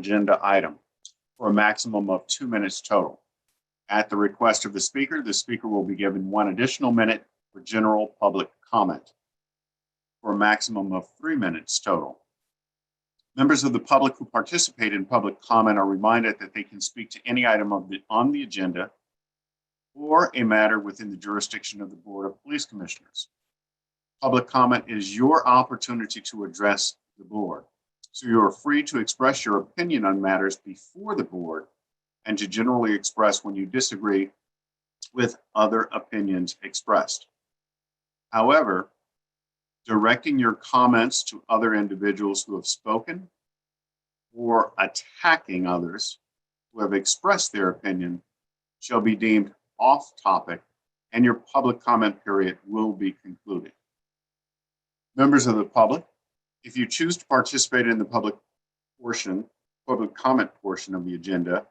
agenda item for a maximum of 2 minutes total. At the request of the speaker will be given 1 additional minute for general public comment for a maximum of 3 minutes total. Members of the public who participate in public comment are reminded that they can speak to any item on the agenda or a matter within the jurisdiction of the Board of Police Commissioners. Public comment is your opportunity to address the board, so you are free to express your opinion on matters before the board and to generally express when you disagree with other opinions expressed. However, directing your comments to other individuals who have spoken or attacking others who have expressed their opinion shall be deemed off topic, and your public comment period will be concluded. Members of the public, if you choose to participate in the public comment portion of the agenda,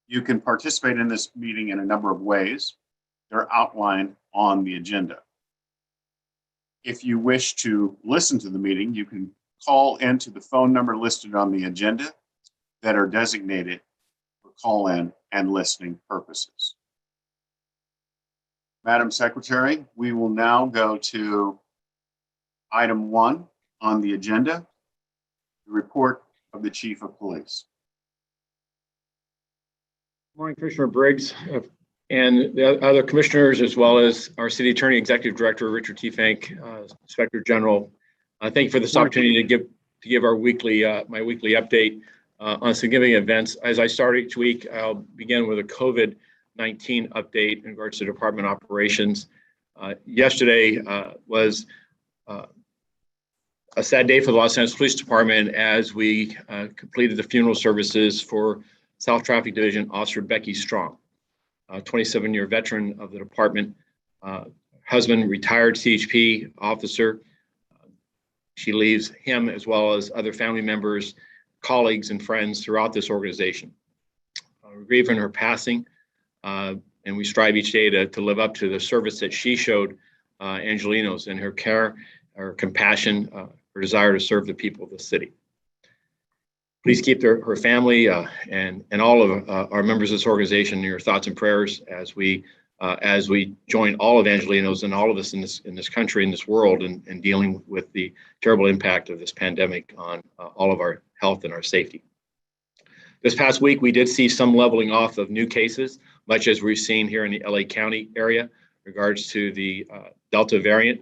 you can participate in this meeting in a number of ways. They're outlined on the agenda. If you wish to listen to the meeting, you can call into the phone number listed on the agenda that are designated for call-in and listening purposes. Madam Secretary, we will now go to item 1 on the agenda, the report of the Chief of Police. Good morning, Commissioner Briggs, and the other commissioners, as well as our City Attorney, Executive Director Richard T. Fank, Inspector General. Thank you for this opportunity to give our my weekly update on significant events. As I start each week, I'll begin with a COVID-19 update in regards to department operations. Yesterday was a sad day for the Los Angeles Police Department as we completed the funeral services for South Traffic Division Officer Becky Strong, a 27-year veteran of the department, husband, retired CHP officer. She leaves him as well as other family members, colleagues, and friends throughout this organization. We grieve in her passing, and we strive each day to live up to the service that she showed Angelenos in her care, her compassion, her desire to serve the people of the city. Please keep her family and all of our members of this organization in your thoughts and prayers as we join all of Angelenos and all of us in this country, in this world, in dealing with the terrible impact of this pandemic on all of our health and our safety. This past week, we did see some leveling off of new cases, much as we've seen here in the LA County area, in regards to the Delta variant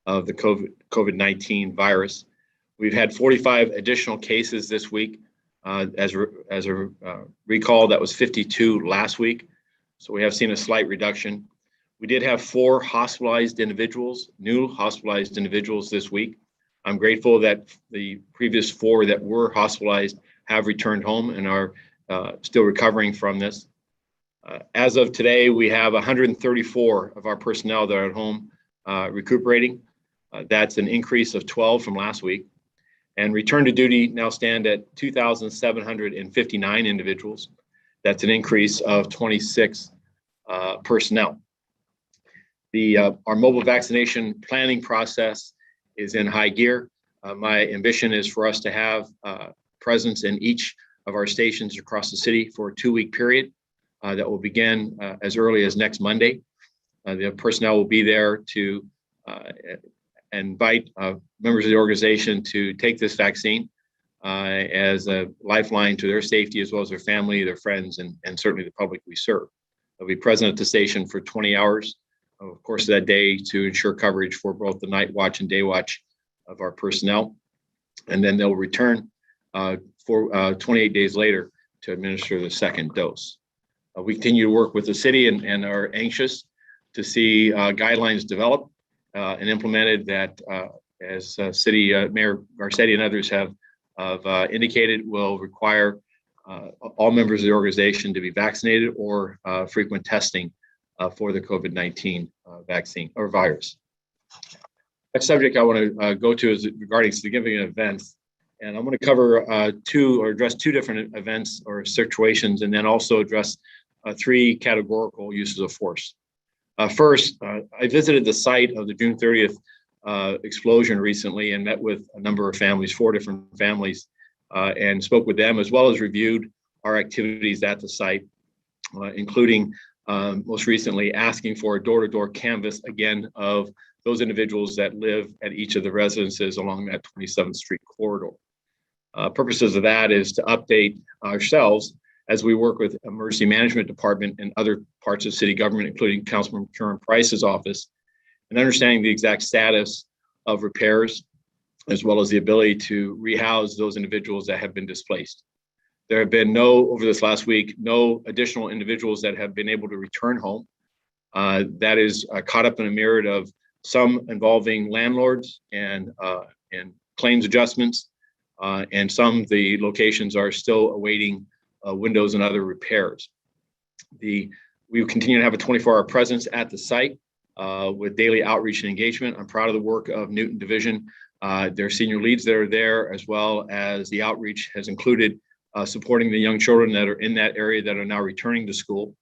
of the COVID-19 virus. We've had 45 additional cases this week. As a recall, that was 52 last week. So we have seen a slight reduction. We did have 4 hospitalized individuals, new hospitalized individuals this week. I'm grateful that the previous 4 that were hospitalized have returned home and are still recovering from this. As of today, we have 134 of our personnel that are at home recuperating. That's an increase of 12 from last week. And return to duty now stand at 2,759 individuals. That's an increase of 26 personnel. Our mobile vaccination planning process is in high gear. My ambition is for us to have presence in each of our stations across the city for a 2-week period that will begin as early as next Monday. The personnel will be there to invite members of the organization to take this vaccine as a lifeline to their safety, as well as their family, their friends, and certainly the public we serve. They'll be present at the station for 20 hours, of course, that day to ensure coverage for both the night watch and day watch of our personnel. And then they'll return for 28 days later to administer the second dose. We continue to work with the city and are anxious to see guidelines developed and implemented that, as City Mayor Garcetti and others have indicated, will require all members of the organization to be vaccinated or frequent testing for the COVID-19 vaccine or virus. Next subject I want to go to is regarding significant events. And I'm going to cover address 2 different events or situations, and then also address 3 categorical uses of force. First, I visited the site of the June 30th explosion recently and met with a number of families, 4 different families and spoke with them, as well as reviewed our activities at the site, including most recently asking for a door-to-door canvass again of those individuals that live at each of the residences along that 27th Street corridor. Purposes of that is to update ourselves as we work with Emergency Management Department and other parts of city government, including Councilman Karen Price's office, and understanding the exact status of repairs, as well as the ability to rehouse those individuals that have been displaced. There have been over this last week, no additional individuals that have been able to return home. That is caught up in a myriad of some involving landlords and claims adjustments, and some the locations are still awaiting windows and other repairs. We continue to have a 24-hour presence at the site with daily outreach and engagement. I'm proud of the work of Newton Division. Their senior leads that are there, as well as the outreach has included supporting the young children that are in that area that are now returning to school.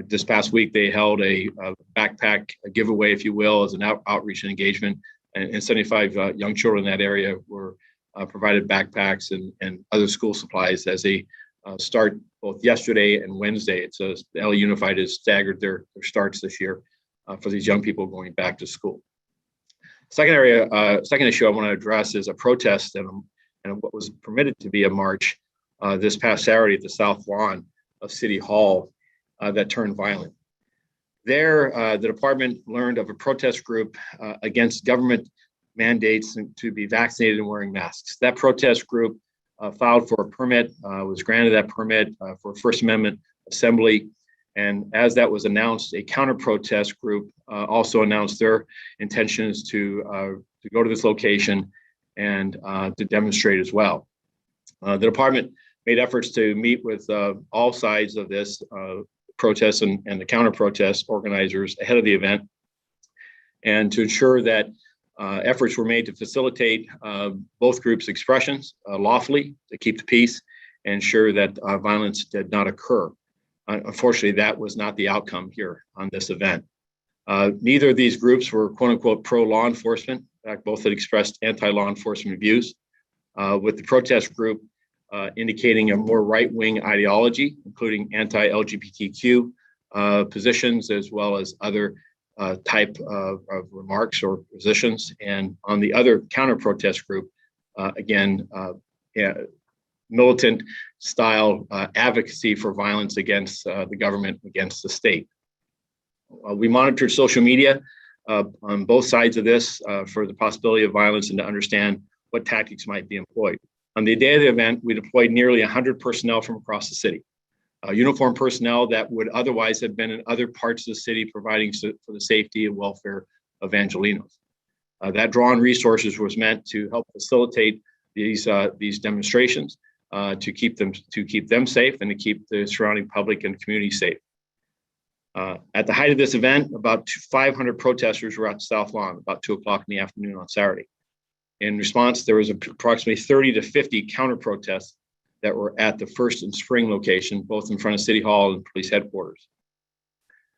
This past week, they held a backpack giveaway, if you will, as an outreach and engagement, and 75 young children in that area were provided backpacks and other school supplies as they start both yesterday and Wednesday. LA Unified has staggered their starts this year for these young people going back to school. Second issue I want to address is a protest and what was permitted to be a march this past Saturday at the South Lawn of City Hall that turned violent. There, the department learned of a protest group against government mandates to be vaccinated and wearing masks. That protest group filed for a permit, was granted that permit for First Amendment assembly. And as that was announced, a counter protest group also announced their intentions to go to this location and to demonstrate as well. The department made efforts to meet with all sides of this protest and the counter protest organizers ahead of the event, and to ensure that efforts were made to facilitate both groups' expressions lawfully, to keep the peace and ensure that violence did not occur. Unfortunately, that was not the outcome here on this event. Neither of these groups were quote unquote pro-law enforcement. In fact, both had expressed anti-law enforcement views, with the protest group indicating a more right-wing ideology, including anti-LGBTQ positions, as well as other type of remarks or positions. And on the other counter-protest group, again, militant style advocacy for violence against the government, against the state. We monitored social media on both sides of this for the possibility of violence and to understand what tactics might be employed. On the day of the event, we deployed nearly 100 personnel from across the city, uniformed personnel that would otherwise have been in other parts of the city providing for the safety and welfare of Angelenos. That draw on resources was meant to help facilitate these demonstrations, to keep them safe and to keep the surrounding public and community safe. At the height of this event, about 500 protesters were at the South Lawn about 2 o'clock in the afternoon on Saturday. In response, there was approximately 30 to 50 counter protests that were at the First and Spring location, both in front of City Hall and police headquarters.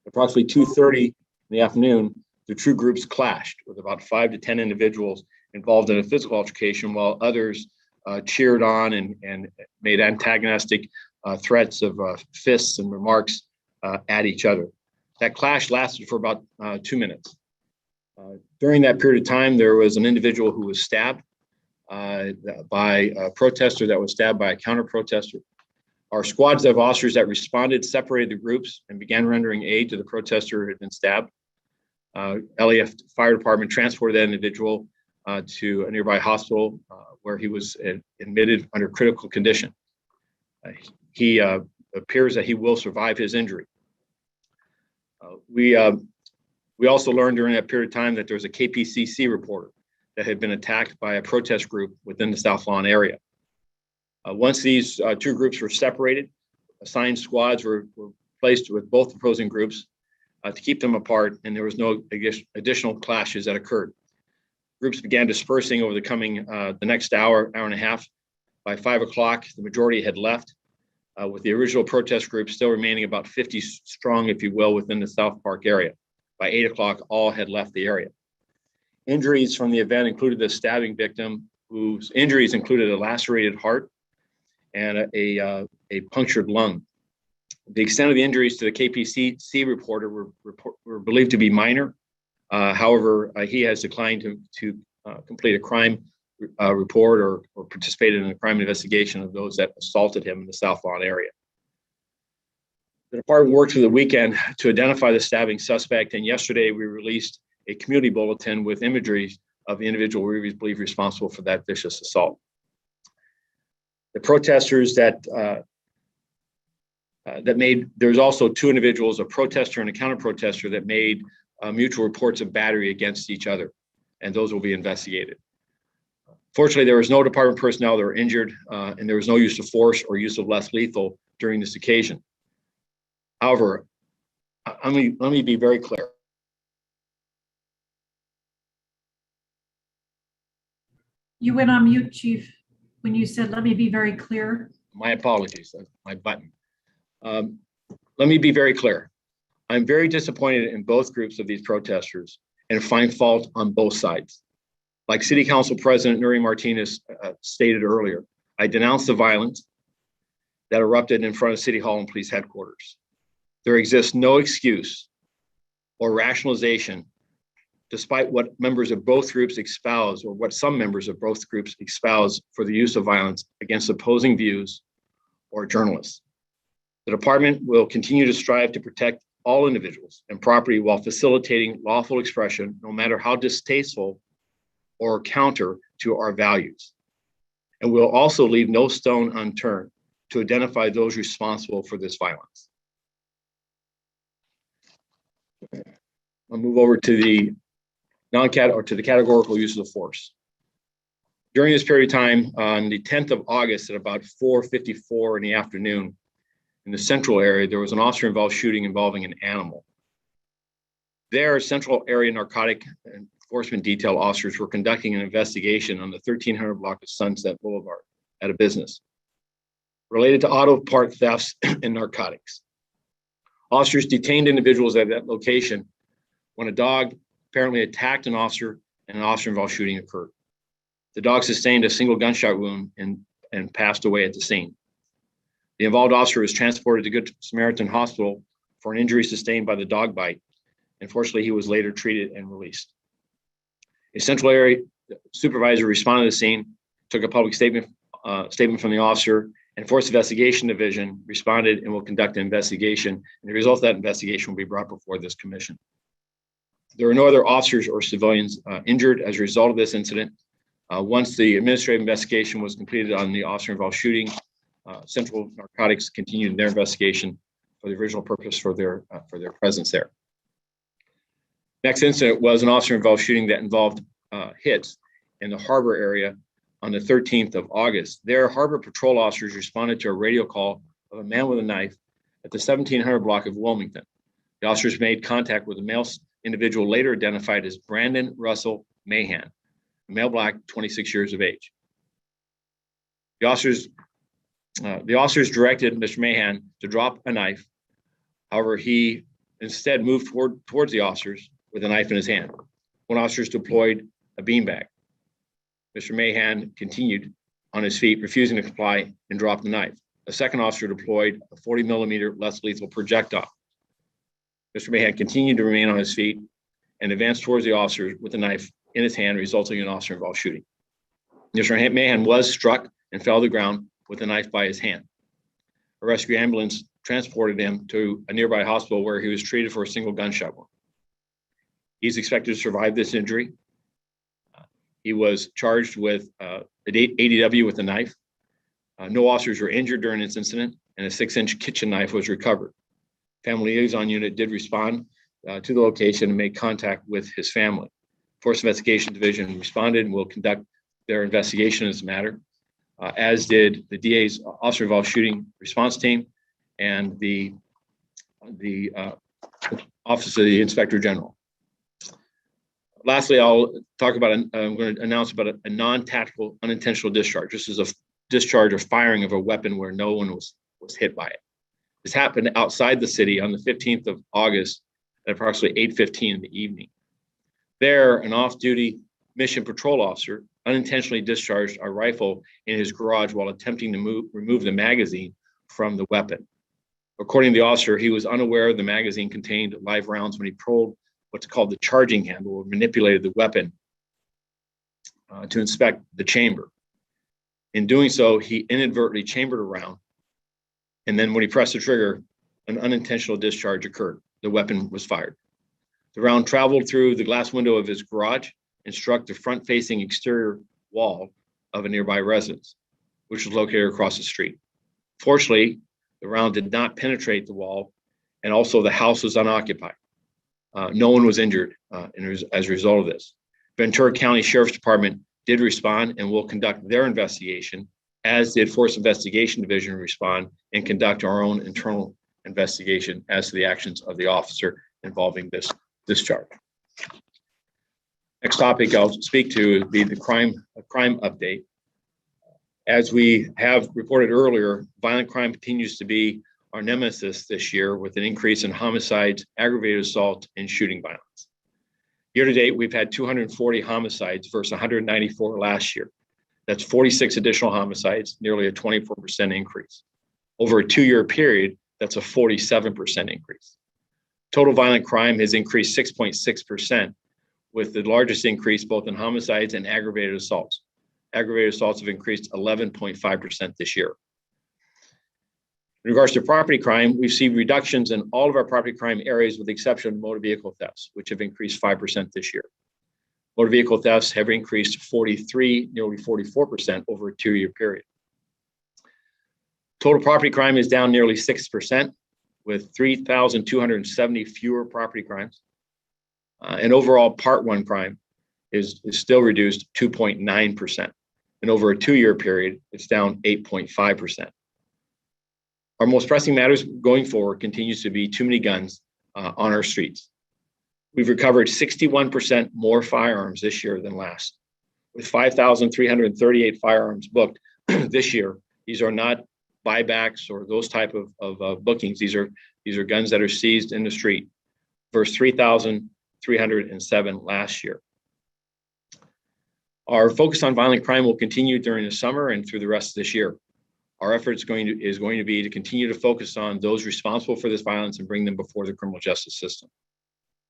Approximately 2:30 in the afternoon, the two groups clashed with about 5 to 10 individuals involved in a physical altercation, while others cheered on and made antagonistic threats of fists and remarks at each other. That clash lasted for about 2 minutes. During that period of time, there was an individual who was stabbed by a protester that was stabbed by a counter protester. Our squads of officers that responded separated the groups and began rendering aid to the protester who had been stabbed. LAF Fire Department transported that individual to a nearby hospital where he was admitted under critical condition. He appears that he will survive his injury. We also learned during that period of time that there was a KPCC reporter that had been attacked by a protest group within the South Lawn area. Once these two groups were separated, assigned squads were placed with both opposing groups to keep them apart, and there was no additional clashes that occurred. Groups began dispersing over the next hour and a half. By 5 o'clock, the majority had left, with the original protest group still remaining about 50 strong, if you will, within the South Park area. By 8 o'clock, all had left the area. Injuries from the event included the stabbing victim, whose injuries included a lacerated heart and a punctured lung. The extent of the injuries to the KPC reporter were believed to be minor. However, he has declined to complete a crime report or participated in a crime investigation of those that assaulted him in the South Lawn area. The department worked through the weekend to identify the stabbing suspect, and yesterday we released a community bulletin with imagery of the individual we believe responsible for that vicious assault. The protesters there's also two individuals, a protester and a counter-protester, that made mutual reports of battery against each other, and those will be investigated. Fortunately, there was no department personnel that were injured, and there was no use of force or use of less lethal during this occasion. However, let me be very clear. You went on mute, Chief, when you said, "Let me be very clear." My apologies, that's my button. Let me be very clear. I'm very disappointed in both groups of these protesters and find fault on both sides. Like City Council President Nury Martinez stated earlier, I denounce the violence that erupted in front of City Hall and police headquarters. There exists no excuse or rationalization, despite what members of both groups espouse, or what some members of both groups espouse, for the use of violence against opposing views or journalists. The department will continue to strive to protect all individuals and property while facilitating lawful expression, no matter how distasteful or counter to our values. And we'll also leave no stone unturned to identify those responsible for this violence. I'll move over to the to the categorical use of the force. During this period of time, on the 10th of August at about 4:54 in the afternoon, in the central area, there was an officer-involved shooting involving an animal. There, Central Area Narcotic Enforcement Detail officers were conducting an investigation on the 1300 block of Sunset Boulevard at a business related to auto part thefts and narcotics. Officers detained individuals at that location when a dog apparently attacked an officer and an officer-involved shooting occurred. The dog sustained a single gunshot wound and passed away at the scene. The involved officer was transported to Good Samaritan Hospital for an injury sustained by the dog bite. Unfortunately, he was later treated and released. A Central Area supervisor responded to the scene, took a public statement from the officer, and Force Investigation Division responded and will conduct an investigation. And the result of that investigation will be brought before this commission. There were no other officers or civilians injured as a result of this incident. Once the administrative investigation was completed on the officer-involved shooting, Central Narcotics continued their investigation for the original purpose for their presence there. Next incident was an officer-involved shooting that involved hits in the harbor area on the 13th of August. There, harbor patrol officers responded to a radio call of a man with a knife at the 1700 block of Wilmington. The officers made contact with a male individual later identified as Brandon Russell Mahan, a male black, 26 years of age. The officers directed Mr. Mahan to drop a knife. However, he instead moved towards the officers with a knife in his hand. One officer deployed a beanbag. Mr. Mahan continued on his feet, refusing to comply, and dropped the knife. A second officer deployed a 40 millimeter less lethal projectile. Mr. Mahan continued to remain on his feet and advanced towards the officer with a knife in his hand, resulting in an officer-involved shooting. Mr. Mahan was struck and fell to the ground with a knife by his hand. A rescue ambulance transported him to a nearby hospital where he was treated for a single gunshot wound. He's expected to survive this injury. He was charged with an ADW with a knife. No officers were injured during this incident, and a 6-inch kitchen knife was recovered. Family liaison unit did respond to the location and make contact with his family. Force Investigation Division responded and will conduct their investigation in this matter, as did the DA's officer-involved shooting response team and the Office of the Inspector General. Lastly, I'm going to announce about a non-tactical unintentional discharge. This is a discharge or firing of a weapon where no one was hit by it. This happened outside the city on the 15th of August at approximately 8:15 in the evening. There, an off-duty mission patrol officer unintentionally discharged a rifle in his garage while attempting to remove the magazine from the weapon. According to the officer, he was unaware the magazine contained live rounds when he pulled what's called the charging handle or manipulated the weapon to inspect the chamber. In doing so, he inadvertently chambered a round, and then when he pressed the trigger, an unintentional discharge occurred. The weapon was fired. The round traveled through the glass window of his garage and struck the front-facing exterior wall of a nearby residence, which was located across the street. Fortunately, the round did not penetrate the wall, and also the house was unoccupied. No one was injured as a result of this. Ventura County Sheriff's Department did respond and will conduct their investigation, as did Force Investigation Division respond and conduct our own internal investigation as to the actions of the officer involving this discharge. Next topic I'll speak to would be the crime update. As we have reported earlier, violent crime continues to be our nemesis this year with an increase in homicides, aggravated assault, and shooting violence. Year to date, we've had 240 homicides versus 194 last year. That's 46 additional homicides, nearly a 24% increase. Over a 2-year period, that's a 47% increase. Total violent crime has increased 6.6%, with the largest increase both in homicides and aggravated assaults. Aggravated assaults have increased 11.5% this year. In regards to property crime, we've seen reductions in all of our property crime areas with the exception of motor vehicle thefts, which have increased 5% this year. Motor vehicle thefts have increased 43, nearly 44% over a 2-year period. Total property crime is down nearly 6%, with 3,270 fewer property crimes. And overall Part 1 crime is still reduced 2.9%. And over a 2-year period, it's down 8.5%. Our most pressing matters going forward continues to be too many guns on our streets. We've recovered 61% more firearms this year than last, with 5,338 firearms booked this year. These are not buybacks or those type of bookings. These are guns that are seized in the street versus 3,307 last year. Our focus on violent crime will continue during the summer and through the rest of this year. Our effort is going to be to continue to focus on those responsible for this violence and bring them before the criminal justice system.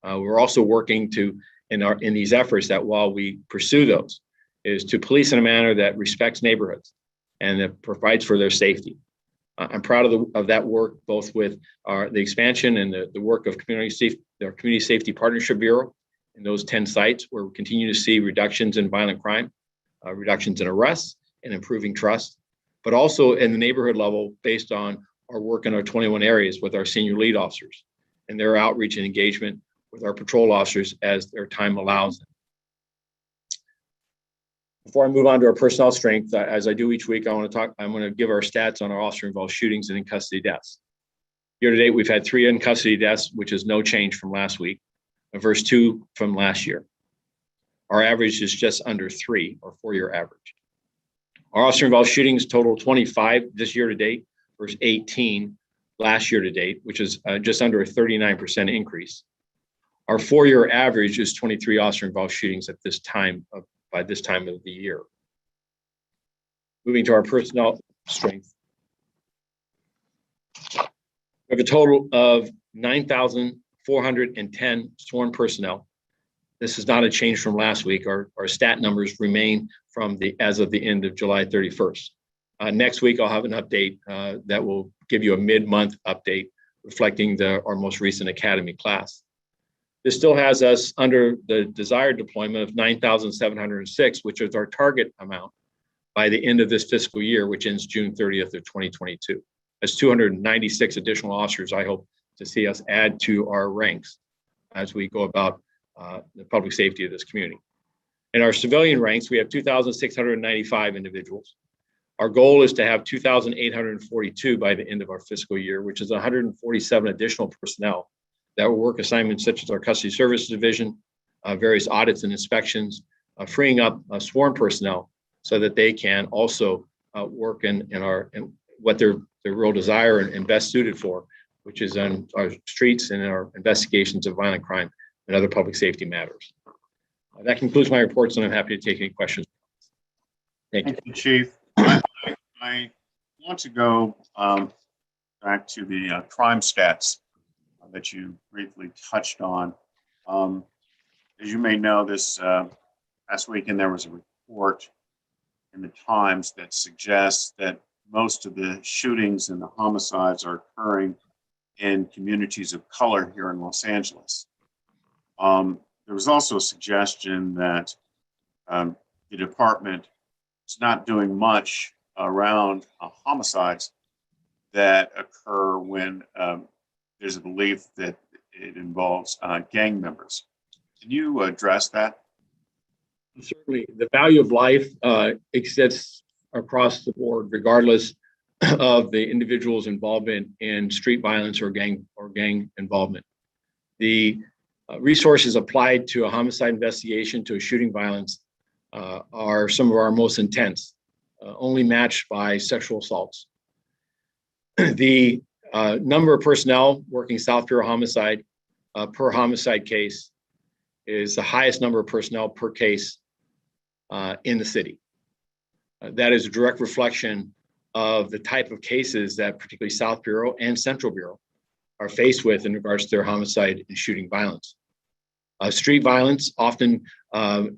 We're also working in these efforts that while we pursue those, is to police in a manner that respects neighborhoods and that provides for their safety. I'm proud of that work, both with the expansion and the work of our Community Safety Partnership Bureau in those 10 sites where we continue to see reductions in violent crime, reductions in arrests, and improving trust, but also in the neighborhood level based on our work in our 21 areas with our senior lead officers and their outreach and engagement with our patrol officers as their time allows them. Before I move on to our personnel strength, as I do each week, I'm going to give our stats on our officer-involved shootings and in-custody deaths. Year to date, we've had 3 in-custody deaths, which is no change from last week, versus 2 from last year. Our average is just under 3, or 4-year average. Our officer-involved shootings total 25 this year to date versus 18 last year to date, which is just under a 39% increase. Our 4-year average is 23 officer-involved shootings at this time by this time of the year. Moving to our personnel strength. We have a total of 9,410 sworn personnel. This is not a change from last week. Our stat numbers remain as of the end of July 31st. Next week, I'll have an update that will give you a mid-month update reflecting our most recent academy class. This still has us under the desired deployment of 9,706, which is our target amount by the end of this fiscal year, which ends June 30th of 2022. That's 296 additional officers I hope to see us add to our ranks as we go about the public safety of this community. In our civilian ranks, we have 2,695 individuals. Our goal is to have 2,842 by the end of our fiscal year, which is 147 additional personnel that will work assignments such as our custody services division, various audits and inspections, freeing up sworn personnel so that they can also work in what their real desire and best suited for, which is on our streets and in our investigations of violent crime and other public safety matters. That concludes my reports, and I'm happy to take any questions. Thank you. Thank you, Chief. I want to go back to the crime stats that you briefly touched on. As you may know, this past weekend there was a report in the Times that suggests that most of the shootings and the homicides are occurring in communities of color here in Los Angeles. There was also a suggestion that the department is not doing much around homicides that occur when there's a belief that it involves gang members. Can you address that? Certainly, the value of life exists across the board, regardless of the individual's involvement in street violence or gang involvement. The resources applied to a homicide investigation, to a shooting violence, are some of our most intense, only matched by sexual assaults. The number of personnel working South Bureau homicide per homicide case is the highest number of personnel per case in the city. That is a direct reflection of the type of cases that particularly South Bureau and Central Bureau are faced with in regards to their homicide and shooting violence. Street violence, often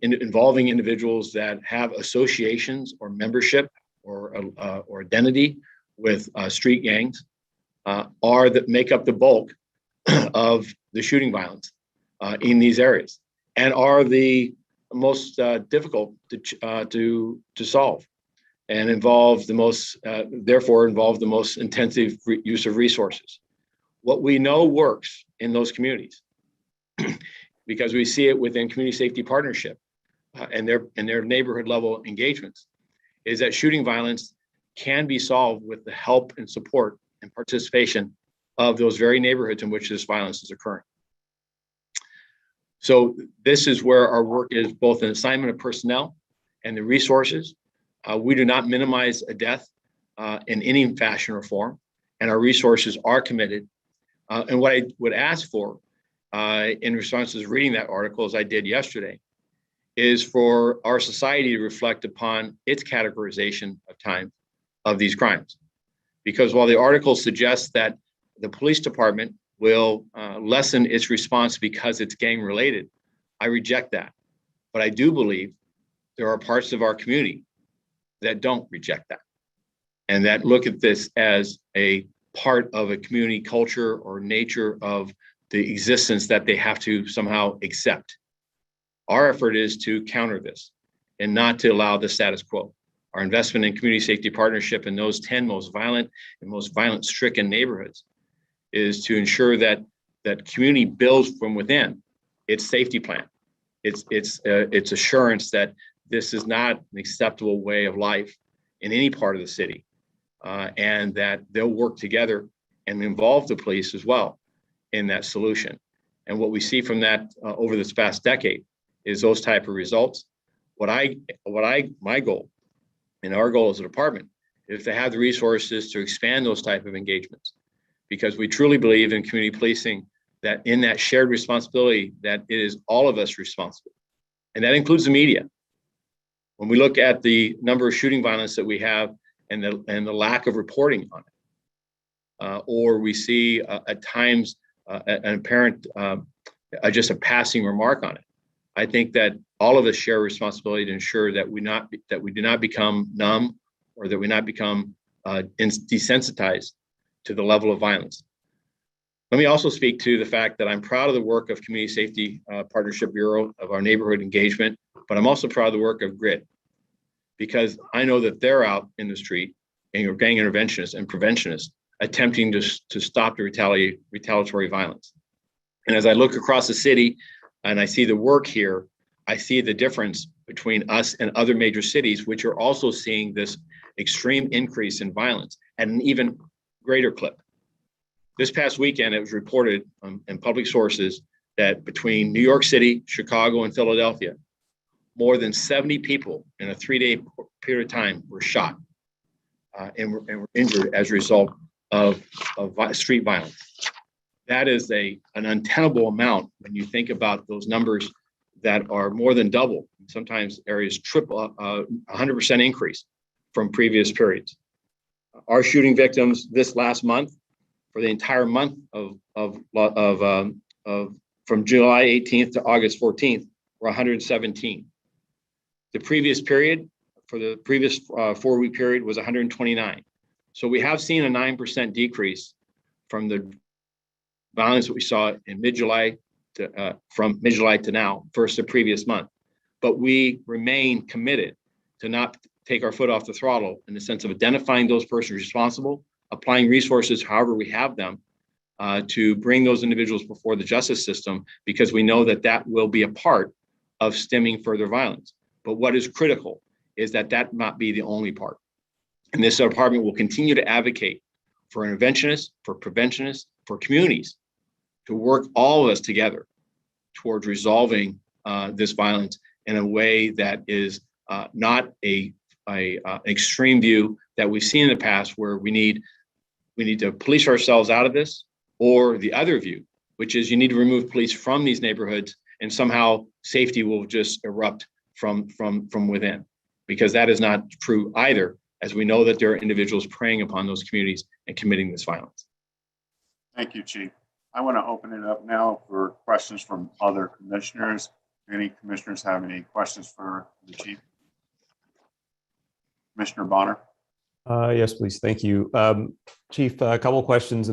involving individuals that have associations or membership or identity with street gangs, are that make up the bulk of the shooting violence in these areas, and are the most difficult to solve, and involve the most, therefore involve the most intensive use of resources. What we know works in those communities, because we see it within community safety partnership and their neighborhood level engagements, is that shooting violence can be solved with the help and support and participation of those very neighborhoods in which this violence is occurring. So this is where our work is, both an assignment of personnel and the resources. We do not minimize a death in any fashion or form, and our resources are committed. And what I would ask for in response to reading that article, as I did yesterday, is for our society to reflect upon its categorization of time of these crimes. Because while the article suggests that the police department will lessen its response because it's gang related, I reject that. But I do believe there are parts of our community that don't reject that, and that look at this as a part of a community culture or nature of the existence that they have to somehow accept. Our effort is to counter this and not to allow the status quo. Our investment in community safety partnership in those 10 most violent and most violence stricken neighborhoods is to ensure that that community builds from within its safety plan, its assurance that this is not an acceptable way of life in any part of the city, and that they'll work together and involve the police as well in that solution. And what we see from that over this past decade is those type of results. My goal and our goal as a department is to have the resources to expand those type of engagements, because we truly believe in community policing, that in that shared responsibility, that it is all of us responsible. And that includes the media. When we look at the number of shooting violence that we have and the lack of reporting on it, or we see at times an apparent, just a passing remark on it, I think that all of us share responsibility to ensure that we do not become numb, or that we not become desensitized to the level of violence. Let me also speak to the fact that I'm proud of the work of Community Safety Partnership Bureau, of our neighborhood engagement, but I'm also proud of the work of GRIT, because I know that they're out in the street, and gang interventionists and preventionists attempting to stop the retaliatory violence. And as I look across the city and I see the work here, I see the difference between us and other major cities, which are also seeing this extreme increase in violence at an even greater clip. This past weekend, it was reported in public sources that between New York City, Chicago, and Philadelphia, more than 70 people in a 3-day period of time were shot and were injured as a result of street violence. That is an untenable amount when you think about those numbers that are more than double, sometimes areas triple, 100% increase from previous periods. Our shooting victims this last month, for the entire month of from July 18th to August 14th, were 117. The previous period, for the previous 4-week period, was 129. So we have seen a 9% decrease from the violence that we saw in mid-July to from mid-July to now versus the previous month. But we remain committed to not take our foot off the throttle in the sense of identifying those persons responsible, applying resources however we have them to bring those individuals before the justice system, because we know that that will be a part of stemming further violence. But what is critical is that that not be the only part. And this department will continue to advocate for interventionists, for preventionists, for communities to work all of us together towards resolving this violence in a way that is not a extreme view that we've seen in the past, where we need to police ourselves out of this, or the other view, which is you need to remove police from these neighborhoods and somehow safety will just erupt from within, because that is not true either, as we know that there are individuals preying upon those communities and committing this violence. Thank you, Chief. I want to open it up now for questions from other commissioners. Any commissioners have any questions for the Chief? Commissioner Bonner? Yes, please. Thank you. Chief, a couple of questions,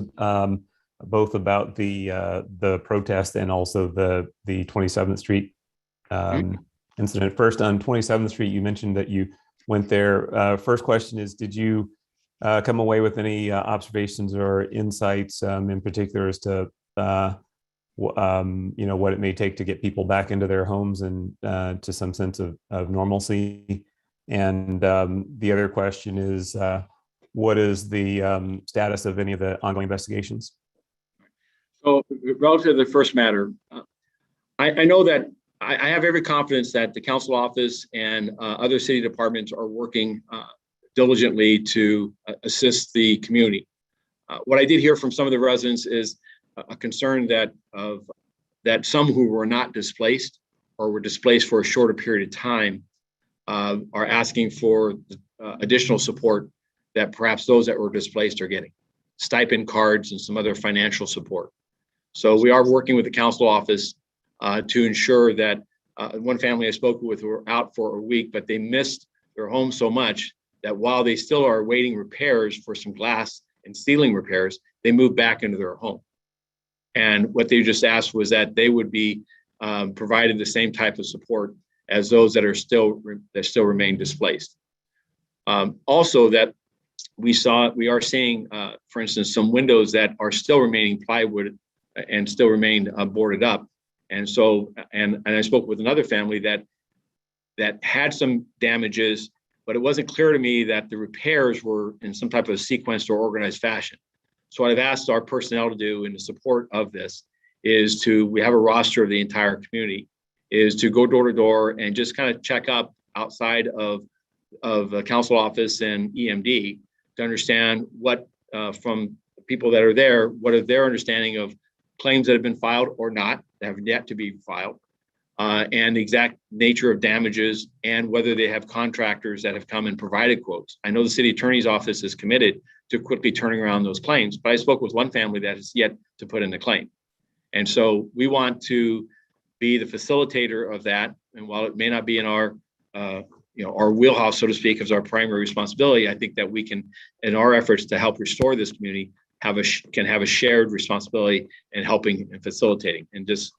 both about the protest and also the 27th Street incident. First, on 27th Street, you mentioned that you went there. First question is, did you come away with any observations or insights in particular as to what it may take to get people back into their homes and to some sense of normalcy? And the other question is, what is the status of any of the ongoing investigations? So relative to the first matter, I know that I have every confidence that the council office and other city departments are working diligently to assist the community. What I did hear from some of the residents is a concern that some who were not displaced or were displaced for a shorter period of time are asking for additional support that perhaps those that were displaced are getting, stipend cards and some other financial support. So we are working with the council office to ensure that one family I spoke with were out for a week, but they missed their home so much that while they still are awaiting repairs for some glass and ceiling repairs, they moved back into their home. And what they just asked was that they would be provided the same type of support as those that still remain displaced. Also, that we are seeing, for instance, some windows that are still remaining plywood and still remain boarded up. And so, and I spoke with another family that had some damages, but it wasn't clear to me that the repairs were in some type of sequenced or organized fashion. So what I've asked our personnel to do in the support of this is we have a roster of the entire community, is to go door to door and just kind of check up outside of the council office and EMD to understand what, from people that are there, what is their understanding of claims that have been filed or not, that have yet to be filed, and the exact nature of damages, and whether they have contractors that have come and provided quotes. I know the city attorney's office is committed to quickly turning around those claims, but I spoke with one family that is yet to put in a claim. And so we want to be the facilitator of that. And while it may not be in our wheelhouse, so to speak, as our primary responsibility, I think that we can, in our efforts to help restore this community, can have a shared responsibility in helping and facilitating and just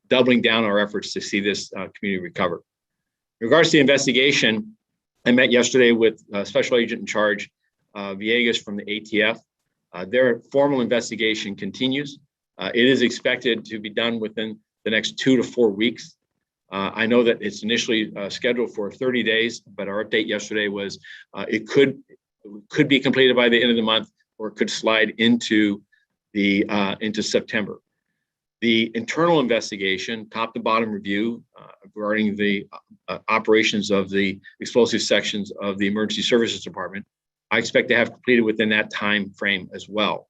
doubling down our efforts to see this community recover. In regards to the investigation, I met yesterday with Special Agent in Charge Villegas from the ATF. Their formal investigation continues. It is expected to be done within the next 2 to 4 weeks. I know that it's initially scheduled for 30 days, but our update yesterday was it could be completed by the end of the month, or it could slide into September. The internal investigation, top to bottom review regarding the operations of the explosive sections of the Emergency Services Department, I expect to have completed within that time frame as well.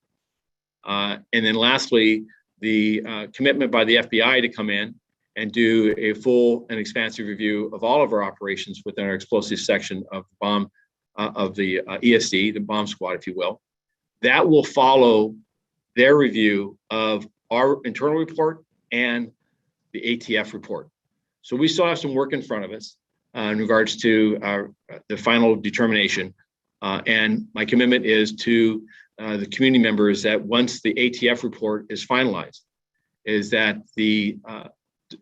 And then lastly, the commitment by the FBI to come in and do a full and expansive review of all of our operations within our explosive section of the ESD, the bomb squad, if you will. That will follow their review of our internal report and the ATF report. So we still have some work in front of us in regards to the final determination. And my commitment is to the community members that once the ATF report is finalized, is that the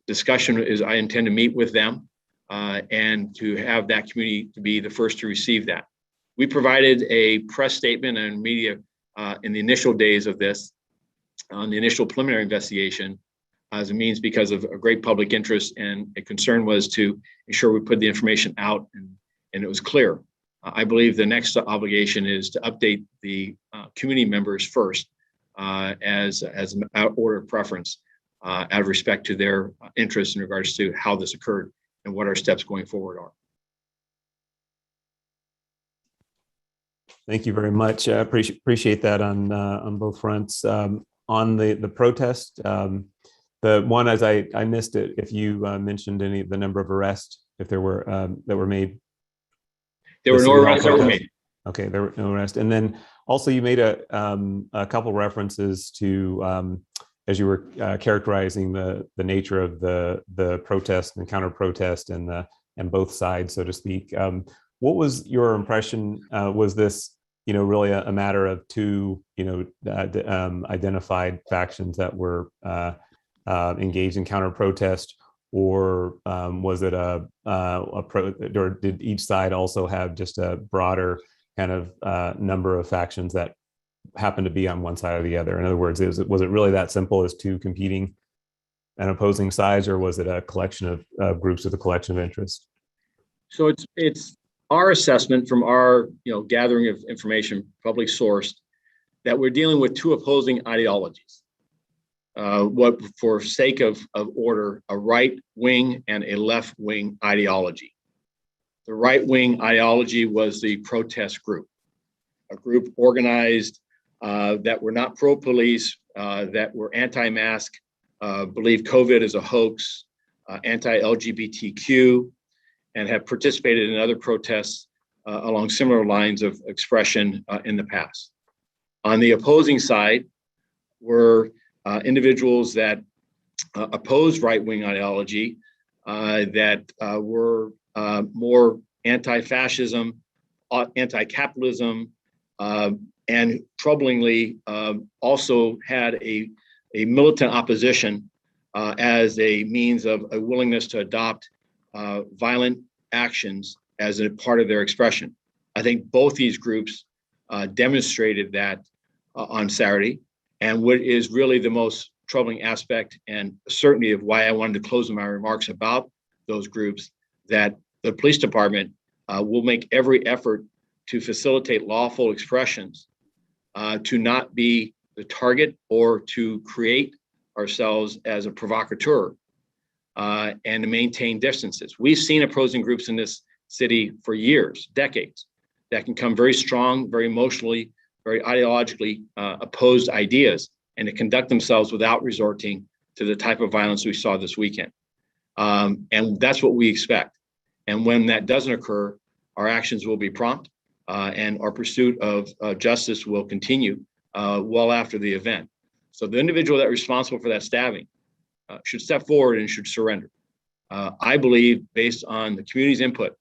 discussion is I intend to meet with them and to have that community to be the first to receive that. We provided a press statement and media in the initial days of this, on the initial preliminary investigation, as a means because of a great public interest, and a concern was to ensure we put the information out and it was clear. I believe the next obligation is to update the community members first as an order of preference out of respect to their interest in regards to how this occurred and what our steps going forward are. Thank you very much. I appreciate that on both fronts. On the protest, the one, as I missed it, if you mentioned the number of arrests, if there were that were made. There were no arrests that were made. Okay, there were no arrests. And then also you made a couple references to, as you were characterizing the nature of the protest and counter protest and both sides, so to speak. What was your impression? Was this, really a matter of two, identified factions that were engaged in counter protest, or was it or did each side also have just a broader kind of number of factions that happened to be on one side or the other? In other words, was it really that simple as two competing and opposing sides, or was it a collection of groups with a collection of interests? So it's our assessment from our gathering of information, public sourced, that we're dealing with two opposing ideologies. What, for sake of order, a right wing and a left wing ideology. The right wing ideology was the protest group, a group organized that were not pro-police, that were anti-mask, believe COVID is a hoax, anti-LGBTQ, and have participated in other protests along similar lines of expression in the past. On the opposing side were individuals that opposed right-wing ideology, that were more anti-fascism, anti-capitalism, and troublingly also had a militant opposition as a means of a willingness to adopt violent actions as a part of their expression. I think both these groups demonstrated that on Saturday. And what is really the most troubling aspect, and certainty of why I wanted to close my remarks about those groups, that the police department will make every effort to facilitate lawful expressions, to not be the target or to create ourselves as a provocateur, and to maintain distances. We've seen opposing groups in this city for years, decades, that can come very strong, very emotionally, very ideologically opposed ideas, and to conduct themselves without resorting to the type of violence we saw this weekend. And that's what we expect. And when that doesn't occur, our actions will be prompt, and our pursuit of justice will continue well after the event. So the individual that's responsible for that stabbing should step forward and should surrender. I believe, based on the community's input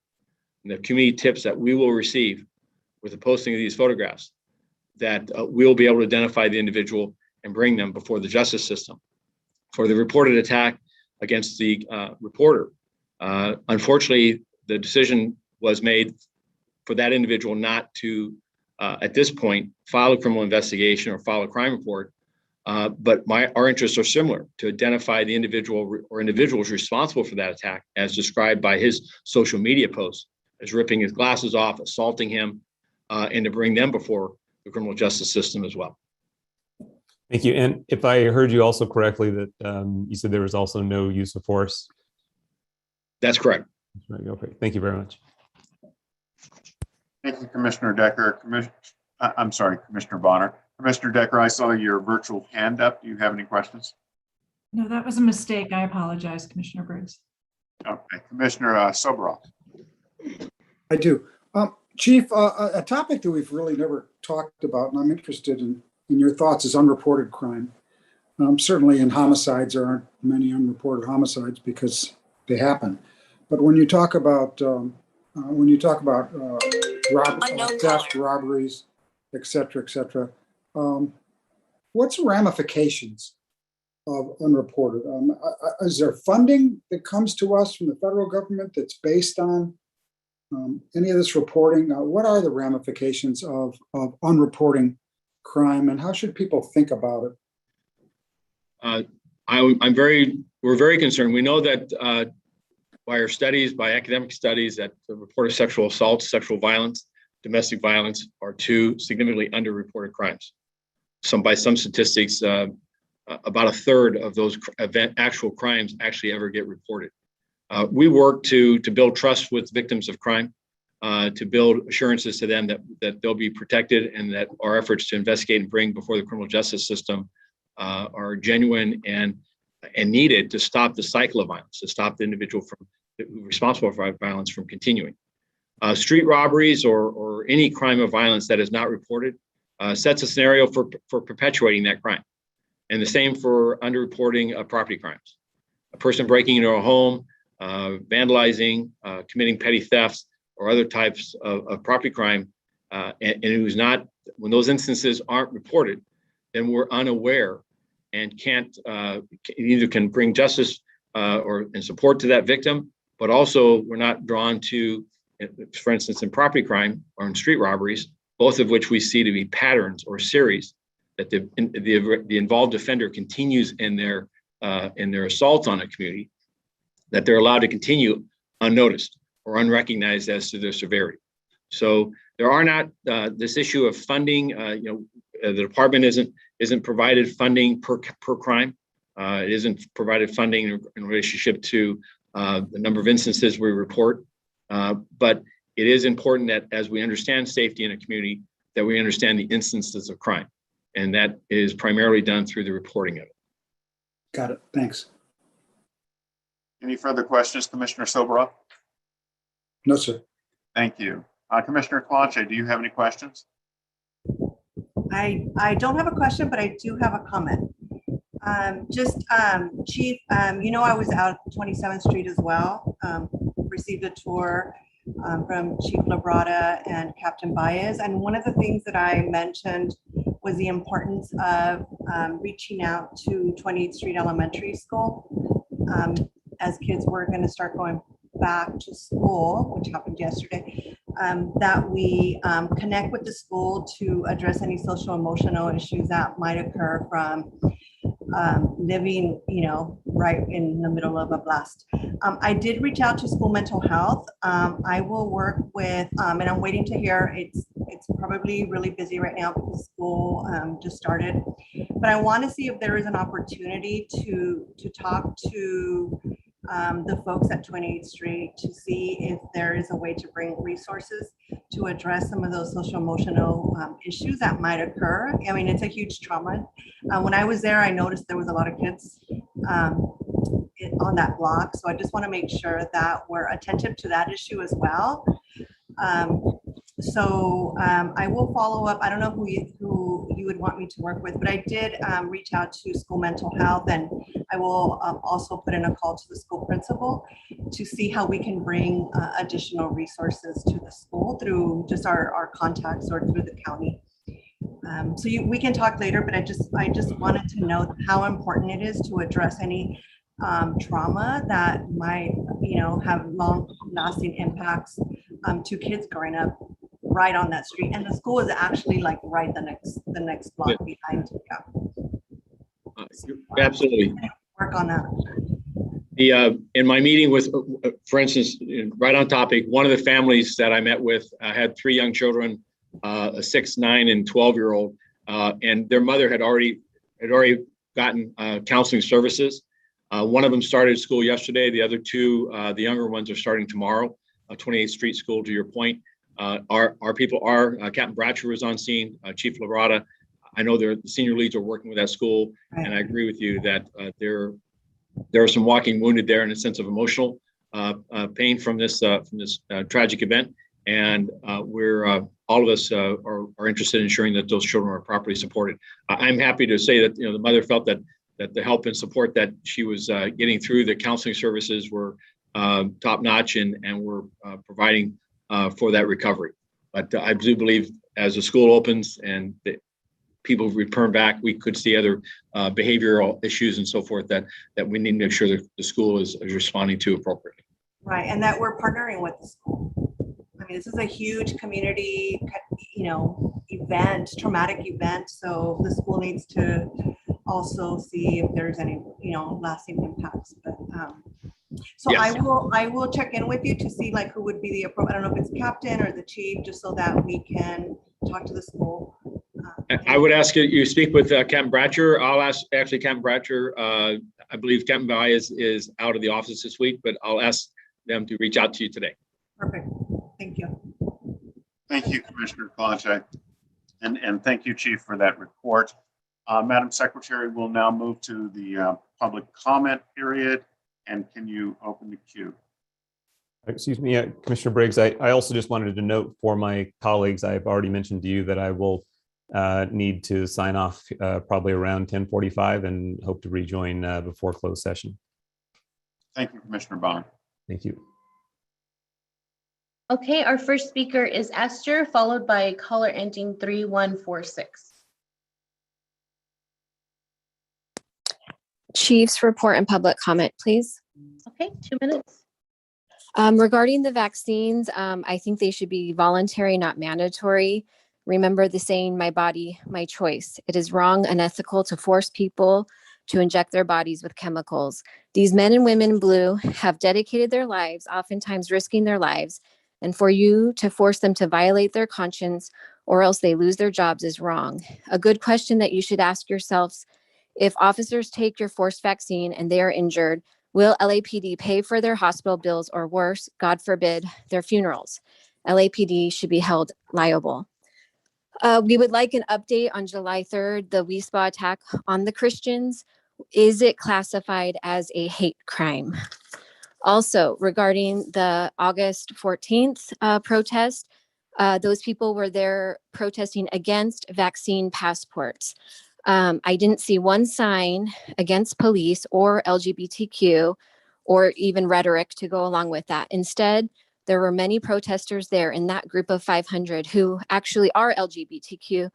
and the community tips that we will receive with the posting of these photographs, that we'll be able to identify the individual and bring them before the justice system. For the reported attack against the reporter, unfortunately, the decision was made for that individual not to, at this point, file a criminal investigation or file a crime report. But our interests are similar, to identify the individual or individuals responsible for that attack, as described by his social media posts, as ripping his glasses off, assaulting him, and to bring them before the criminal justice system as well. Thank you. And if I heard you also correctly, that you said there was also no use of force. That's correct. Okay. Thank you very much. Thank you, Commissioner Decker. Commissioner Bonner. Commissioner Decker, I saw your virtual hand up. Do you have any questions? No, that was a mistake. I apologize, Commissioner Briggs. Okay, Commissioner Soboroff. I do. Chief, a topic that we've really never talked about, and I'm interested in your thoughts, is unreported crime. Certainly in homicides, there aren't many unreported homicides because they happen. But when you talk about theft, robberies, et cetera, what's the ramifications of unreported? Is there funding that comes to us from the federal government that's based on any of this reporting? What are the ramifications of unreporting crime, and how should people think about it? We're very concerned. We know that by our studies, by academic studies, that the report of sexual assault, sexual violence, domestic violence are two significantly underreported crimes. By some statistics, about a third of those actual crimes actually ever get reported. We work to build trust with victims of crime, to build assurances to them that they'll be protected, and that our efforts to investigate and bring before the criminal justice system are genuine and needed to stop the cycle of violence, to stop the individual who's responsible for violence from continuing. Street robberies or any crime of violence that is not reported sets a scenario for perpetuating that crime. And the same for underreporting property crimes. A person breaking into a home, vandalizing, committing petty thefts or other types of property crime, and who's not, when those instances aren't reported, then we're unaware and either can bring justice and support to that victim, but also we're not drawn to, for instance, in property crime or in street robberies, both of which we see to be patterns or series that the involved offender continues in their assault on a community, that they're allowed to continue unnoticed or unrecognized as to their severity. So there are not this issue of funding. The department isn't provided funding per crime. It isn't provided funding in relationship to the number of instances we report. But it is important that as we understand safety in a community, that we understand the instances of crime. And that is primarily done through the reporting of it. Got it. Thanks. Any further questions, Commissioner Soboroff? No, sir. Thank you. Commissioner Clanche, do you have any questions? I don't have a question, but I do have a comment. Chief, I was out 27th Street as well, received a tour from Chief Labrada and Captain Baez. And one of the things that I mentioned was the importance of reaching out to 28th Street Elementary School as kids were going to start going back to school, which happened yesterday, that we connect with the school to address any social emotional issues that might occur from living, right in the middle of a blast. I did reach out to school mental health. I will work with, and I'm waiting to hear, it's probably really busy right now because school just started, but I want to see if there is an opportunity to talk to the folks at 28th Street to see if there is a way to bring resources to address some of those social emotional issues that might occur. I mean, it's a huge trauma. When I was there, I noticed there was a lot of kids on that block. So I just want to make sure that we're attentive to that issue as well. I will follow up. I don't know who you would want me to work with, but I did reach out to school mental health, and I will also put in a call to the school principal to see how we can bring additional resources to the school through just our contacts or through the county. We can talk later, but I just wanted to know how important it is to address any trauma that might, have long-lasting impacts to kids growing up right on that street. And the school is actually like right the next block behind. Yeah. Absolutely. Work on that. In my meeting with, for instance, right on topic, one of the families that I met with had 3 young children, a 6, 9, and 12-year-old, and their mother had already gotten counseling services. One of them started school yesterday. The other 2, the younger ones, are starting tomorrow. 28th Street School, to your point. Our people are, Captain Bratcher was on scene, Chief Labrada. I know the senior leads are working with that school, and I agree with you that there are some walking wounded there in a sense of emotional pain from this tragic event. And we're all of us are interested in ensuring that those children are properly supported. I'm happy to say that the mother felt that the help and support that she was getting through the counseling services were top notch, and we're providing for that recovery. But I do believe as the school opens and the people return back, we could see other behavioral issues and so forth that we need to make sure that the school is responding to appropriately. Right, and that we're partnering with the school. I mean, this is a huge community, event, traumatic event. So the school needs to also see if there's any, lasting impacts. But so Yes. I will check in with you to see like who would be the appropriate. I don't know if it's captain or the chief, just so that we can talk to the school. I would ask you speak with Captain Bratcher. I'll ask actually Captain Bratcher. I believe Captain Baez is out of the office this week, but I'll ask them to reach out to you today. Perfect. Thank you. Thank you, Commissioner Kalante. And thank you, Chief, for that report. Madam Secretary, we'll now move to the public comment period. And can you open the queue? Excuse me, Commissioner Briggs, I also just wanted to note for my colleagues, I've already mentioned to you that I will need to sign off probably around 10:45 and hope to rejoin before closed session. Thank you, Commissioner Bonner. Thank you. Okay, our first speaker is Esther, followed by caller ending 3146. Chief's report and public comment, please. Okay, 2 minutes. Regarding the vaccines, I think they should be voluntary, not mandatory. Remember the saying, my body, my choice. It is wrong, unethical to force people to inject their bodies with chemicals. These men and women in blue have dedicated their lives, oftentimes risking their lives, and for you to force them to violate their conscience or else they lose their jobs is wrong. A good question that you should ask yourselves: if officers take your forced vaccine and they are injured, will LAPD pay for their hospital bills, or worse, God forbid, their funerals? LAPD should be held liable. We would like an update on July 3rd, the WeSpa attack on the Christians. Is it classified as a hate crime? Also, regarding the August 14th protest, those people were there protesting against vaccine passports. I didn't see one sign against police or LGBTQ or even rhetoric to go along with that. Instead, there were many protesters there in that group of 500 who actually are LGBTQ,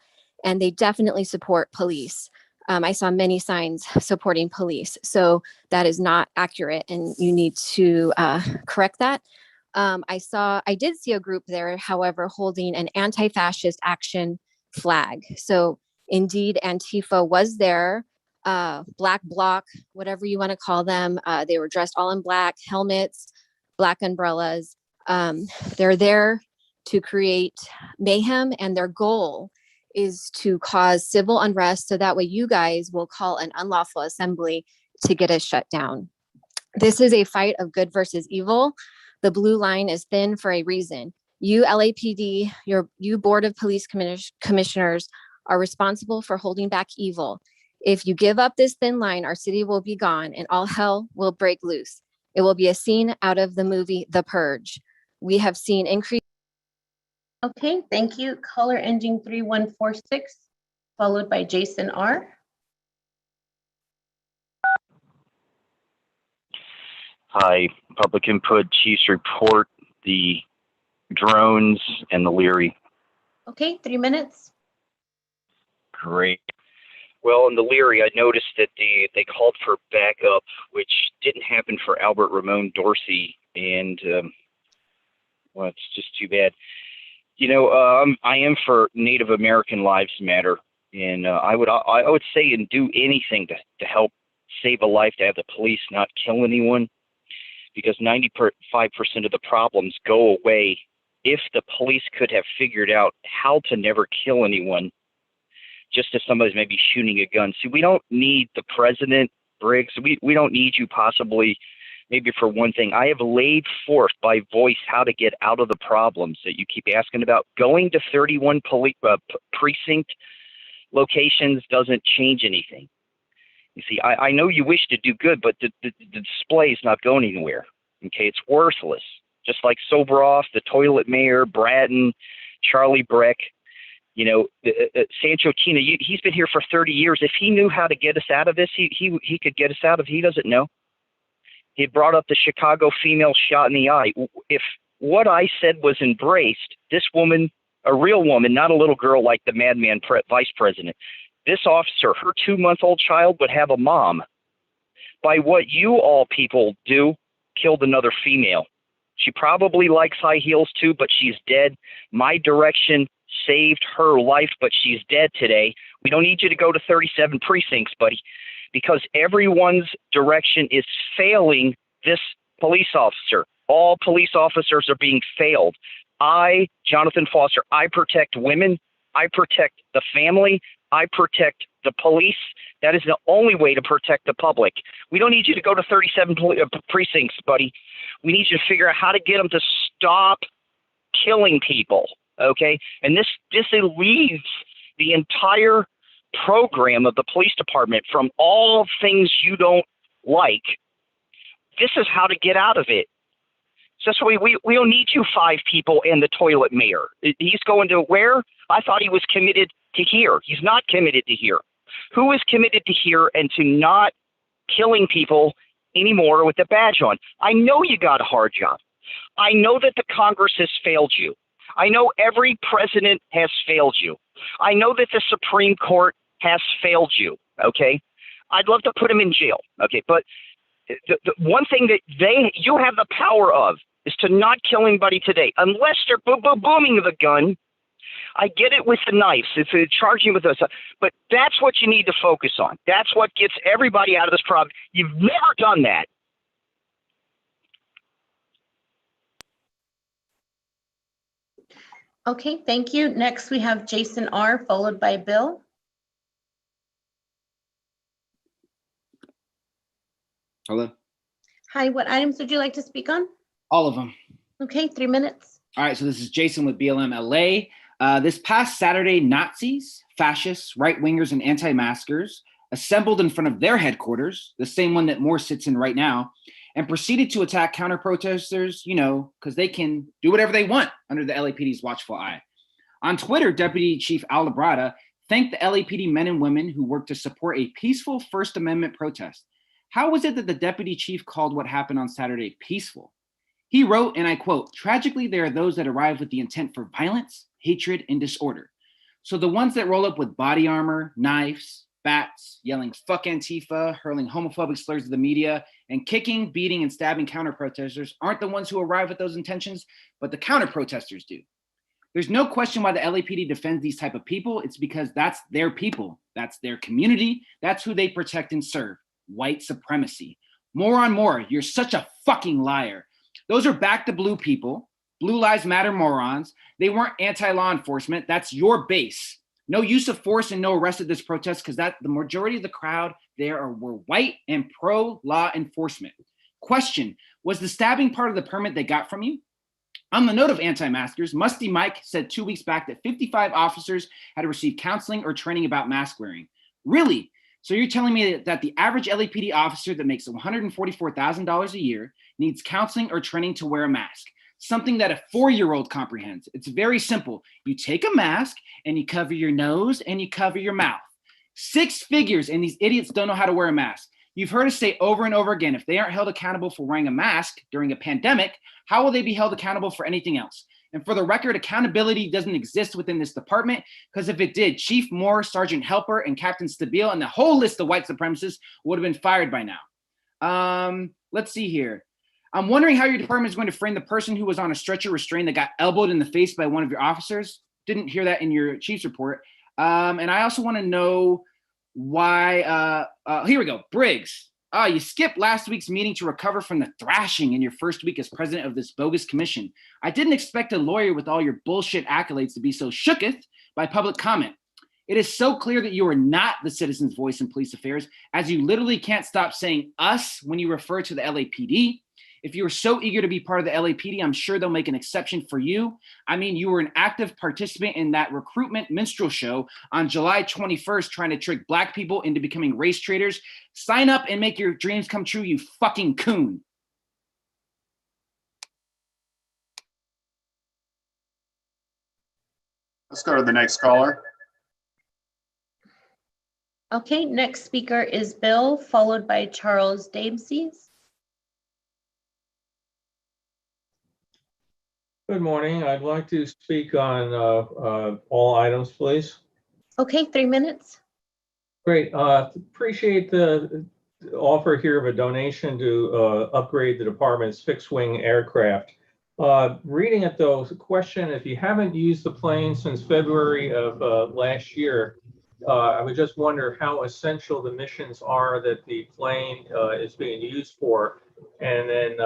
and they definitely support police. I saw many signs supporting police. So that is not accurate, and you need to correct that. I did see a group there, however, holding an anti-fascist action flag. So indeed, Antifa was there, Black Bloc, whatever you want to call them. They were dressed all in black, helmets, black umbrellas. They're there to create mayhem, and their goal is to cause civil unrest so that way you guys will call an unlawful assembly to get us shut down. This is a fight of good versus evil. The blue line is thin for a reason. You LAPD, you Board of Police Commissioners are responsible for holding back evil. If you give up this thin line, our city will be gone and all hell will break loose. It will be a scene out of the movie The Purge. We have seen increase. Okay, thank you. Caller ending 3146, followed by Jason R. Hi, public input, Chief's report, the drones and the Leary. Okay, 3 minutes. Great. Well, in the Leary, I noticed that they called for backup, which didn't happen for Albert Ramon Dorsey, and well, it's just too bad. I am for Native American Lives Matter, and I would say and do anything to help save a life, to have the police not kill anyone, because 95% of the problems go away if the police could have figured out how to never kill anyone, just as somebody's maybe shooting a gun. See, we don't need the president, Briggs. We don't need you possibly, maybe for one thing. I have laid forth by voice how to get out of the problems that you keep asking about. Going to 31 precinct locations doesn't change anything. You see, I know you wish to do good, but the display is not going anywhere. Okay, it's worthless. Just like Soboroff, the toilet mayor, Bratton, Charlie Breck, you know, Sancho Tina, he's been here for 30 years. If he knew how to get us out of this, he could get us out of it. He doesn't know. He brought up the Chicago female shot in the eye. If what I said was embraced, this woman, a real woman, not a little girl like the madman vice president, this officer, her 2-month-old child would have a mom. By what you all people do, killed another female. She probably likes high heels too, but she's dead. My direction saved her life, but she's dead today. We don't need you to go to 37 precincts, buddy, because everyone's direction is failing this police officer. All police officers are being failed. I, Jonathan Foster, I protect women. I protect the family. I protect the police. That is the only way to protect the public. We don't need you to go to 37 precincts, buddy. We need you to figure out how to get them to stop killing people, okay? And this leaves the entire program of the police department from all things you don't like. This is how to get out of it. So we don't need you 5 people and the toilet mayor. He's going to where? I thought he was committed to here. He's not committed to here. Who is committed to here and to not killing people anymore with the badge on? I know you got a hard job. I know that the Congress has failed you. I know every president has failed you. I know that the Supreme Court has failed you, okay? I'd love to put him in jail, okay? But the one thing that you have the power of is to not kill anybody today, unless they're booming the gun. I get it with the knives, if they're charging with us, but that's what you need to focus on. That's what gets everybody out of this problem. You've never done that. Okay, thank you. Next, we have Jason R., followed by Bill. Hello? Hi, what items would you like to speak on? All of them. Okay, 3 minutes. All right, so this is Jason with BLM LA. This past Saturday, Nazis, fascists, right-wingers, and anti-maskers assembled in front of their headquarters, the same one that Moore sits in right now, and proceeded to attack counter-protesters, you know, because they can do whatever they want under the LAPD's watchful eye. On Twitter, Deputy Chief Al Labrada thanked the LAPD men and women who worked to support a peaceful First Amendment protest. How was it that the deputy chief called what happened on Saturday peaceful? He wrote, and I quote, "Tragically, there are those that arrive with the intent for violence, hatred, and disorder. So the ones that roll up with body armor, knives, bats, yelling fuck Antifa, hurling homophobic slurs to the media, and kicking, beating, and stabbing counter-protesters aren't the ones who arrive with those intentions, but the counter-protesters do. There's no question why the LAPD defends these type of people. It's because that's their people. That's their community. That's who they protect and serve. White supremacy. More on more. You're such a fucking liar. Those are back to blue people. Blue Lives Matter morons. They weren't anti-law enforcement. That's your base. No use of force and no arrest at this protest because the majority of the crowd there were white and pro-law enforcement. Question, was the stabbing part of the permit they got from you? On the note of anti-maskers, Musty Mike said 2 weeks back that 55 officers had received counseling or training about mask wearing. Really? So you're telling me that the average LAPD officer that makes $144,000 a year needs counseling or training to wear a mask? Something that a 4-year-old comprehends. It's very simple. You take a mask and you cover your nose and you cover your mouth. 6 figures, and these idiots don't know how to wear a mask. You've heard us say over and over again, if they aren't held accountable for wearing a mask during a pandemic, how will they be held accountable for anything else? And for the record, accountability doesn't exist within this department, because if it did, Chief Moore, Sergeant Helper, and Captain Stabile, and the whole list of white supremacists would have been fired by now. Let's see here. I'm wondering how your department is going to frame the person who was on a stretcher restrained that got elbowed in the face by one of your officers. Didn't hear that in your chief's report. And I also want to know why, here we go, Briggs. You skipped last week's meeting to recover from the thrashing in your first week as president of this bogus commission. I didn't expect a lawyer with all your bullshit accolades to be so shooketh by public comment. It is so clear that you are not the citizen's voice in police affairs, as you literally can't stop saying us when you refer to the LAPD. If you were so eager to be part of the LAPD, I'm sure they'll make an exception for you. I mean, you were an active participant in that recruitment minstrel show on July 21st, trying to trick Black people into becoming race traders. Sign up and make your dreams come true, you fucking coon. Let's go to the next caller. Okay, next speaker is Bill, followed by Charles Dempsey's. Good morning. I'd like to speak on all items, please. Okay, 3 minutes. Great. Appreciate the offer here of a donation to upgrade the department's fixed-wing aircraft. Reading it though, the question, if you haven't used the plane since February of last year, I would just wonder how essential the missions are that the plane is being used for, and then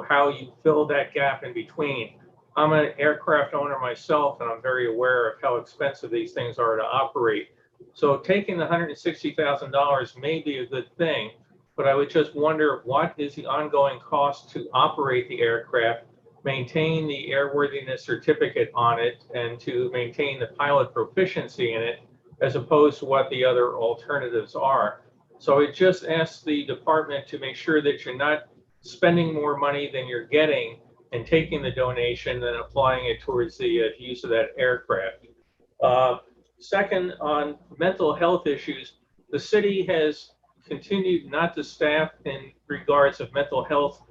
how you fill that gap in between. I'm an aircraft owner myself, and I'm very aware of how expensive these things are to operate. So taking the $160,000 may be a good thing, but I would just wonder what is the ongoing cost to operate the aircraft, maintain the airworthiness certificate on it, and to maintain the pilot proficiency in it, as opposed to what the other alternatives are. So it just asks the department to make sure that you're not spending more money than you're getting and taking the donation and applying it towards the use of that aircraft. Second, on mental health issues, the city has continued not to staff in regards of mental health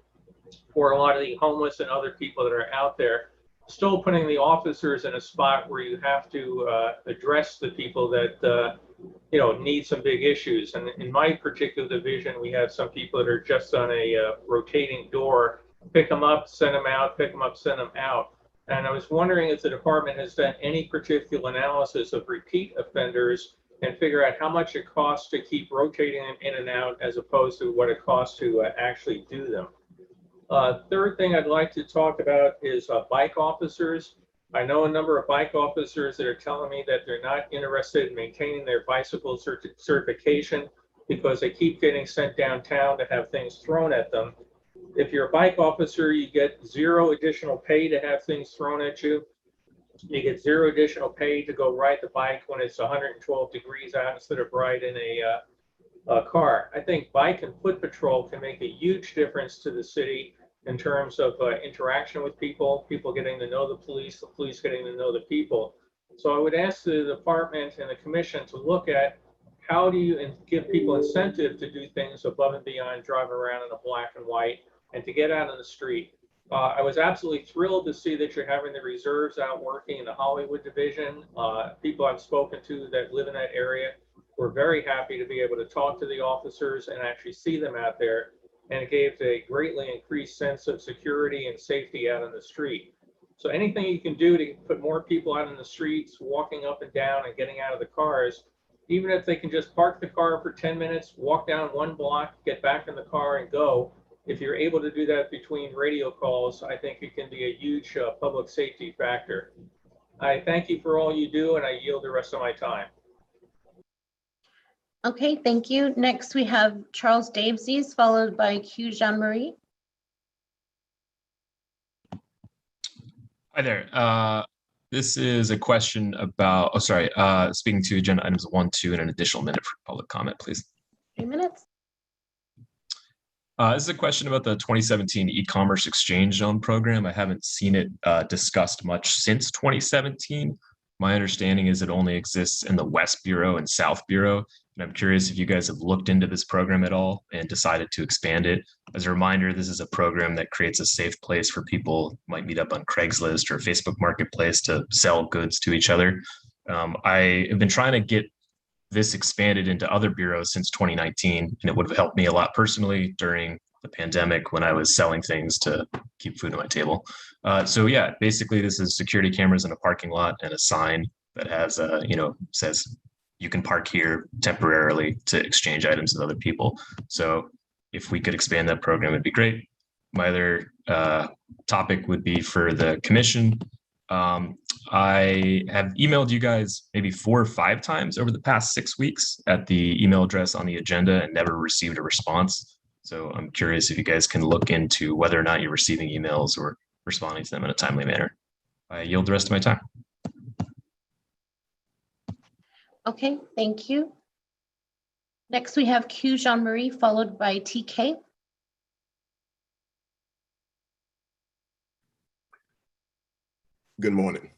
for a lot of the homeless and other people that are out there, still putting the officers in a spot where you have to address the people that need some big issues. And in my particular division, we have some people that are just on a rotating door, pick them up, send them out, pick them up, send them out. And I was wondering if the department has done any particular analysis of repeat offenders and figure out how much it costs to keep rotating them in and out as opposed to what it costs to actually do them. Third thing I'd like to talk about is bike officers. I know a number of bike officers that are telling me that they're not interested in maintaining their bicycle certification because they keep getting sent downtown to have things thrown at them. If you're a bike officer, you get 0 additional pay to have things thrown at you. You get 0 additional pay to go ride the bike when it's 112 degrees out instead of ride in a car. I think bike and foot patrol can make a huge difference to the city in terms of interaction with people, people getting to know the police getting to know the people. So I would ask the department and the commission to look at how do you give people incentive to do things above and beyond driving around in a black and white and to get out on the street. I was absolutely thrilled to see that you're having the reserves out working in the Hollywood division. People I've spoken to that live in that area were very happy to be able to talk to the officers and actually see them out there. And it gave a greatly increased sense of security and safety out on the street. So anything you can do to put more people out in the streets, walking up and down and getting out of the cars, even if they can just park the car for 10 minutes, walk down 1 block, get back in the car and go. If you're able to do that between radio calls, I think it can be a huge public safety factor. I thank you for all you do, and I yield the rest of my time. Okay, thank you. Next, we have Charles Dempsey's, followed by Q Jean-Marie. Hi there. This is a question about, speaking to agenda items 1, 2, and an additional minute for public comment, please. 3 minutes. This is a question about the 2017 e-commerce exchange zone program. I haven't seen it discussed much since 2017. My understanding is it only exists in the West Bureau and South Bureau. And I'm curious if you guys have looked into this program at all and decided to expand it. As a reminder, this is a program that creates a safe place for people who might meet up on Craigslist or Facebook Marketplace to sell goods to each other. I have been trying to get this expanded into other bureaus since 2019, and it would have helped me a lot personally during the pandemic when I was selling things to keep food on my table. So yeah, basically this is security cameras in a parking lot and a sign that has, says you can park here temporarily to exchange items with other people. So if we could expand that program, it'd be great. My other topic would be for the commission. I have emailed you guys maybe 4 or 5 times over the past 6 weeks at the email address on the agenda and never received a response. So I'm curious if you guys can look into whether or not you're receiving emails or responding to them in a timely manner. I yield the rest of my time. Okay, thank you. Next, we have Q Jean-Marie, followed by TK. Good morning.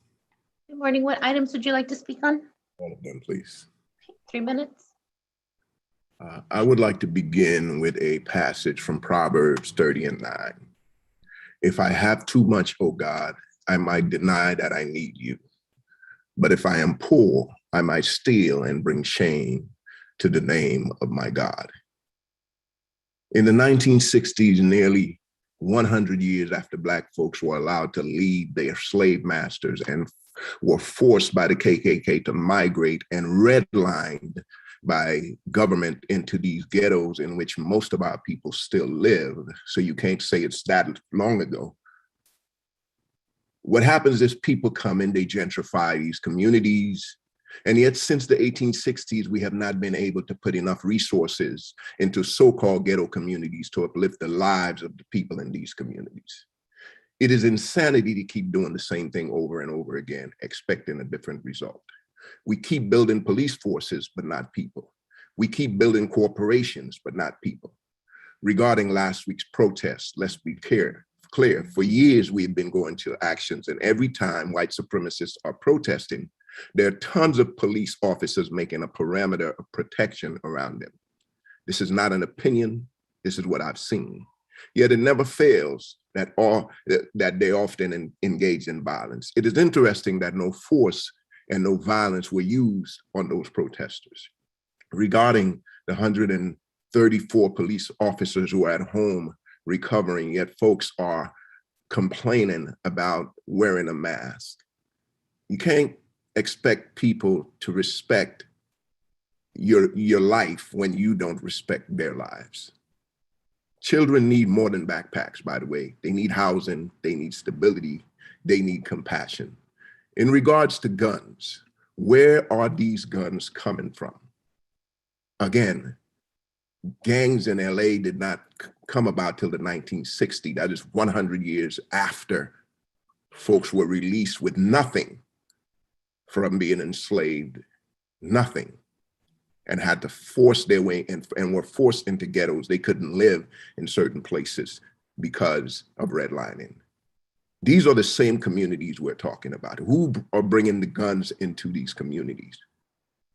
Good morning. What items would you like to speak on? All of them, please. 3 minutes. I would like to begin with a passage from Proverbs 30:9. If I have too much, O God, I might deny that I need you. But if I am poor, I might steal and bring shame to the name of my God. In the 1960s, nearly 100 years after Black folks were allowed to leave their slave masters and were forced by the KKK to migrate and redlined by government into these ghettos in which most of our people still live. So you can't say it's that long ago. What happens is people come in, they gentrify these communities. And yet since the 1860s, we have not been able to put enough resources into so-called ghetto communities to uplift the lives of the people in these communities. It is insanity to keep doing the same thing over and over again, expecting a different result. We keep building police forces, but not people. We keep building corporations, but not people. Regarding last week's protests, let's be clear. For years, we've been going to actions, and every time white supremacists are protesting, there are tons of police officers making a perimeter of protection around them. This is not an opinion. This is what I've seen. Yet it never fails that they often engage in violence. It is interesting that no force and no violence were used on those protesters. Regarding the 134 police officers who are at home recovering, yet folks are complaining about wearing a mask. You can't expect people to respect your life when you don't respect their lives. Children need more than backpacks, by the way. They need housing, they need stability, they need compassion. In regards to guns, where are these guns coming from? Again, gangs in LA did not come about till the 1960s. That is 100 years after folks were released with nothing from being enslaved, nothing, and had to force their way and were forced into ghettos. They couldn't live in certain places because of redlining. These are the same communities we're talking about. Who are bringing the guns into these communities?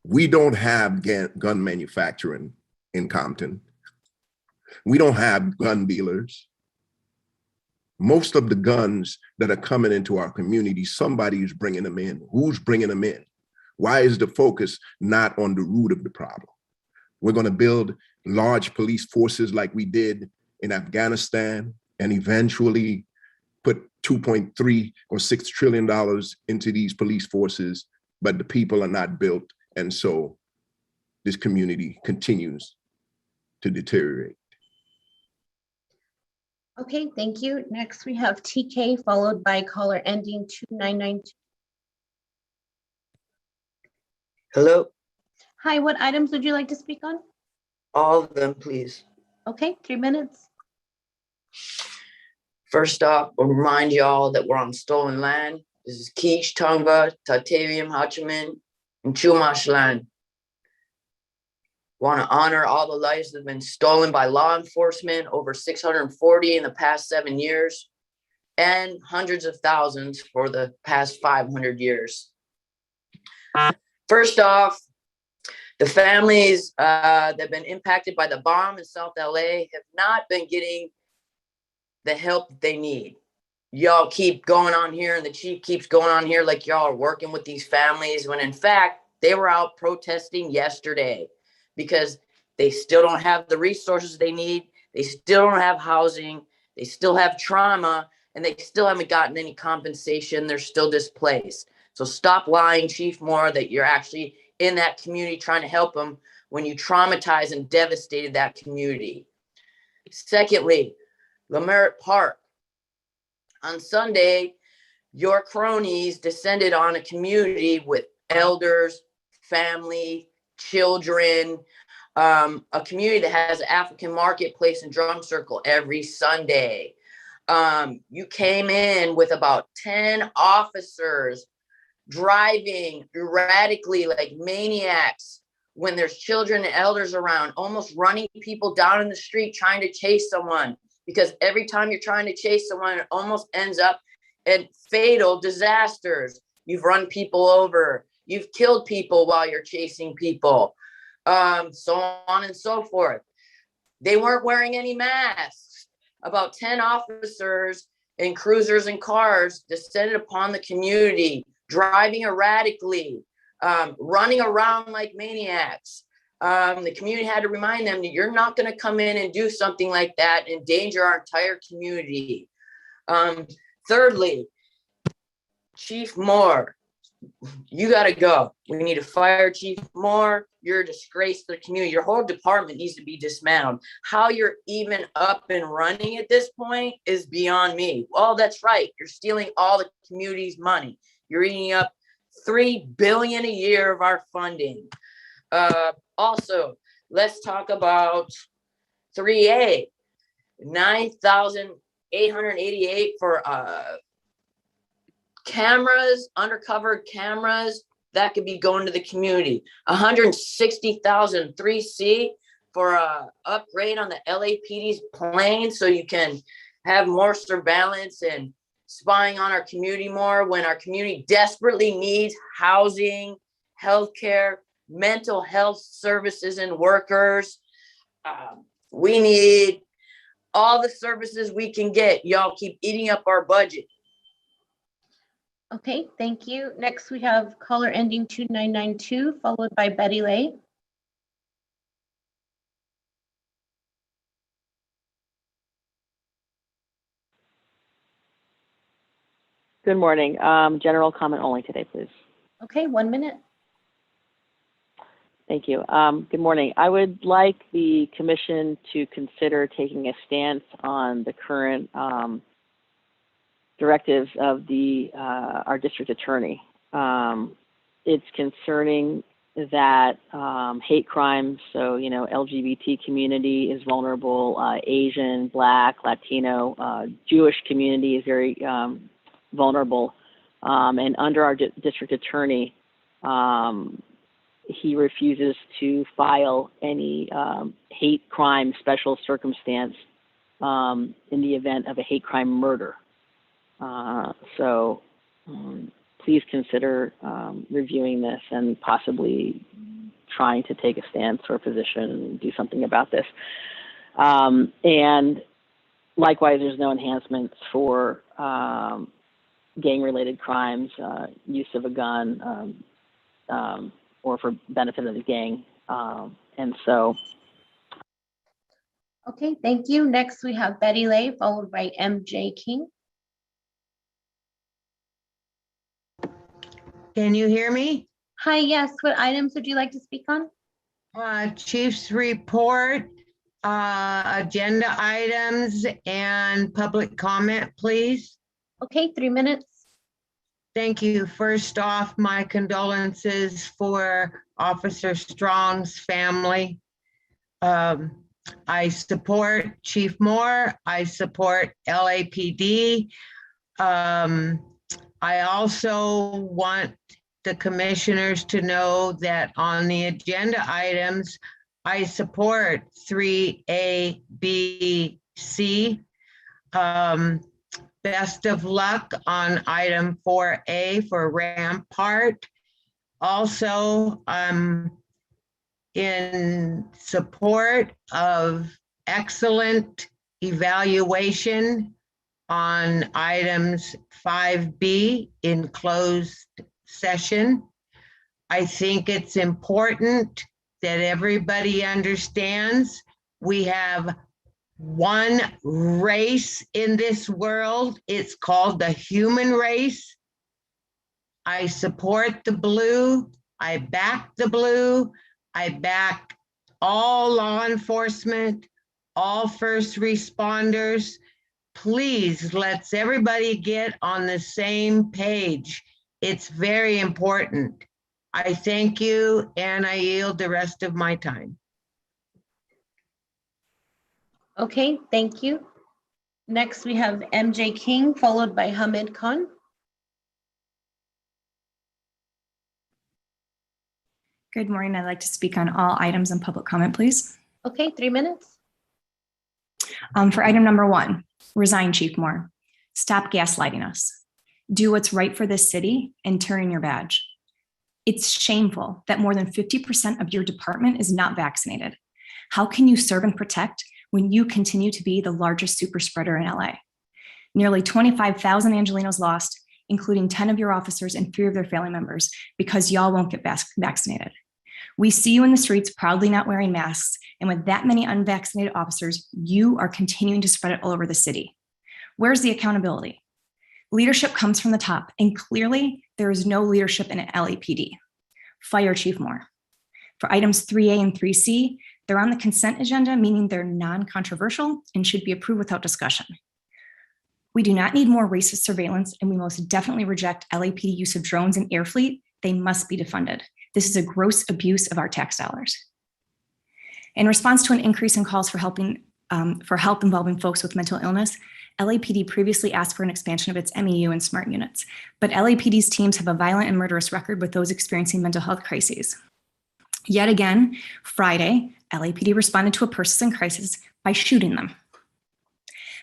We don't have gun manufacturing in Compton. We don't have gun dealers. Most of the guns that are coming into our community, somebody is bringing them in. Who's bringing them in? Why is the focus not on the root of the problem? We're going to build large police forces like we did in Afghanistan and eventually put $2.3 or $6 trillion into these police forces, but the people are not built. And so this community continues to deteriorate. Okay, thank you. Next, we have TK, followed by caller ending 2992. Hello, Hi, what items would you like to speak on? all of them, please. Okay, 3 minutes. First off, I'll remind y'all that we're on stolen land. This is Keish, Tonga, Tataviam, Hachiman, and Chumash land. Want to honor all the lives that have been stolen by law enforcement, over 640 in the past 7 years, and hundreds of thousands for the past 500 years. First off, the families that have been impacted by the bomb in South LA have not been getting the help that they need. Y'all keep going on here, and the chief keeps going on here like y'all are working with these families, when in fact, they were out protesting yesterday because they still don't have the resources they need. They still don't have housing. They still have trauma, and they still haven't gotten any compensation. They're still displaced. So stop lying, Chief Moore, that you're actually in that community trying to help them when you traumatized and devastated that community. Secondly, LeMeritt Park. On Sunday, your cronies descended on a community with elders, family, children, A community that has an African marketplace and drum circle every Sunday. You came in with about 10 officers driving erratically like maniacs when there's children and elders around, almost running people down in the street trying to chase someone, because every time you're trying to chase someone, it almost ends up in fatal disasters. You've run people over, you've killed people while you're chasing people, so on and so forth. They weren't wearing any masks. About 10 officers in cruisers and cars descended upon the community, driving erratically, running around like maniacs. The community had to remind them that you're not going to come in and do something like that and endanger our entire community. Thirdly, Chief Moore, you got to go. We need to fire Chief Moore. You're a disgrace to the community. Your whole department needs to be dismantled. How you're even up and running at this point is beyond me. Oh, that's right. You're stealing all the community's money. You're eating up $3 billion a year of our funding. Also, let's talk about 3A, 9,888 for cameras, undercover cameras that could be going to the community. 160,000 3C for a upgrade on the LAPD's plane, so you can have more surveillance and spying on our community more when our community desperately needs housing, healthcare, mental health services and workers. We need all the services we can get. Y'all keep eating up our budget. Okay, thank you. Next, we have caller ending 2992, followed by Betty Lay. Good morning. General comment only today, please. Okay, 1 minute. Thank you. Good morning. I would like the commission to consider taking a stance on the current directives of our district attorney. It's concerning that hate crimes, so, LGBT community is vulnerable, Asian, Black, Latino, Jewish community is very vulnerable. And under our district attorney, he refuses to file any hate crime special circumstance in the event of a hate crime murder. So please consider reviewing this and possibly trying to take a stance or position and do something about this. And likewise, there's no enhancements for gang-related crimes, use of a gun, or for benefit of the gang. And so. Okay, thank you. Next, we have Betty Lay, followed by MJ King. Can you hear me? Hi, yes. What items would you like to speak on? Chief's report, agenda items, and public comment, please. Okay, 3 minutes. Thank you. First off, my condolences for Officer Strong's family. I support Chief Moore. I support LAPD. I also want the commissioners to know that on the agenda items, I support 3A, B, C. Best of luck on item 4A for Rampart. Also, I'm in support of excellent evaluation on items 5B in closed session. I think it's important that everybody understands we have one race in this world. It's called the human race. I support the blue. I back the blue. I back all law enforcement, all first responders. Please, let's everybody get on the same page. It's very important. I thank you and I yield the rest of my time. Okay, thank you. Next, we have MJ King, followed by Hamid Khan. Good morning. I'd like to speak on all items in public comment, please. Okay, 3 minutes. For item number 1, resign, Chief Moore. Stop gaslighting us. Do what's right for this city and turn in your badge. It's shameful that more than 50% of your department is not vaccinated. How can you serve and protect when you continue to be the largest super spreader in LA? Nearly 25,000 Angelenos lost, including 10 of your officers and 3 of their family members, because y'all won't get vaccinated. We see you in the streets proudly not wearing masks, and with that many unvaccinated officers, you are continuing to spread it all over the city. Where's the accountability? Leadership comes from the top, and clearly there is no leadership in LAPD. Fire Chief Moore. For items 3A and 3C, they're on the consent agenda, meaning they're non-controversial and should be approved without discussion. We do not need more racist surveillance, and we most definitely reject LAPD use of drones and air fleet. They must be defunded. This is a gross abuse of our tax dollars. In response to an increase in calls for help involving folks with mental illness, LAPD previously asked for an expansion of its MEU and SMART units, but LAPD's teams have a violent and murderous record with those experiencing mental health crises. Yet again, Friday, LAPD responded to a person in crisis by shooting them.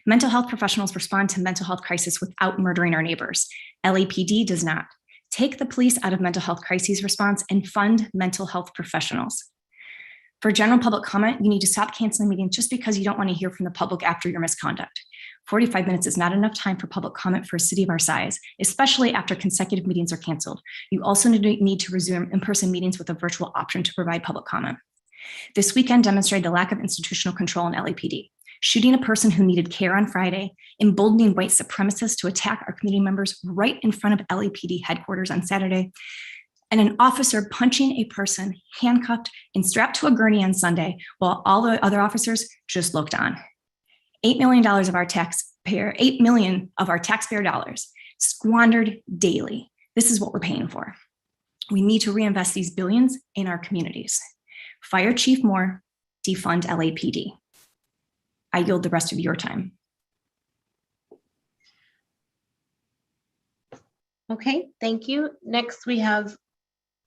Mental health professionals respond to mental health crisis without murdering our neighbors. LAPD does not. Take the police out of mental health crises response and fund mental health professionals. For general public comment, you need to stop canceling meetings just because you don't want to hear from the public after your misconduct. 45 minutes is not enough time for public comment for a city of our size, especially after consecutive meetings are canceled. You also need to resume in-person meetings with a virtual option to provide public comment. This weekend demonstrated the lack of institutional control in LAPD. Shooting a person who needed care on Friday, emboldening white supremacists to attack our community members right in front of LAPD headquarters on Saturday, and an officer punching a person handcuffed and strapped to a gurney on Sunday while all the other officers just looked on. $8 million of our taxpayer dollars squandered daily. This is what we're paying for. We need to reinvest these billions in our communities. Fire Chief Moore, defund LAPD. I yield the rest of your time. Okay, thank you. Next, we have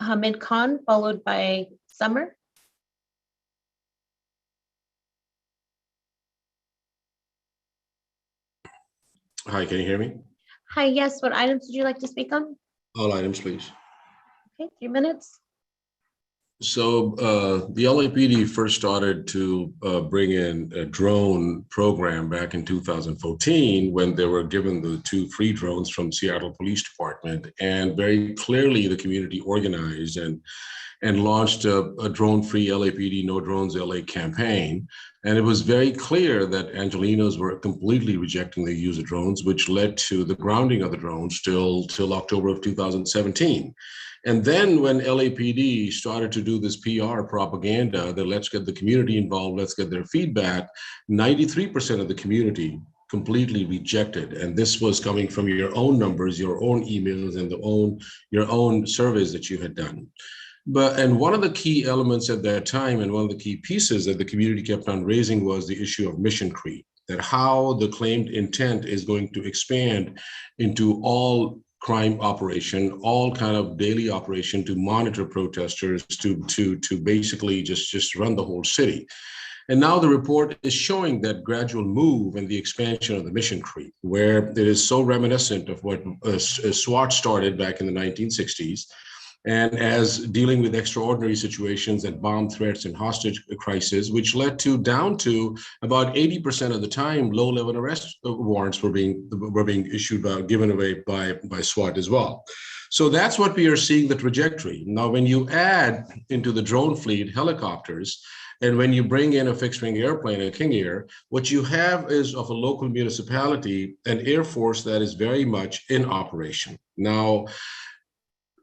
Hamid Khan, followed by Summer. Hi, can you hear me? Hi, yes, what items would you like to speak on? All items, please. Okay, 3 minutes. So the LAPD first started to bring in a drone program back in 2014 when they were given the 2 free drones from Seattle Police Department. And very clearly the community organized and launched a drone-free LAPD No Drones LA campaign. And it was very clear that Angelenos were completely rejecting the use of drones, which led to the grounding of the drones till October of 2017. And then when LAPD started to do this PR propaganda that let's get the community involved, let's get their feedback, 93% of the community completely rejected. And this was coming from your own numbers, your own emails, and your own surveys that you had done. And one of the key elements at that time, and one of the key pieces that the community kept on raising, was the issue of mission creep, that how the claimed intent is going to expand into all crime operation, all kind of daily operation to monitor protesters, to basically just run the whole city. And now the report is showing that gradual move and the expansion of the mission creep, where it is so reminiscent of what SWAT started back in the 1960s. And as dealing with extraordinary situations and bomb threats and hostage crisis, which led to down to about 80% of the time, low-level arrest warrants were being issued, given away by SWAT as well. So that's what we are seeing the trajectory. Now, when you add into the drone fleet helicopters, and when you bring in a fixed-wing airplane, a King Air, what you have is of a local municipality, an air force that is very much in operation. Now,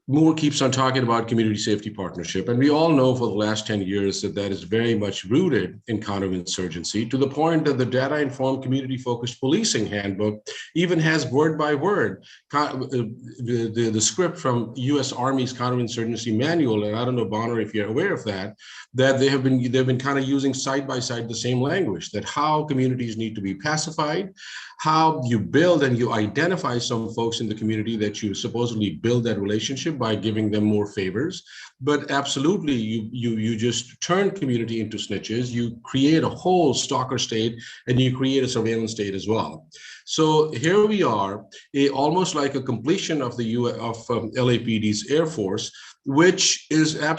Moore keeps on talking about community safety partnership, and we all know for the last 10 years that that is very much rooted in counterinsurgency, to the point that the data-informed community-focused policing handbook even has word by word the script from U.S. Army's counterinsurgency manual. And I don't know, Bonner, if you're aware of that they've been kind of using side by side the same language, that how communities need to be pacified, how you build and you identify some folks in the community that you supposedly build that relationship by giving them more favors. But absolutely, you just turn community into snitches. You create a whole stalker state, and you create a surveillance state as well. So here we are, almost like a completion of LAPD's Air Force, which is we're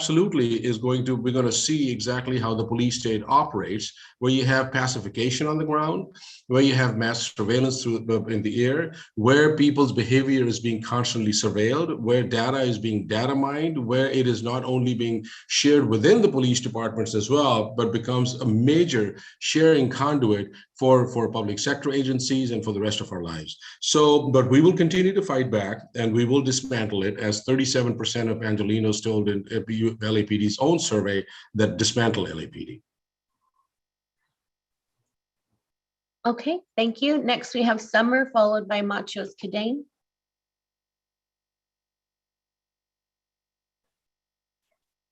going to see exactly how the police state operates, where you have pacification on the ground, where you have mass surveillance in the air, where people's behavior is being constantly surveilled, where data is being data mined, where it is not only being shared within the police departments as well, but becomes a major sharing conduit for public sector agencies and for the rest of our lives. So, but we will continue to fight back, and we will dismantle it, as 37% of Angelenos told in LAPD's own survey that dismantle LAPD. Okay, thank you. Next, we have Summer, followed by Machos Cadane.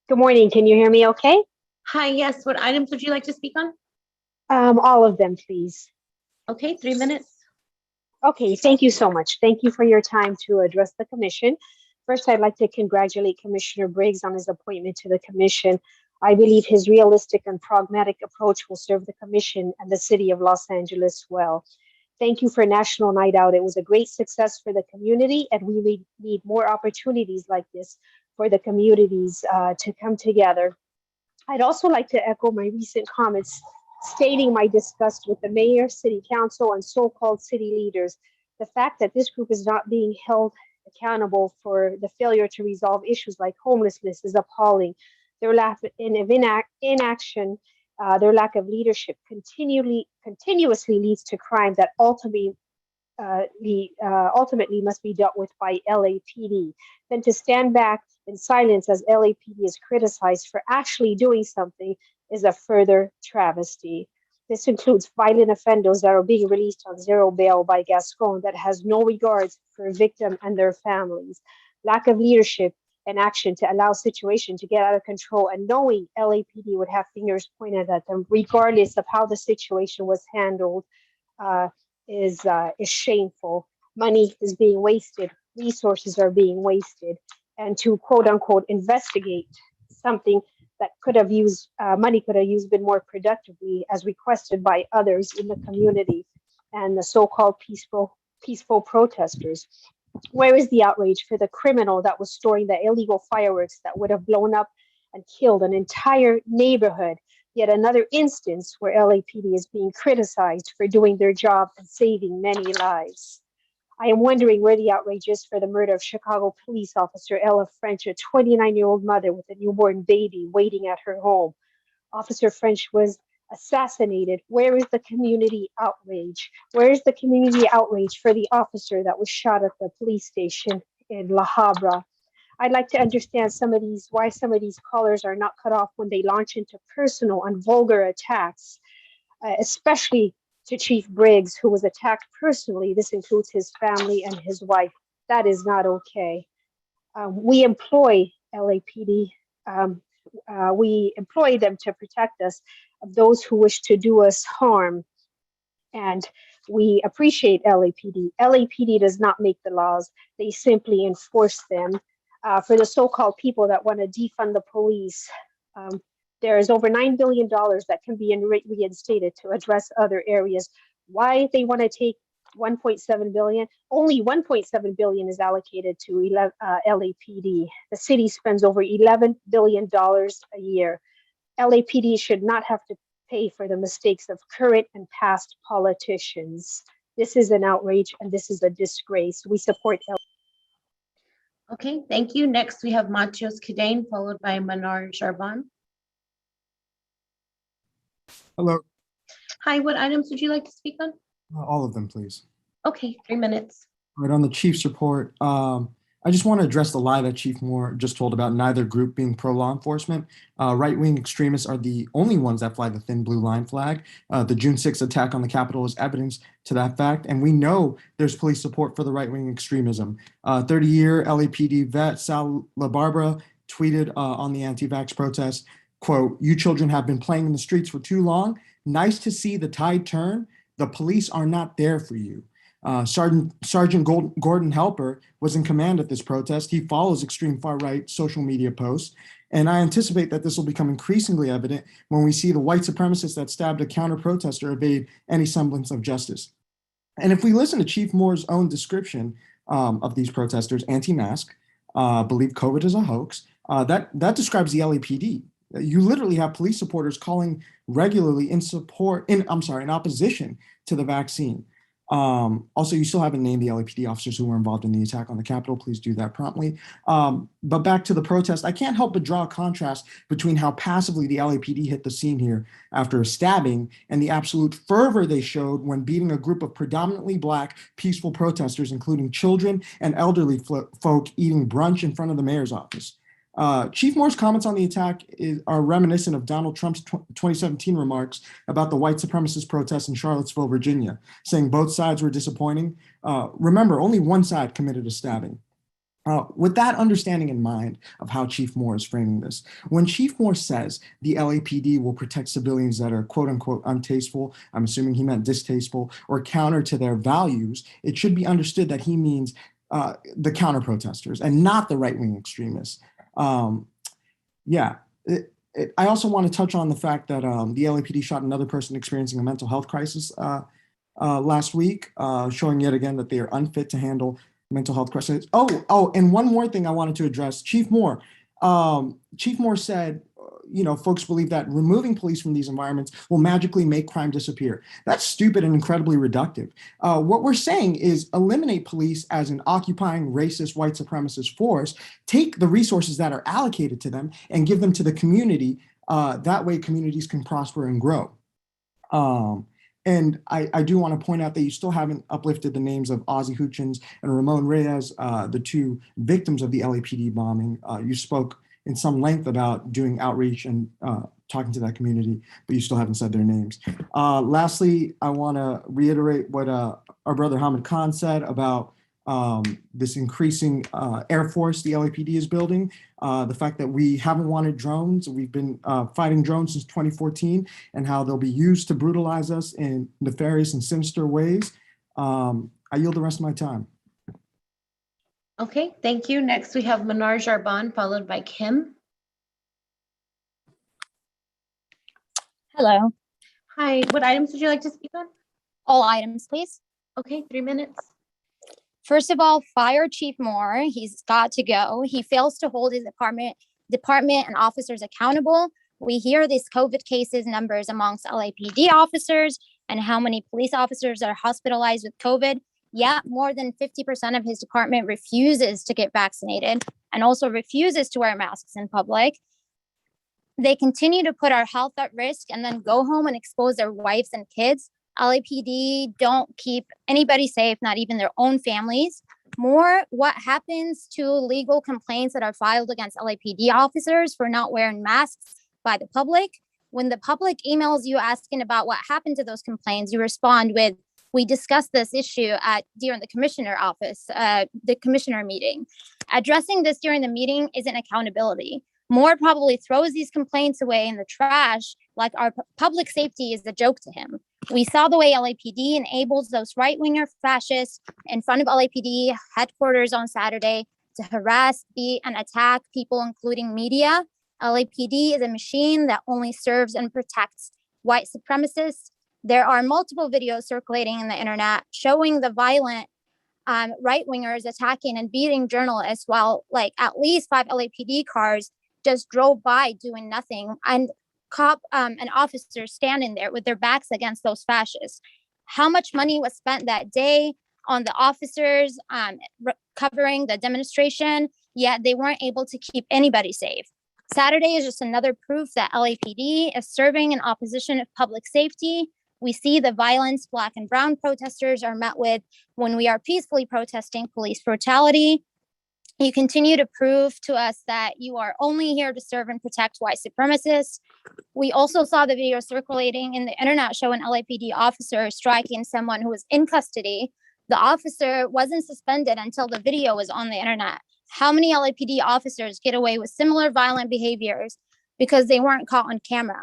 Good morning. Can you hear me okay? Hi, yes. What items would you like to speak on? All of them, please. Okay, 3 minutes. Okay, thank you so much. Thank you for your time to address the commission. First, I'd like to congratulate Commissioner Briggs on his appointment to the commission. I believe his realistic and pragmatic approach will serve the commission and the city of Los Angeles well. Thank you for National Night Out. It was a great success for the community, and we need more opportunities like this for the communities to come together. I'd also like to echo my recent comments stating my disgust with the mayor, city council, and so-called city leaders. The fact that this group is not being held accountable for the failure to resolve issues like homelessness is appalling. Their lack of inaction, their lack of leadership continuously leads to crime that ultimately must be dealt with by LAPD. Then to stand back in silence as LAPD is criticized for actually doing something is a further travesty. This includes violent offenders that are being released on zero bail by Gascon that has no regards for victims and their families. Lack of leadership and action to allow situation to get out of control, and knowing LAPD would have fingers pointed at them regardless of how the situation was handled is shameful. Money is being wasted, resources are being wasted, and to quote unquote investigate something that money could have used been more productively, as requested by others in the community and the so-called peaceful protesters. Where is the outrage for the criminal that was storing the illegal fireworks that would have blown up and killed an entire neighborhood? Yet another instance where LAPD is being criticized for doing their job and saving many lives. I am wondering where the outrage is for the murder of Chicago police officer Ella French, a 29-year-old mother with a newborn baby waiting at her home. Officer French was assassinated. Where is the community outrage? Where is the community outrage for the officer that was shot at the police station in La Habra? I'd like to understand why some of these callers are not cut off when they launch into personal and vulgar attacks, especially to Chief Briggs, who was attacked personally. This includes his family and his wife. That is not okay. We employ LAPD. We employ them to protect us of those who wish to do us harm. And we appreciate LAPD. LAPD does not make the laws. They simply enforce them. For the so-called people that want to defund the police, there is over $9 billion that can be reinstated to address other areas. Why they want to take 1.7 billion? Only 1.7 billion is allocated to LAPD. The city spends over $11 billion a year. LAPD should not have to pay for the mistakes of current and past politicians. This is an outrage and this is a disgrace. We support LAPD. Okay, thank you. Next, we have Machos Cadane, followed by Manar Jarban. Hello. Hi, what items would you like to speak on? All of them, please. Okay, 3 minutes. Right, on the chief's report, I just want to address the lie that Chief Moore just told about neither group being pro-law enforcement. Right-wing extremists are the only ones that fly the thin blue line flag. The June 6th attack on the Capitol is evidence to that fact, and we know there's police support for the right-wing extremism. 30-year LAPD vet Sal LaBarbera tweeted on the anti-vax protest, quote, "You children have been playing in the streets for too long. Nice to see the tide turn. The police are not there for you." Sergeant Gordon Helper was in command at this protest. He follows extreme far-right social media posts, and I anticipate that this will become increasingly evident when we see the white supremacists that stabbed a counter-protester evade any semblance of justice. And if we listen to Chief Moore's own description of these protesters, anti-mask, believe COVID is a hoax, that describes the LAPD. You literally have police supporters calling regularly in opposition to the vaccine. Also, you still haven't named the LAPD officers who were involved in the attack on the Capitol. Please do that promptly. But back to the protest, I can't help but draw a contrast between how passively the LAPD hit the scene here after a stabbing and the absolute fervor they showed when beating a group of predominantly Black peaceful protesters, including children and elderly folk eating brunch in front of the mayor's office. Chief Moore's comments on the attack are reminiscent of Donald Trump's 2017 remarks about the white supremacist protests in Charlottesville, Virginia, saying both sides were disappointing. Remember, only one side committed a stabbing. With that understanding in mind of how Chief Moore is framing this, when Chief Moore says the LAPD will protect civilians that are quote unquote untasteful, I'm assuming he meant distasteful, or counter to their values, it should be understood that he means the counter protesters and not the right-wing extremists. I also want to touch on the fact that the LAPD shot another person experiencing a mental health crisis last week, showing yet again that they are unfit to handle mental health crisis. And one more thing I wanted to address, Chief Moore. Chief Moore said, folks believe that removing police from these environments will magically make crime disappear. That's stupid and incredibly reductive. What we're saying is eliminate police as an occupying racist white supremacist force, take the resources that are allocated to them and give them to the community. That way communities can prosper and grow. And I do want to point out that you still haven't uplifted the names of Ozzie Hutchins and Ramon Reyes, the two victims of the LAPD bombing. You spoke in some length about doing outreach and talking to that community, but you still haven't said their names. Lastly, I want to reiterate what our brother Hamid Khan said about this increasing Air Force the LAPD is building. The fact that we haven't wanted drones, we've been fighting drones since 2014, and how they'll be used to brutalize us in nefarious and sinister ways. I yield the rest of my time. Okay, thank you. Next, we have Manar Jarban, followed by Kim. Hello. Hi, what items would you like to speak on? All items, please. Okay, 3 minutes. First of all, fire Chief Moore. He's got to go. He fails to hold his department and officers accountable. We hear these COVID cases numbers amongst LAPD officers and how many police officers are hospitalized with COVID. Yet more than 50% of his department refuses to get vaccinated and also refuses to wear masks in public. They continue to put our health at risk and then go home and expose their wives and kids. LAPD don't keep anybody safe, not even their own families. More, what happens to legal complaints that are filed against LAPD officers for not wearing masks by the public? When the public emails you asking about what happened to those complaints, you respond with, "We discussed this issue during the commissioner office, the commissioner meeting." Addressing this during the meeting isn't accountability. Moore probably throws these complaints away in the trash like our public safety is a joke to him. We saw the way LAPD enables those right-winger fascists in front of LAPD headquarters on Saturday to harass, beat, and attack people, including media. LAPD is a machine that only serves and protects white supremacists. There are multiple videos circulating in the internet showing the violent right-wingers attacking and beating journalists while at least 5 LAPD cars just drove by doing nothing, and cop and officers standing there with their backs against those fascists. How much money was spent that day on the officers covering the demonstration, yet they weren't able to keep anybody safe. Saturday is just another proof that LAPD is serving in opposition of public safety. We see the violence Black and brown protesters are met with when we are peacefully protesting police brutality. You continue to prove to us that you are only here to serve and protect white supremacists. We also saw the video circulating in the internet showing LAPD officer striking someone who was in custody. The officer wasn't suspended until the video was on the internet. How many LAPD officers get away with similar violent behaviors because they weren't caught on camera?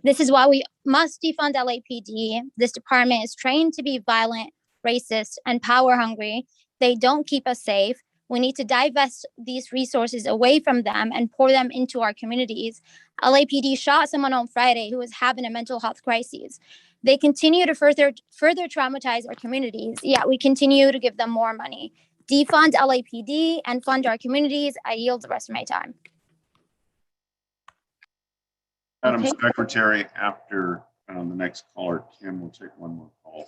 This is why we must defund LAPD. This department is trained to be violent, racist, and power hungry. They don't keep us safe. We need to divest these resources away from them and pour them into our communities. LAPD shot someone on Friday who was having a mental health crisis. They continue to further traumatize our communities, yet we continue to give them more money. Defund LAPD and fund our communities. I yield the rest of my time. Madam Okay. Secretary, after the next caller, Kim, will take one more call.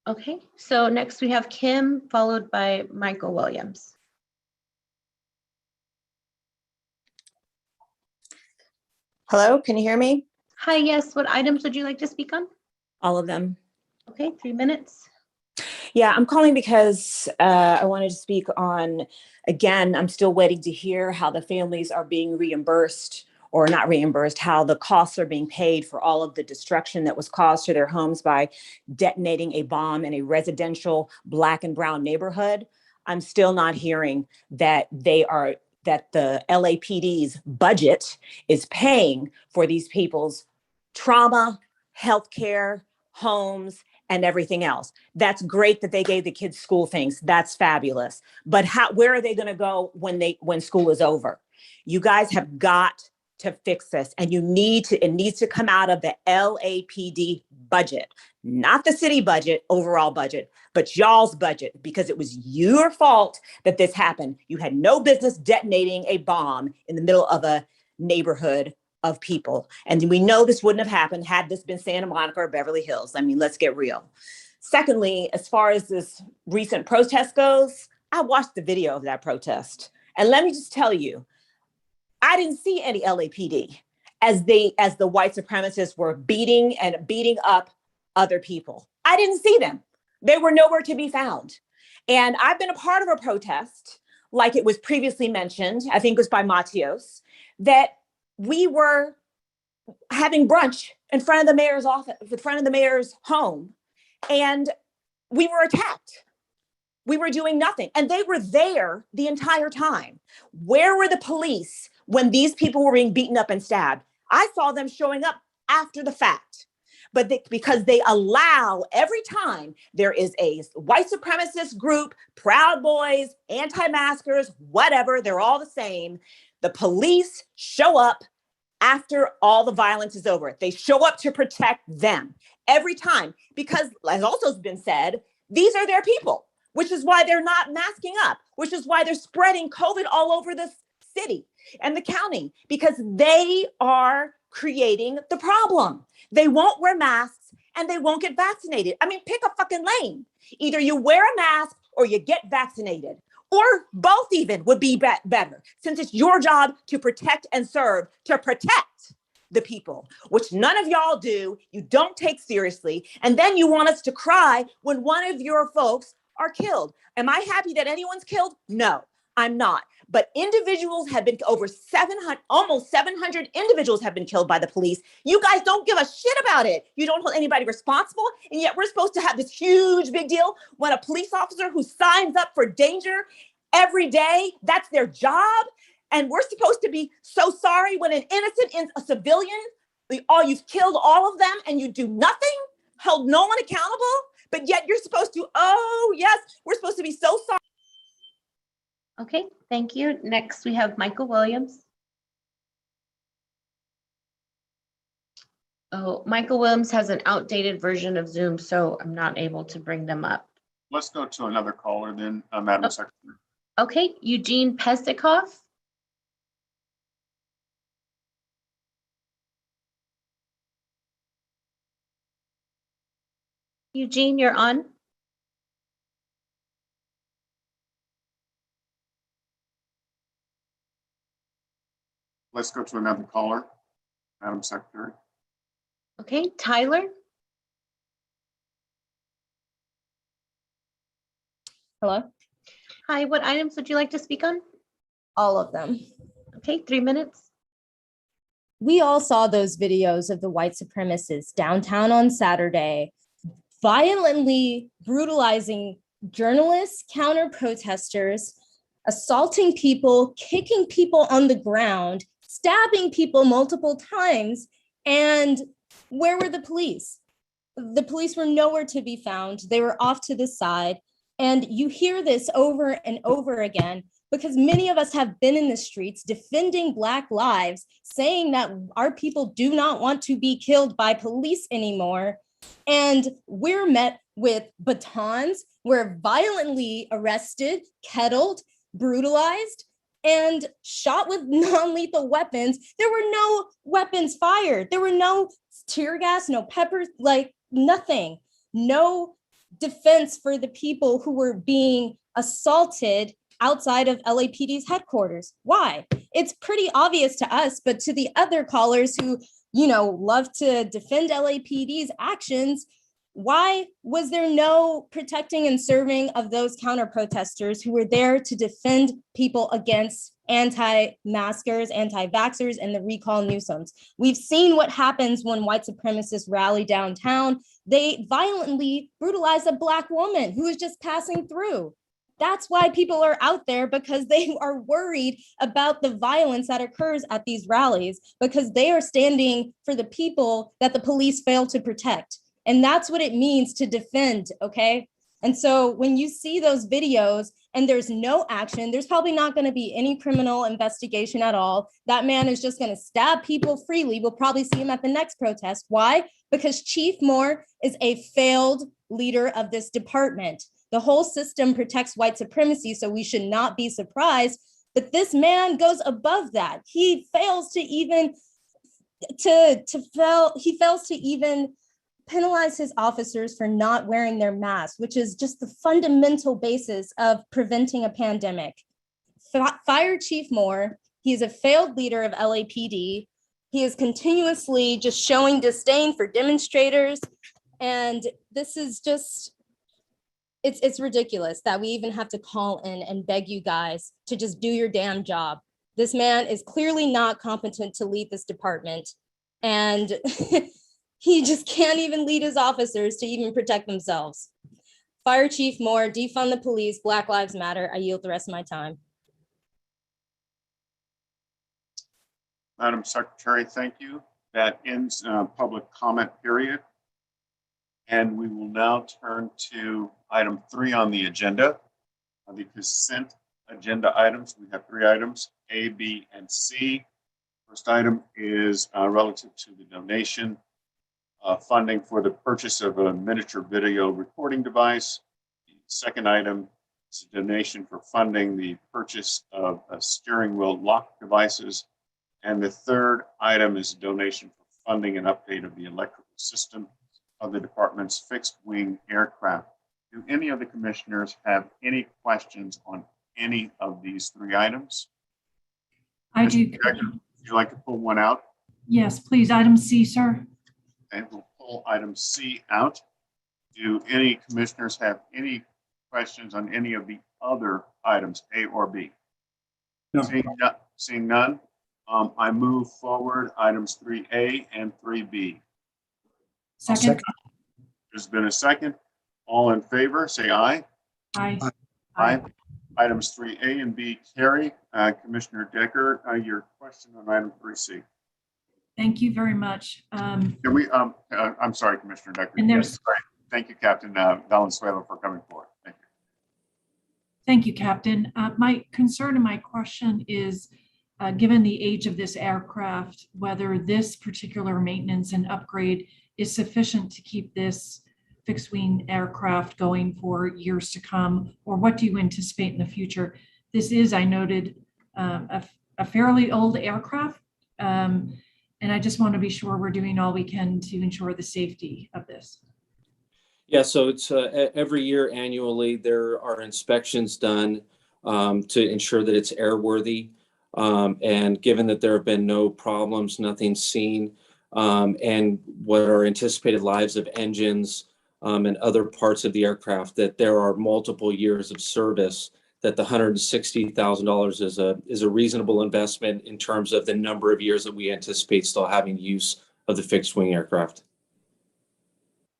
Okay, so next we have Kim, followed by Michael Williams. Hello, can you hear me? Hi, yes, what items would you like to speak on? All of them. Okay, 3 minutes. Yeah, I'm calling because I wanted to speak on, again, I'm still waiting to hear how the families are being reimbursed or not reimbursed, how the costs are being paid for all of the destruction that was caused to their homes by detonating a bomb in a residential Black and brown neighborhood. I'm still not hearing that that the LAPD's budget is paying for these people's trauma, healthcare, homes, and everything else. That's great that they gave the kids school things. That's fabulous. But where are they going to go when school is over? You guys have got to fix this, and it needs to come out of the LAPD budget, not the city budget, overall budget, but y'all's budget, because it was your fault that this happened. You had no business detonating a bomb in the middle of a neighborhood of people. And we know this wouldn't have happened had this been Santa Monica or Beverly Hills. I mean, let's get real. Secondly, as far as this recent protest goes, I watched the video of that protest. And let me just tell you, I didn't see any LAPD as the white supremacists were beating up other people. I didn't see them. They were nowhere to be found. And I've been a part of a protest, like it was previously mentioned, I think it was by Matios, that we were having brunch in front of the mayor's office, in front of the mayor's home, and we were attacked. We were doing nothing, and they were there the entire time. Where were the police when these people were being beaten up and stabbed? I saw them showing up after the fact. But because they allow, every time there is a white supremacist group, Proud Boys, anti-maskers, whatever, they're all the same. The police show up after all the violence is over. They show up to protect them every time, because, as also has been said, these are their people, which is why they're not masking up, which is why they're spreading COVID all over the city and the county, because they are creating the problem. They won't wear masks and they won't get vaccinated. I mean, pick a fucking lane. Either you wear a mask or you get vaccinated, or both even would be better, since it's your job to protect and serve, to protect the people, which none of y'all do. You don't take seriously. And then you want us to cry when one of your folks are killed. Am I happy that anyone's killed? No, I'm not. But individuals have been over 700, almost 700 individuals have been killed by the police. You guys don't give a shit about it. You don't hold anybody responsible. And yet we're supposed to have this huge big deal when a police officer who signs up for danger every day, that's their job. And we're supposed to be so sorry when an innocent, a civilian, you've killed all of them and you do nothing, held no one accountable. But yet you're supposed to, oh yes, we're supposed to be so sorry. Okay, thank you. Next, we have Michael Williams. Oh, Michael Williams has an outdated version of Zoom, so I'm not able to bring them up. Let's go to another caller then, Madam Secretary. Okay, Eugene Pestikov. Eugene, you're on. Let's go to another caller, Madam Secretary. Okay, Tyler. Hello. Hi, what items would you like to speak on? All of them. Okay, 3 minutes. We all saw those videos of the white supremacists downtown on Saturday, violently brutalizing journalists, counter protesters, assaulting people, kicking people on the ground, stabbing people multiple times. And where were the police? The police were nowhere to be found. They were off to the side. And you hear this over and over again because many of us have been in the streets defending Black lives, saying that our people do not want to be killed by police anymore. And we're met with batons, we're violently arrested, kettled, brutalized, and shot with non-lethal weapons. There were no weapons fired. There were no tear gas, no pepper, like nothing. No defense for the people who were being assaulted outside of LAPD's headquarters. Why? It's pretty obvious to us, but to the other callers who, love to defend LAPD's actions, why was there no protecting and serving of those counter protesters who were there to defend people against anti-maskers, anti-vaxxers, and the recall Newsoms? We've seen what happens when white supremacists rally downtown. They violently brutalize a Black woman who is just passing through. That's why people are out there, because they are worried about the violence that occurs at these rallies, because they are standing for the people that the police fail to protect. And that's what it means to defend, okay? And so when you see those videos and there's no action, there's probably not going to be any criminal investigation at all. That man is just going to stab people freely. We'll probably see him at the next protest. Why? Because Chief Moore is a failed leader of this department. The whole system protects white supremacy, so we should not be surprised. But this man goes above that. He fails to even penalize his officers for not wearing their masks, which is just the fundamental basis of preventing a pandemic. Fire Chief Moore. He is a failed leader of LAPD. He is continuously just showing disdain for demonstrators. And this is just, it's ridiculous that we even have to call in and beg you guys to just do your damn job. This man is clearly not competent to lead this department. And he just can't even lead his officers to even protect themselves. Fire Chief Moore, defund the police, Black Lives Matter. I yield the rest of my time. Madam Secretary, thank you. That ends public comment period. And we will now turn to item 3 on the agenda. The consent agenda items. We have 3 items, A, B, and C. First item is relative to the donation funding for the purchase of a miniature video recording device. The second item is a donation for funding the purchase of steering wheel lock devices. And the third item is a donation for funding and update of the electrical system of the department's fixed wing aircraft. Do any of the commissioners have any questions on any of these 3 items? I do. Would you like to pull one out? Yes, please. Item C, sir. And we'll pull item C out. Do any commissioners have any questions on any of the other items, A or B? No. Seeing none, I move forward items 3A and 3B. Second. There's been a second. All in favor, say aye. Aye. Aye. Items 3A and B carry. Commissioner Decker, your question on item 3C. Thank you very much. Can we, I'm sorry, Commissioner Decker. And there's- Yes, sorry. Thank you, Captain Valenzuela, for coming forward. Thank you. Thank you, Captain. My concern and my question is, given the age of this aircraft, whether this particular maintenance and upgrade is sufficient to keep this fixed wing aircraft going for years to come, or what do you anticipate in the future? This is, I noted, a fairly old aircraft, and I just want to be sure we're doing all we can to ensure the safety of this. Yeah, so it's every year annually, there are inspections done to ensure that it's airworthy. And given that there have been no problems, nothing seen, and what are anticipated lives of engines and other parts of the aircraft, that there are multiple years of service that the $160,000 is a reasonable investment in terms of the number of years that we anticipate still having use of the fixed wing aircraft.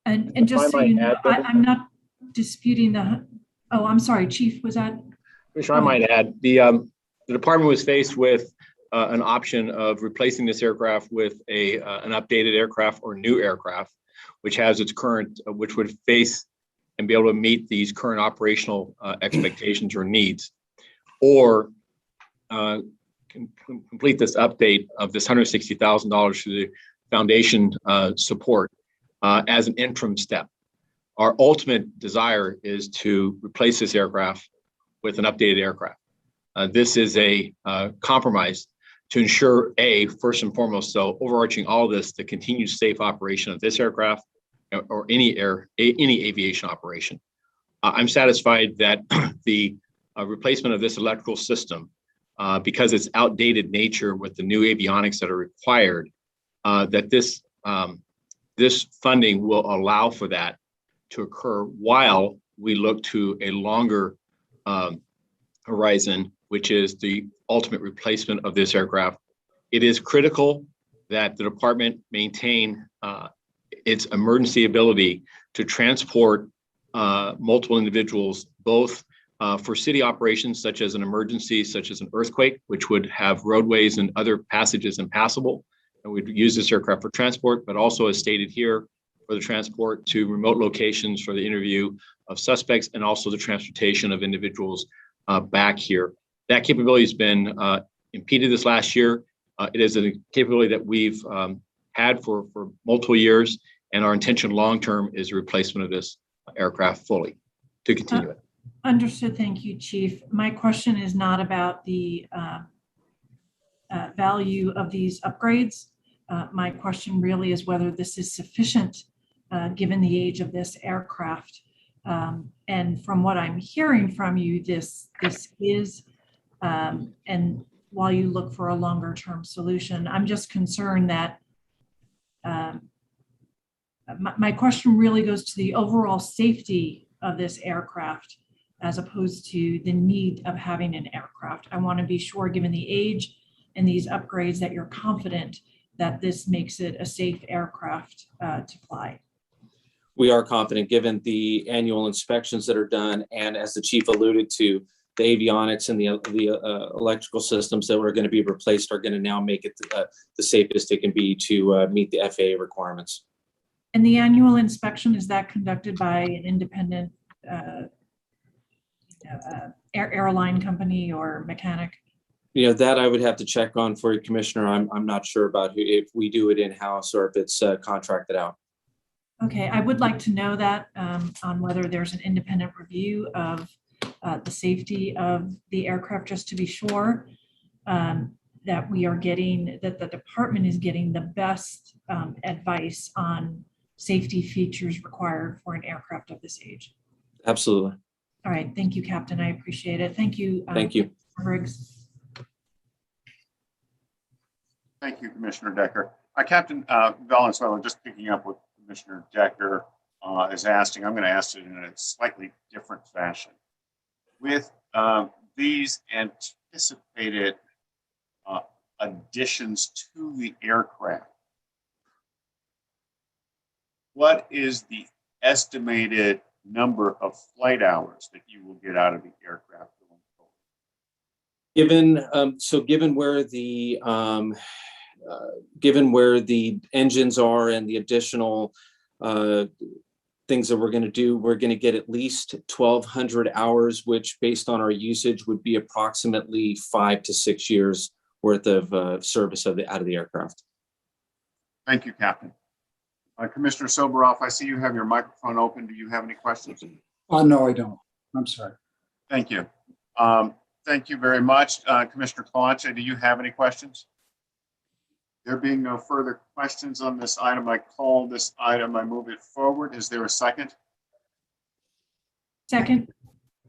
And just so you know, I'm not disputing oh, I'm sorry, Chief, was that? Commissioner, I might add, the department was faced with an option of replacing this aircraft with an updated aircraft or new aircraft, which has its current, which would face and be able to meet these current operational expectations or needs, or complete this update of this $160,000 through the foundation support as an interim step. Our ultimate desire is to replace this aircraft with an updated aircraft. This is a compromise to ensure, first and foremost, so overarching all of this, the continued safe operation of this aircraft or any aviation operation. I'm satisfied that the replacement of this electrical system, because its outdated nature with the new avionics that are required, that this funding will allow for that to occur while we look to a longer horizon, which is the ultimate replacement of this aircraft. It is critical that the department maintain its emergency ability to transport multiple individuals, both for city operations such as an emergency, such as an earthquake, which would have roadways and other passages impassable. And we'd use this aircraft for transport, but also as stated here, for the transport to remote locations for the interview of suspects and also the transportation of individuals back here. That capability has been impeded this last year. It is a capability that we've had for multiple years, and our intention long-term is a replacement of this aircraft fully to continue it. Understood. Thank you, Chief. My question is not about the value of these upgrades. My question really is whether this is sufficient given the age of this aircraft. And from what I'm hearing from you, this is, and while you look for a longer term solution, I'm just concerned that my question really goes to the overall safety of this aircraft as opposed to the need of having an aircraft. I want to be sure, given the age and these upgrades, that you're confident that this makes it a safe aircraft to fly. We are confident, given the annual inspections that are done, and as the chief alluded to, the avionics and the electrical systems that are going to be replaced are going to now make it the safest it can be to meet the FAA requirements. And the annual inspection, is that conducted by an independent airline company or mechanic? You know, that I would have to check on for you, Commissioner. I'm not sure about if we do it in-house or if it's contracted out. Okay, I would like to know that on whether there's an independent review of the safety of the aircraft, just to be sure that we are getting, that the department is getting the best advice on safety features required for an aircraft of this age. Absolutely. All right, thank you, Captain. I appreciate it. Thank you. Thank you. Briggs. Thank you, Commissioner Decker. Captain Valenzuela, just picking up what Commissioner Decker is asking, I'm going to ask it in a slightly different fashion. With these anticipated additions to the aircraft, what is the estimated number of flight hours that you will get out of the aircraft going forward? Given where the engines are and the additional things that we're going to do, we're going to get at least 1,200 hours, which based on our usage would be approximately 5 to 6 years worth of service out of the aircraft. Thank you, Captain. Commissioner Soboroff, I see you have your microphone open. Do you have any questions? No, I don't. I'm sorry. Thank you. Thank you very much. Commissioner Kalancha, do you have any questions? There being no further questions on this item, I call this item, I move it forward. Is there a second? Second.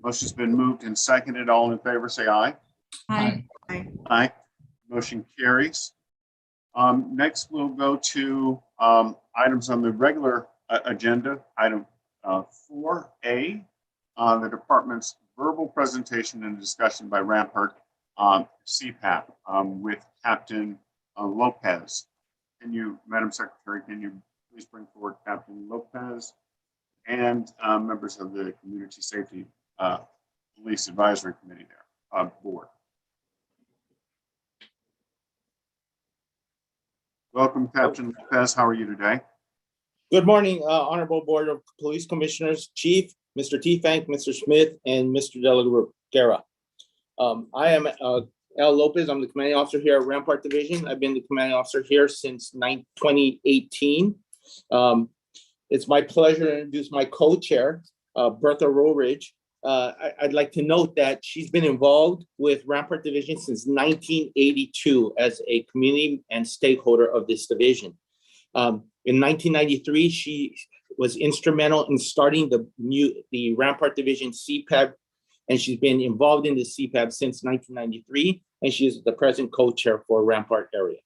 Motion's been moved and seconded. All in favor, say aye. Aye. Aye. Motion carries. Next, we'll go to items on the regular agenda. Item 4A, the department's verbal presentation and discussion by Rampart CPAP with Captain Lopez. Can you, Madam Secretary, can you please bring forward Captain Lopez and members of the Community Safety Police Advisory Committee there, board. Welcome, Captain Lopez. How are you today? Good morning, Honorable Board of Police Commissioners, Chief, Mr. T-Fank, Mr. Smith, and Mr. De La Guerra. I am L. Lopez. I'm the commanding officer here at Rampart Division. I've been the commanding officer here since 2018. It's my pleasure to introduce my co-chair, Bertha Roridge. I'd like to note that she's been involved with Rampart Division since 1982 as a community and stakeholder of this division. In 1993, she was instrumental in starting the Rampart Division CPAB, and she's been involved in the CPAB since 1993, and she is the present co-chair for Rampart area.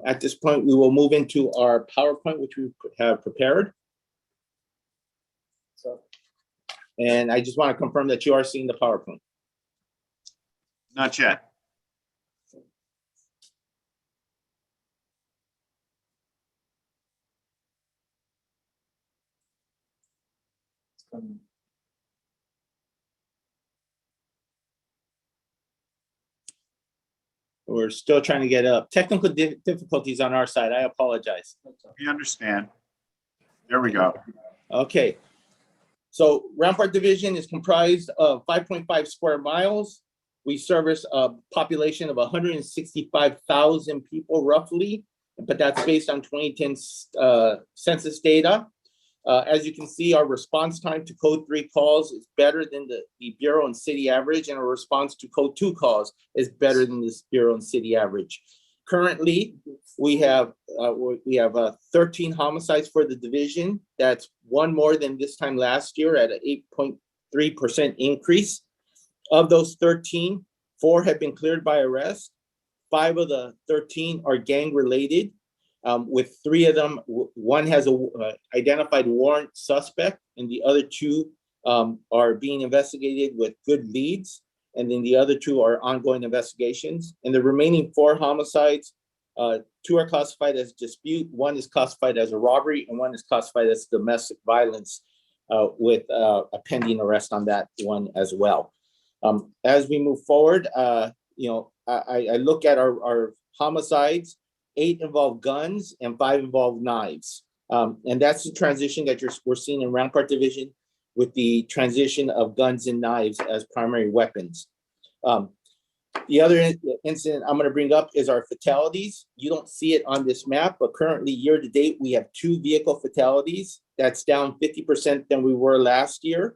At this point, we will move into our PowerPoint, which we have prepared. And I just want to confirm that you are seeing the PowerPoint. Not yet. We're still trying to get up. Technical difficulties on our side. I apologize. We understand. There we go. Okay. So Rampart Division is comprised of 5.5 square miles. We service a population of 165,000 people roughly, but that's based on 2010 census data. As you can see, our response time to code 3 calls is better than the Bureau and city average, and our response to code 2 calls is better than this Bureau and city average. Currently, we have 13 homicides for the division. That's one more than this time last year at an 8.3% increase. Of those 13, 4 have been cleared by arrest. 5 of the 13 are gang related. With 3 of them, one has a identified warrant suspect, and the other 2 are being investigated with good leads, and then the other 2 are ongoing investigations. And the remaining 4 homicides, 2 are classified as dispute, 1 is classified as a robbery, and 1 is classified as domestic violence with a pending arrest on that one as well. As we move forward, I look at our homicides. 8 involve guns and 5 involve knives. And that's the transition that we're seeing in Rampart Division with the transition of guns and knives as primary weapons. The other incident I'm going to bring up is our fatalities. You don't see it on this map, but currently year to date, we have 2 vehicle fatalities. That's down 50% than we were last year.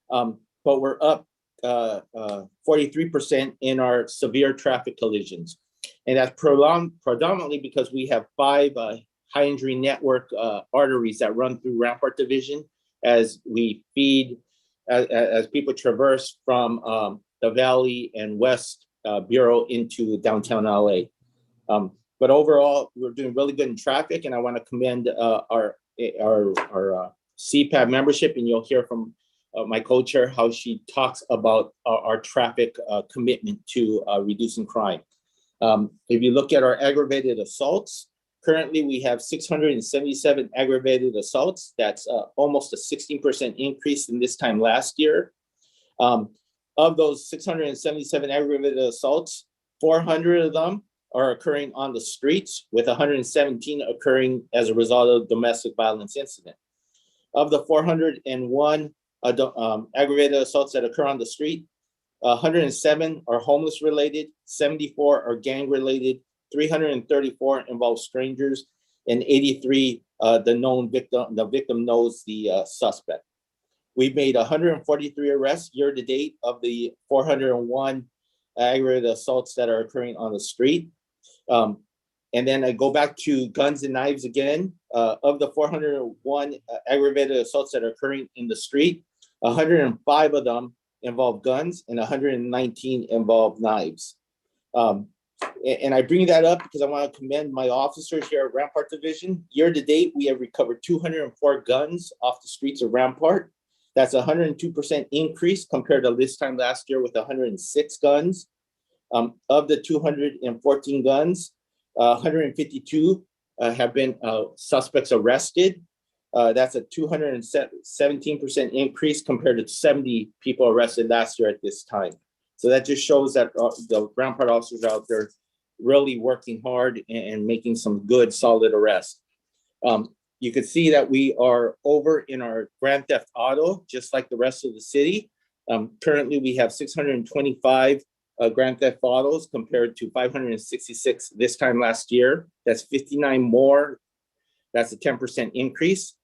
But we're up 43% in our severe traffic collisions. And that's predominantly because we have 5 high injury network arteries that run through Rampart Division as we feed, as people traverse from the Valley and West Bureau into downtown LA. But overall, we're doing really good in traffic, and I want to commend our CPAB membership, and you'll hear from my co-chair how she talks about our traffic commitment to reducing crime. If you look at our aggravated assaults, currently we have 677 aggravated assaults. That's almost a 16% increase in this time last year. Of those 677 aggravated assaults, 400 of them are occurring on the streets, with 117 occurring as a result of domestic violence incident. Of the 401 aggravated assaults that occur on the street, 107 are homeless related, 74 are gang related, 334 involve strangers, and 83 the victim knows the suspect. We've made 143 arrests year to date of the 401 aggravated assaults that are occurring on the street. And then I go back to guns and knives again. Of the 401 aggravated assaults that are occurring in the street, 105 of them involve guns and 119 involve knives. And I bring that up because I want to commend my officers here at Rampart Division. Year to date, we have recovered 204 guns off the streets of Rampart. That's 102% increase compared to this time last year with 106 guns. Of the 214 guns, 152 have been suspects arrested. That's a 217% increase compared to 70 people arrested last year at this time. So that just shows that the Rampart officers out there really working hard and making some good, solid arrests. You can see that we are over in our grand theft auto, just like the rest of the city. Currently, we have 625 grand theft autos compared to 566 this time last year. That's 59 more. That's a 10% increase.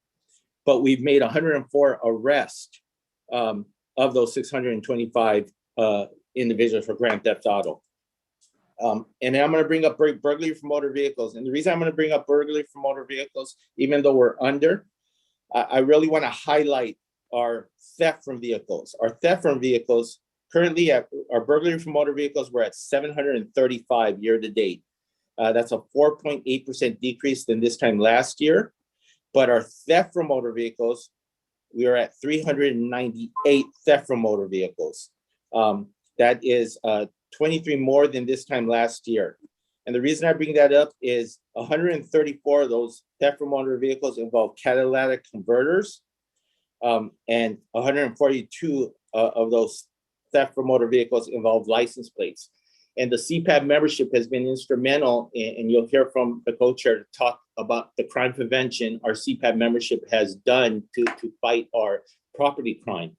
But we've made 104 arrests of those 625 individuals for grand theft auto. And then I'm going to bring up burglary for motor vehicles. And the reason I'm going to bring up burglary for motor vehicles, even though we're under, I really want to highlight our theft from vehicles. Our theft from vehicles, currently our burglary for motor vehicles, we're at 735 year to date. That's a 4.8% decrease than this time last year. But our theft from motor vehicles, we are at 398 theft from motor vehicles. That is 23 more than this time last year. And the reason I bring that up is 134 of those theft from motor vehicles involve catalytic converters, and 142 of those theft from motor vehicles involve license plates. And the CPAB membership has been instrumental, and you'll hear from the co-chair talk about the crime prevention our CPAB membership has done to fight our property crime.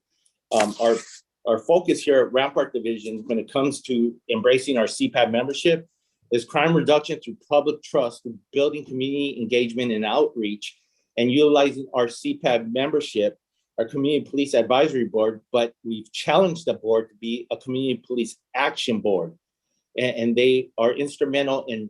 Our focus here at Rampart Division, when it comes to embracing our CPAB membership, is crime reduction through public trust, through building community engagement and outreach, and utilizing our CPAB membership, our Community Police Advisory Board, but we've challenged the board to be a Community Police Action Board. And they are instrumental in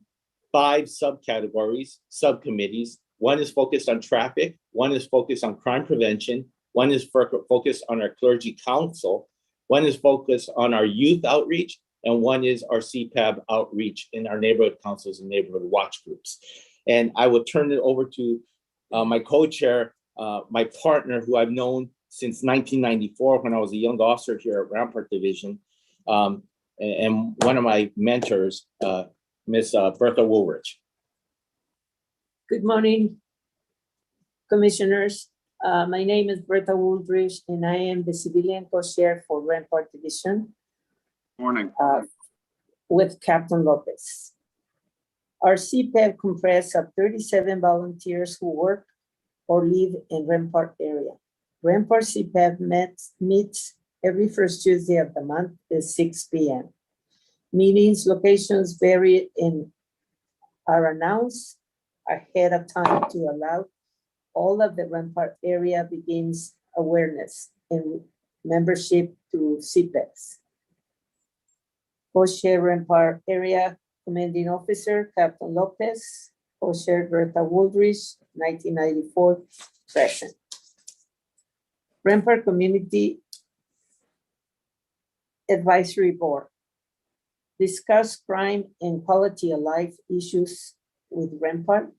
5 subcategories, subcommittees. One is focused on traffic, one is focused on crime prevention, one is focused on our clergy council, one is focused on our youth outreach, and one is our CPAB outreach in our neighborhood councils and neighborhood watch groups. And I will turn it over to my co-chair, my partner, who I've known since 1994 when I was a young officer here at Rampart Division, and one of my mentors, Miss Bertha Woolrich. Good morning, commissioners. My name is Bertha Woolrich, and I am the civilian co-chair for Rampart Division. Morning. With Captain Lopez. Our CPAB consists of 37 volunteers who work or live in Rampart area. Rampart CPAB meets every first Tuesday of the month at 6 p.m. Meetings locations vary and are announced ahead of time to allow all of the Rampart area begins awareness and membership to CPABs. Co-chair Rampart area commanding officer Captain Lopez, co-chair Bertha Woolrich, 1994 present. Rampart Community Advisory Board. Discuss crime and quality of life issues with Rampart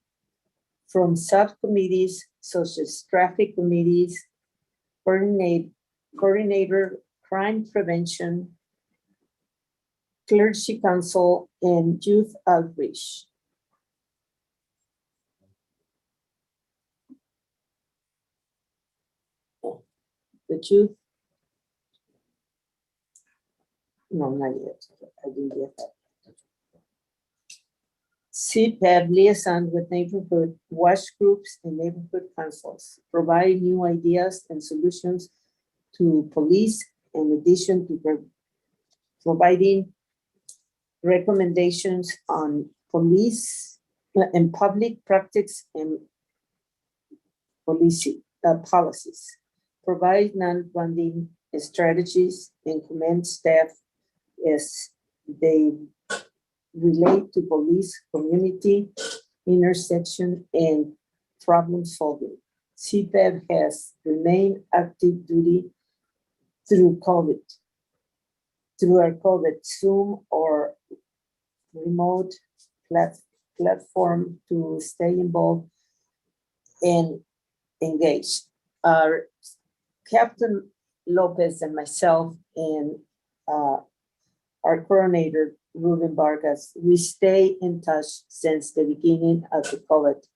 from subcommittees such as traffic committees, coordinator, crime prevention, clergy council, and youth outreach. The youth. No, not yet. I didn't get that. CPAB liaison with neighborhood watch groups and neighborhood councils, provide new ideas and solutions to police, in addition to providing recommendations on police and public practice and policies, provide non-binding strategies, and commend staff as they relate to police, community, intersection, and problem solving. CPAB has remained active duty through COVID, through our COVID Zoom or remote platform to stay involved and engaged. Our Captain Lopez and myself and our coordinator, Ruben Vargas, we stay in touch since the beginning of the COVID.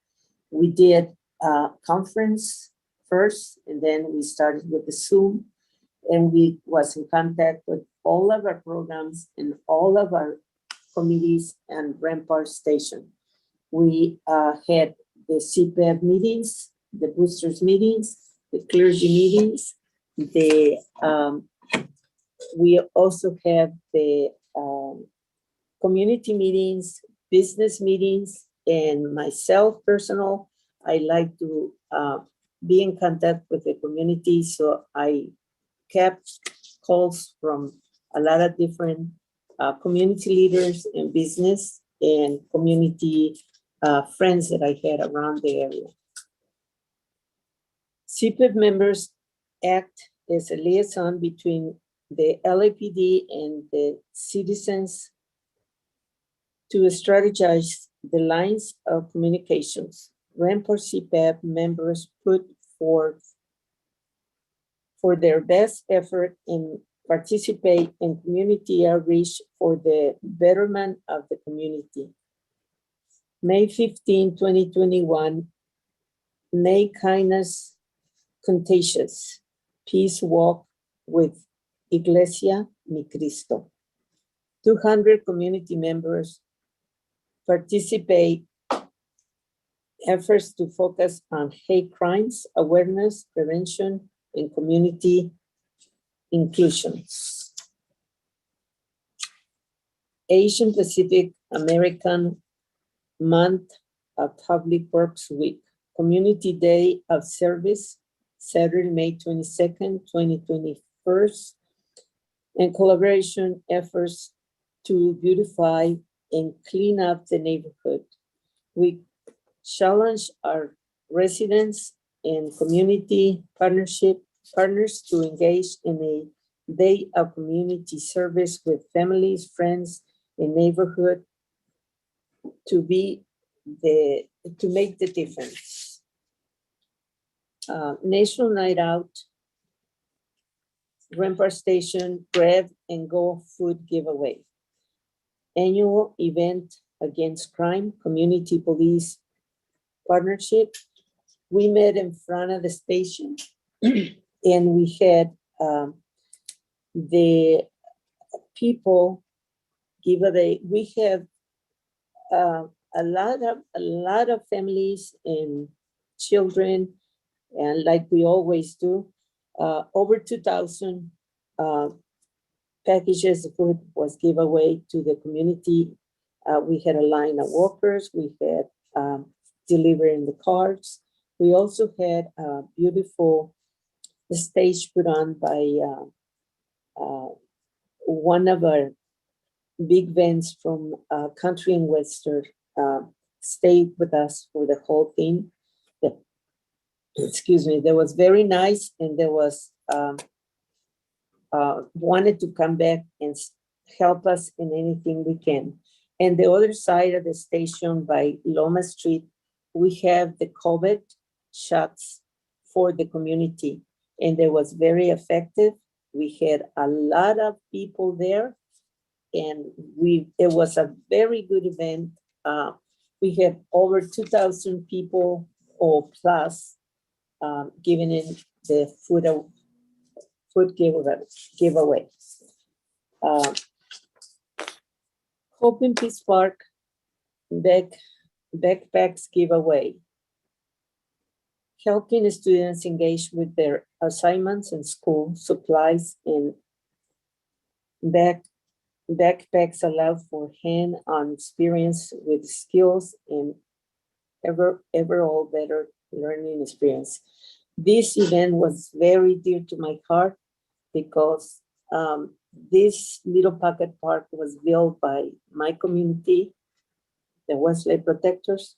We did a conference first, and then we started with the Zoom, and we was in contact with all of our programs and all of our committees and Rampart Station. We had the CPEB meetings, the boosters meetings, the clergy meetings, we also have the community meetings, business meetings, and myself personal, I like to be in contact with the community. So I kept calls from a lot of different community leaders in business and community friends that I had around the area. CPEB members act as a liaison between the LAPD and the citizens to strategize the lines of communications. Rampart CPEB members put forth for their best effort and participate in community outreach for the betterment of the community. May 15, 2021, Make Kindness Contagious, Peace Walk with Iglesia Mi Cristo. 200 community members participate efforts to focus on hate crimes, awareness, prevention, and community inclusion. Asian Pacific American Month of Public Works Week, Community Day of Service, Saturday, May 22nd, 2021, and collaboration efforts to beautify and clean up the neighborhood. We challenge our residents and community partners to engage in a day of community service with families, friends, and neighborhood to make the difference. National Night Out, Rampart Station, Grab and Go food giveaway. Annual event against crime, community police partnership. We met in front of the station and we had the people give away. We have a lot of families and children, and like we always do, over 2,000 packages of food was given away to the community. We had a line of walkers. We had delivering the cards. We also had a beautiful stage put on by one of our big bands from Country and Western stayed with us for the whole thing. Excuse me, that was very nice, and there was wanted to come back and help us in anything we can. And the other side of the station by Loma Street, we have the COVID shots for the community, and it was very effective. We had a lot of people there, and it was a very good event. We had over 2,000 people or plus giving in the food giveaway. Hope in Peace Park backpacks giveaway. Helping students engage with their assignments and school supplies, and backpacks allow for hand-on experience with skills and overall better learning experience. This event was very dear to my heart because this little pocket park was built by my community, the Westlake Protectors,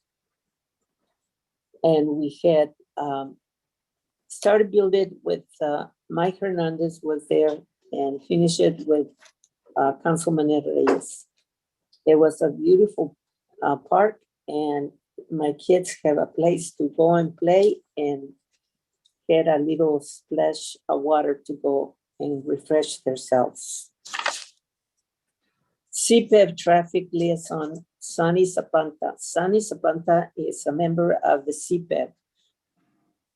and we had started build it with Mike Hernandez was there and finished it with Councilman Reyes. It was a beautiful park, and my kids have a place to go and play, and get a little splash of water to go and refresh themselves. CPEP Traffic Liaison, Sunny Zapanta. Sunny Zapanta is a member of the CPEP.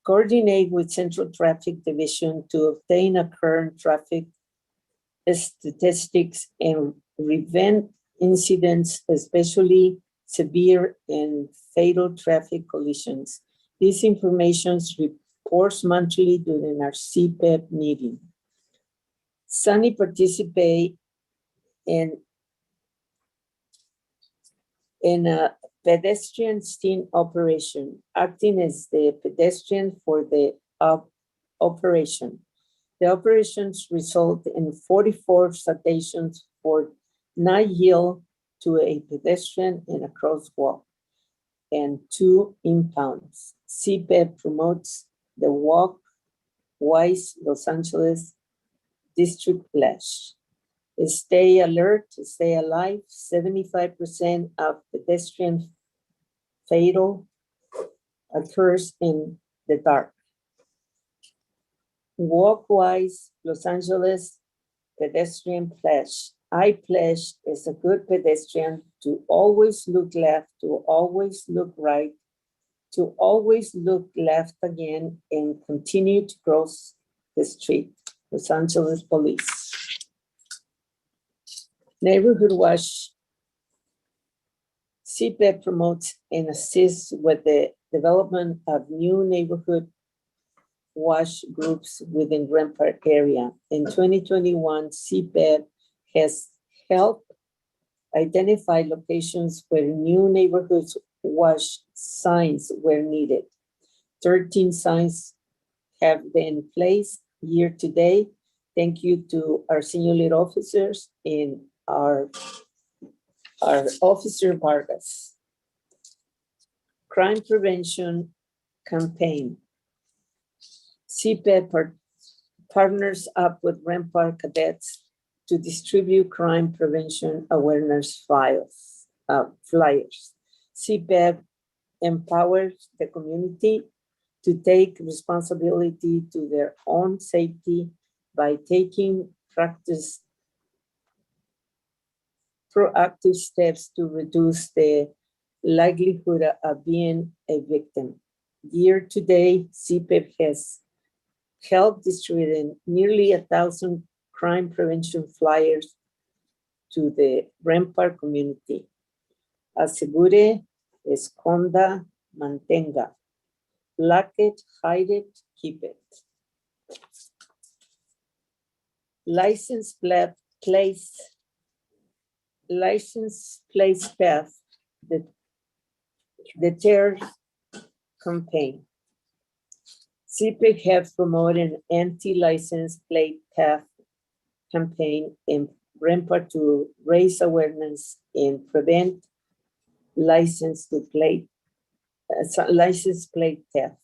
Coordinate with Central Traffic Division to obtain a current traffic statistics and prevent incidents, especially severe and fatal traffic collisions. This information reports monthly during our CPEP meeting. Sunny participate in a pedestrian sting operation, acting as the pedestrian for the operation. The operations result in 44 citations for not yield to a pedestrian in a crosswalk and 2 impounds. CPEP promotes the Walk Wise Los Angeles District Pledge. Stay alert, stay alive. 75% of pedestrian fatal occurs in the dark. Walkwise Los Angeles Pedestrian Pledge. I pledge as a good pedestrian to always look left, to always look right, to always look left again and continue to cross the street. Los Angeles Police. Neighborhood Watch. CPEP promotes and assists with the development of new neighborhood watch groups within Rampart area. In 2021, CPEP has helped identify locations where new neighborhoods watch signs were needed. 13 signs have been placed year to date. Thank you to our senior lead officers and our officer Vargas. Crime prevention campaign. CPEP partners up with Rampart cadets to distribute crime prevention awareness flyers. CPEP empowers the community to take responsibility to their own safety by taking proactive steps to reduce the likelihood of being a victim. Year to date, CPEP has helped distributing nearly 1,000 crime prevention flyers to the Rampart community. Asegure, esconda, mantenga. Lock it, hide it, keep it. License plate path, the terror campaign. CPEP have promoted an anti-license plate path campaign in Rampart to raise awareness and prevent license plate theft.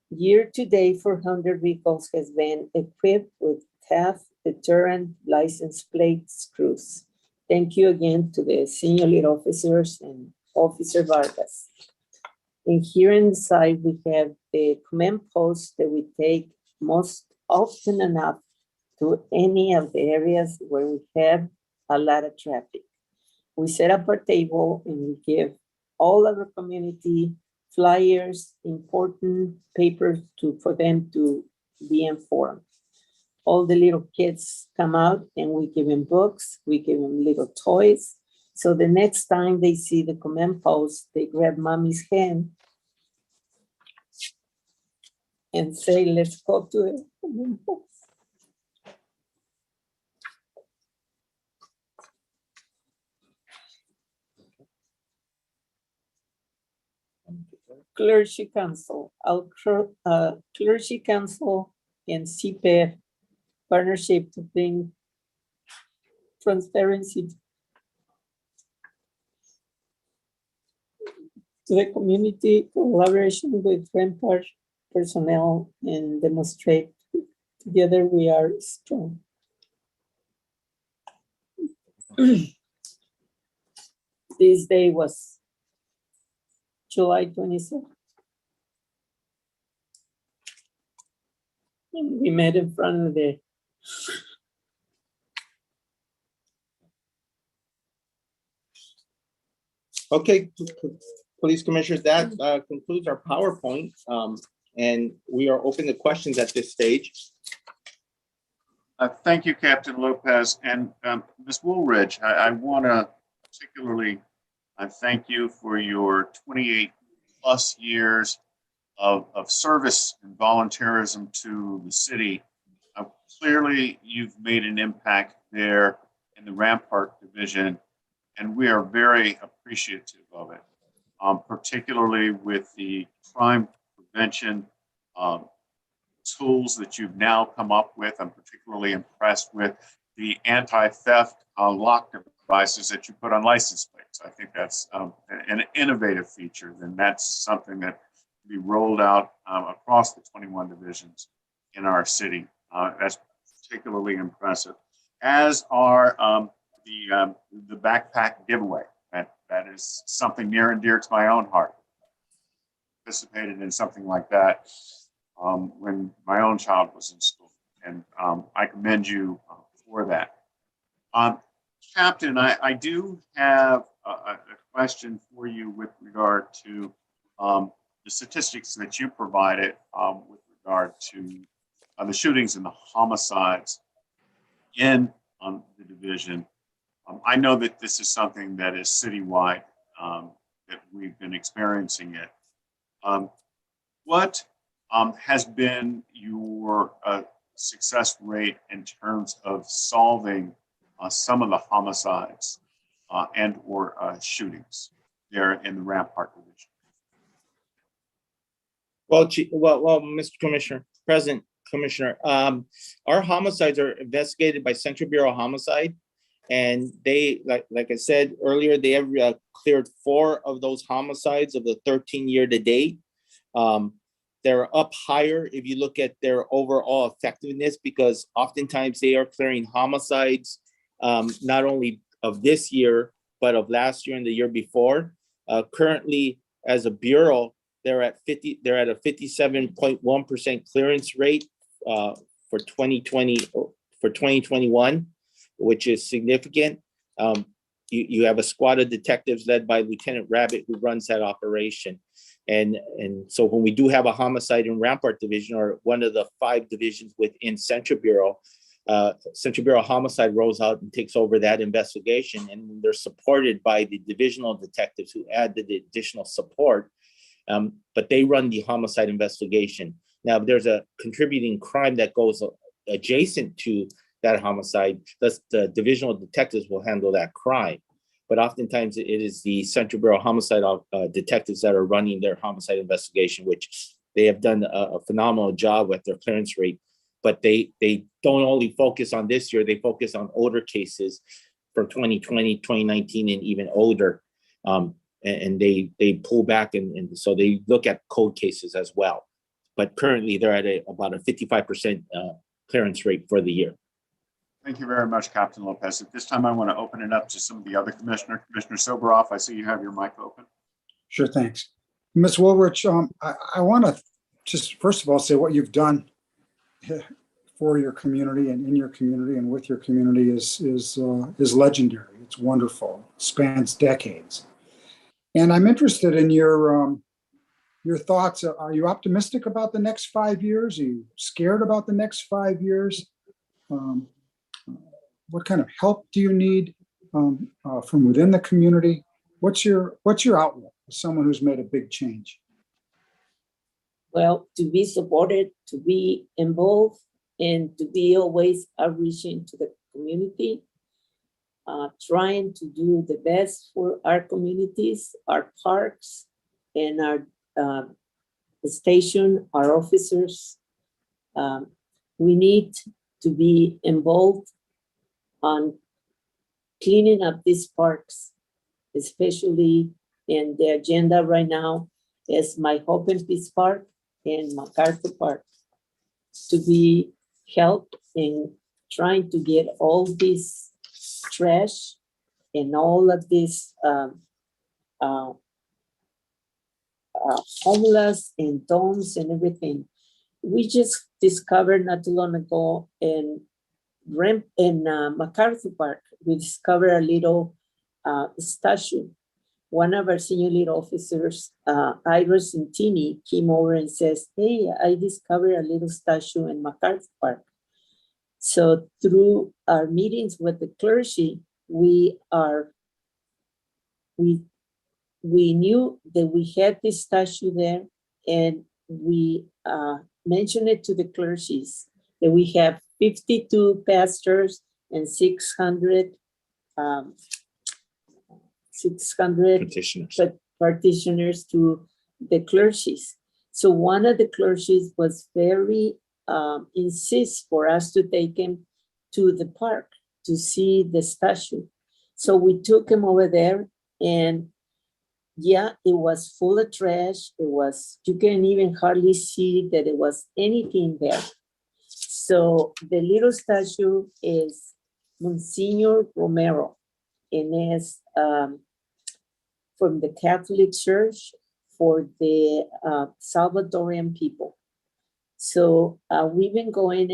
Year to date, 400 vehicles has been equipped with theft deterrent license plate screws. Thank you again to the senior lead officers and Officer Vargas. And here inside, we have the command post that we take most often enough to any of the areas where we have a lot of traffic. We set up a table and we give all of our community flyers, important papers for them to be informed. All the little kids come out and we give them books, we give them little toys. So the next time they see the command post, they grab mommy's hand and say, let's go to the command post. Clergy Council, Clergy Council and CPEP partnership to bring transparency to the community, collaboration with Rampart personnel, and demonstrate together we are strong. This day was July 27th. We met in front of the. Okay, police commissioners, that concludes our PowerPoint. And we are open to questions at this stage. Thank you, Captain Lopez. And Ms. Woolridge, I want to particularly thank you for your 28 plus years of service and volunteerism to the city. Clearly, you've made an impact there in the Rampart Division, and we are very appreciative of it, particularly with the crime prevention tools that you've now come up with. I'm particularly impressed with the anti-theft lock devices that you put on license plates. I think that's an innovative feature, and that's something that can be rolled out across the 21 divisions in our city. That's particularly impressive, as are the backpack giveaway. That is something near and dear to my own heart. Participated in something like that when my own child was in school, and I commend you for that. Captain, I do have a question for you with regard to the statistics that you provided with regard to the shootings and the homicides in the division. I know that this is something that is citywide, that we've been experiencing it. What has been your success rate in terms of solving some of the homicides and or shootings there in the Rampart Division? Well, Mr. Commissioner, President Commissioner, our homicides are investigated by Central Bureau of Homicide. And they, like I said earlier, they have cleared 4 of those homicides of the 13-year to date. They're up higher if you look at their overall effectiveness, because oftentimes they are clearing homicides, not only of this year, but of last year and the year before. Currently, as a bureau, they're at a 57.1% clearance rate for 2021, which is significant. You have a squad of detectives led by Lieutenant Rabbit, who runs that operation. And so when we do have a homicide in Rampart Division, or one of the 5 divisions within Central Bureau Homicide rolls out and takes over that investigation, and they're supported by the divisional detectives who add the additional support, but they run the homicide investigation. Now, if there's a contributing crime that goes adjacent to that homicide, the divisional detectives will handle that crime. But oftentimes it is the Central Bureau Homicide detectives that are running their homicide investigation, which they have done a phenomenal job with their clearance rate. But they don't only focus on this year, they focus on older cases from 2020, 2019, and even older. And they pull back, and so they look at code cases as well. But currently they're at about a 55% clearance rate for the year. Thank you very much, Captain Lopez. At this time, I want to open it up to some of the other commissioners. Commissioner Soboroff, I see you have your mic open. Sure, thanks. Ms. Woolridge, I want to just first of all say what you've done for your community and in your community and with your community is legendary. It's wonderful. It spans decades. And I'm interested in your thoughts. Are you optimistic about the next 5 years? Are you scared about the next 5 years? What kind of help do you need from within the community? What's your outlook as someone who's made a big change? Well, to be supported, to be involved, and to be always outreaching to the community, trying to do the best for our communities, our parks, and our station, our officers. We need to be involved on cleaning up these parks, especially in the agenda right now is my Hope and Peace Park and MacArthur Park, to be helped in trying to get all this trash and all of this homeless and domes and everything we just discovered not too long ago in MacArthur Park, we discovered a little statue. One of our senior lead officers, Iris Intini, came over and says, "Hey, I discovered a little statue in MacArthur Park." So through our meetings with the clergy, we knew that we had this statue there, and we mentioned it to the clergies that we have 52 pastors and 600 partitioners to the clergies. So one of the clergies was very insist for us to take him to the park to see the statue. So we took him over there, and yeah, it was full of trash. It was, you can even hardly see that it was anything there. So the little statue is Monsignor Romero, and is from the Catholic Church for the Salvadorian people. So we've been going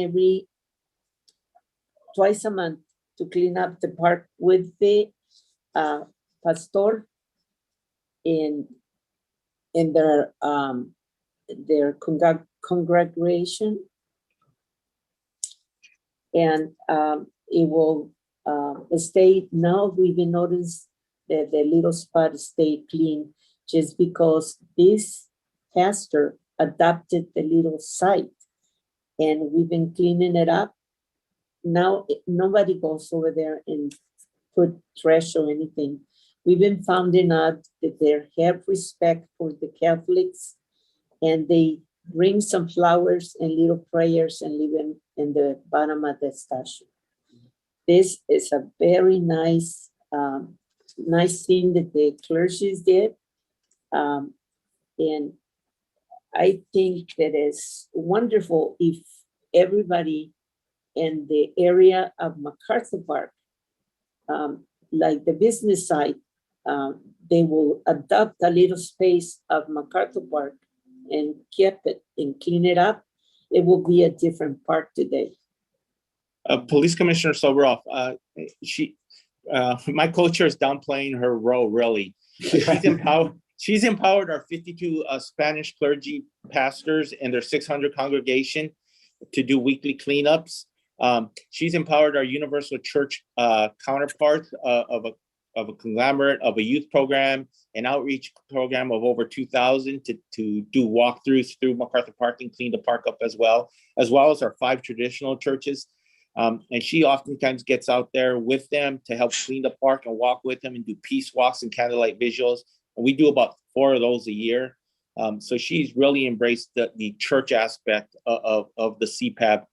twice a month to clean up the park with the pastor in their congregation, and it will stay. Now we've been noticed that the little spot stay clean just because this pastor adopted the little site, and we've been cleaning it up. Now nobody goes over there and put trash or anything. We've been finding out that they have respect for the Catholics, and they bring some flowers and little prayers and leave them in the bottom of the statue. This is a very nice thing that the clergy did. And I think that is wonderful if everybody in the area of MacArthur Park, like the business side, they will adopt a little space of MacArthur Park and keep it and clean it up. It will be a different park today. Police Commissioner Soboroff, my co-chair is downplaying her role, really. She's empowered our 52 Spanish clergy pastors and their 600 congregation to do weekly cleanups. She's empowered our Universal Church counterparts of a conglomerate of a youth program, an outreach program of over 2,000 to do walkthroughs through MacArthur Park and clean the park up as well as our 5 traditional churches. And she oftentimes gets out there with them to help clean the park and walk with them and do peace walks and candlelight visuals. And we do about 4 of those a year. So she's really embraced the church aspect of the CPAB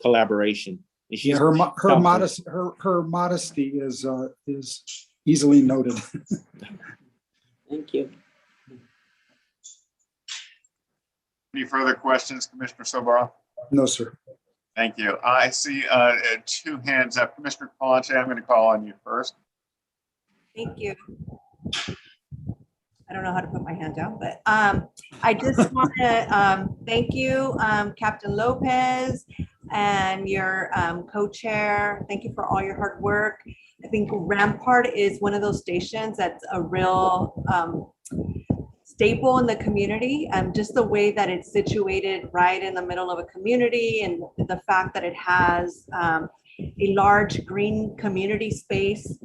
collaboration. And she's her modesty is easily noted. Thank you. Any further questions, Commissioner Soboroff? No, sir. Thank you. I see 2 hands up. Commissioner Palante, I'm going to call on you first. Thank you. I don't know how to put my hand down, but I just want to thank you, Captain Lopez, and your co-chair. Thank you for all your hard work. I think Rampart is one of those stations that's a real staple in the community, just the way that it's situated right in the middle of a community, and the fact that it has a large green community space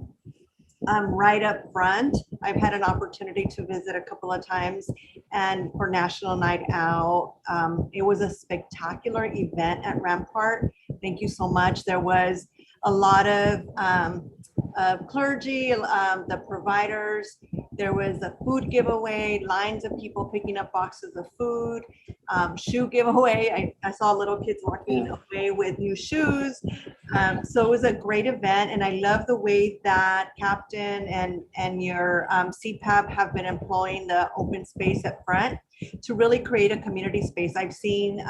right up front. I've had an opportunity to visit a couple of times, and for National Night Out, it was a spectacular event at Rampart. Thank you so much. There was a lot of clergy, the providers. There was a food giveaway, lines of people picking up boxes of food, shoe giveaway. I saw little kids walking away with new shoes. So it was a great event, and I love the way that Captain and your CPAB have been employing the open space up front to really create a community space. I've seen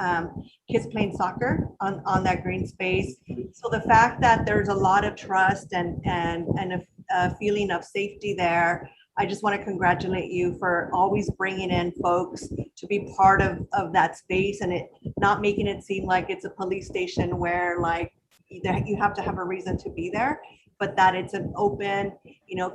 kids playing soccer on that green space. So the fact that there's a lot of trust and a feeling of safety there, I just want to congratulate you for always bringing in folks to be part of that space, and it not making it seem like it's a police station where like you have to have a reason to be there, but that it's an open,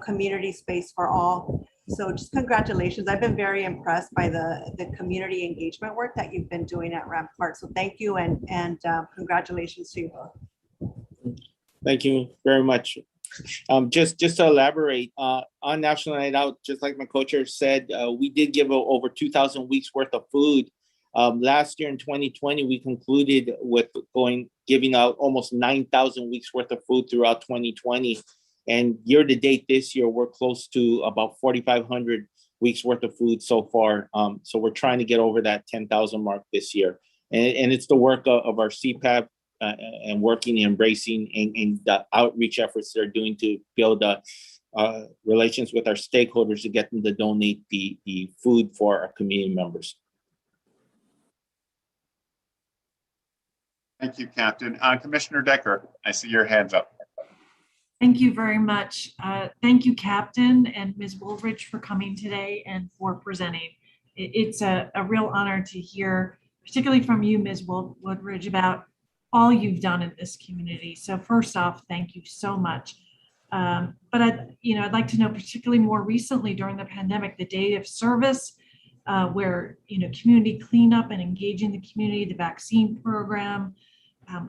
community space for all. So just congratulations. I've been very impressed by the community engagement work that you've been doing at Rampart. So thank you and congratulations to you both. Thank you very much. Just to elaborate, on National Night Out, just like my co-chair said, we did give over 2,000 weeks worth of food. Last year in 2020, we concluded with giving out almost 9,000 weeks worth of food throughout 2020. And year to date this year, we're close to about 4,500 weeks worth of food so far. So we're trying to get over that 10,000 mark this year. And it's the work of our CPAP and working and embracing and the outreach efforts they're doing to build relations with our stakeholders to get them to donate the food for our community members. Thank you, Captain. Commissioner Decker, I see your hands up. Thank you very much. Thank you, Captain and Ms. Woolridge, for coming today and for presenting. It's a real honor to hear, particularly from you, Ms. Woolridge, about all you've done in this community. So first off, thank you so much. But I'd like to know, particularly more recently during the pandemic, the day of service, where community cleanup and engaging the community, the vaccine program,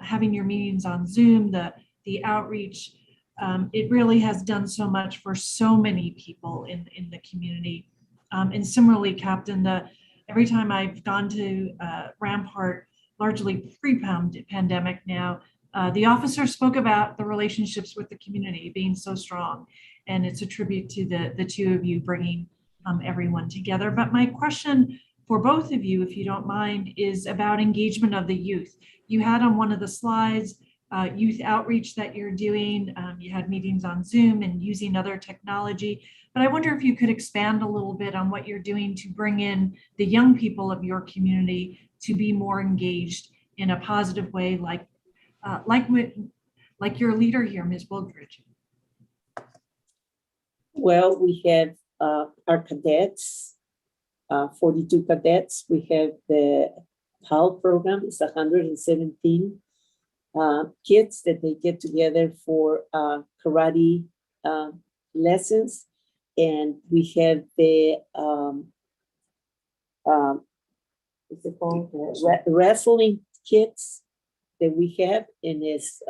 having your meetings on Zoom, the outreach. It really has done so much for so many people in the community. And similarly, Captain, every time I've gone to Rampart, largely pre-pandemic now, the officer spoke about the relationships with the community being so strong. And it's a tribute to the two of you bringing everyone together. But my question for both of you, if you don't mind, is about engagement of the youth. You had on one of the slides youth outreach that you're doing. You had meetings on Zoom and using other technology. But I wonder if you could expand a little bit on what you're doing to bring in the young people of your community to be more engaged in a positive way, like your leader here, Ms. Woolridge. Well, we have our cadets, 42 cadets. We have the PAL program, it's 117 kids that they get together for karate lessons. And we have the what's it called? Wrestling kits that we have, and it's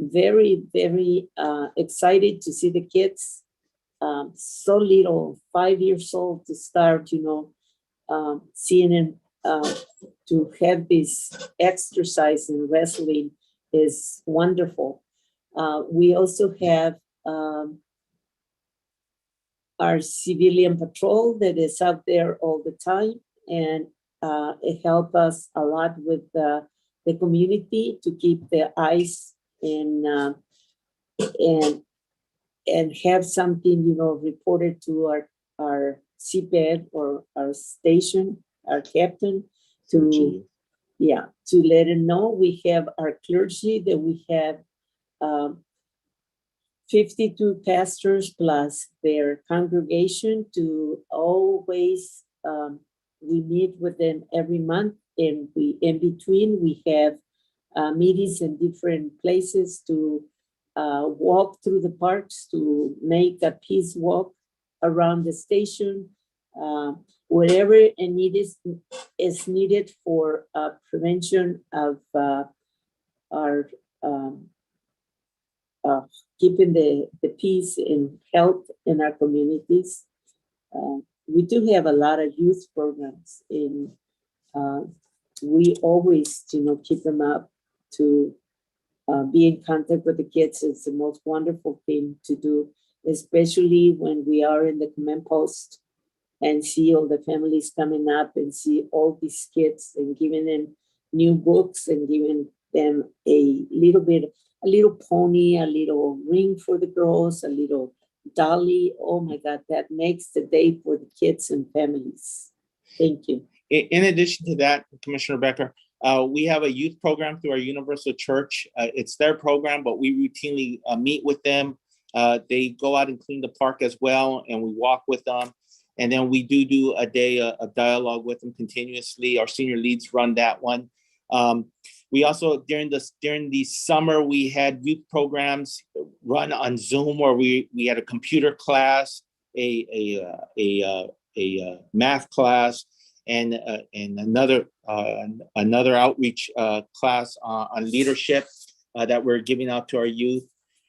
very, very excited to see the kids so little, 5 years old, to start, seeing them to have this exercise in wrestling is wonderful. We also have our civilian patrol that is out there all the time, and it helps us a lot with the community to keep the eyes and have something, reported to our CPED or our station, our captain, to let him know. We have our clergy that we have 52 pastors plus their congregation to always, we meet with them every month, and in between we have meetings in different places to walk through the parks, to make a peace walk around the station, whatever is needed for prevention of our keeping the peace and health in our communities. We do have a lot of youth programs, and we always, keep them up to be in contact with the kids. It's the most wonderful thing to do, especially when we are in the command post and see all the families coming up and see all these kids and giving them new books and giving them a little pony, a little ring for the girls, a little dolly. Oh my God, that makes the day for the kids and families. Thank you. In addition to that, Commissioner Becker, we have a youth program through our Universal Church. It's their program, but we routinely meet with them They go out and clean the park as well, and we walk with them. And then we do a day of dialogue with them continuously. Our senior leads run that one. We also, during the summer, we had youth programs run on Zoom where we had a computer class, a math class, and another outreach class on leadership that we're giving out to our youth.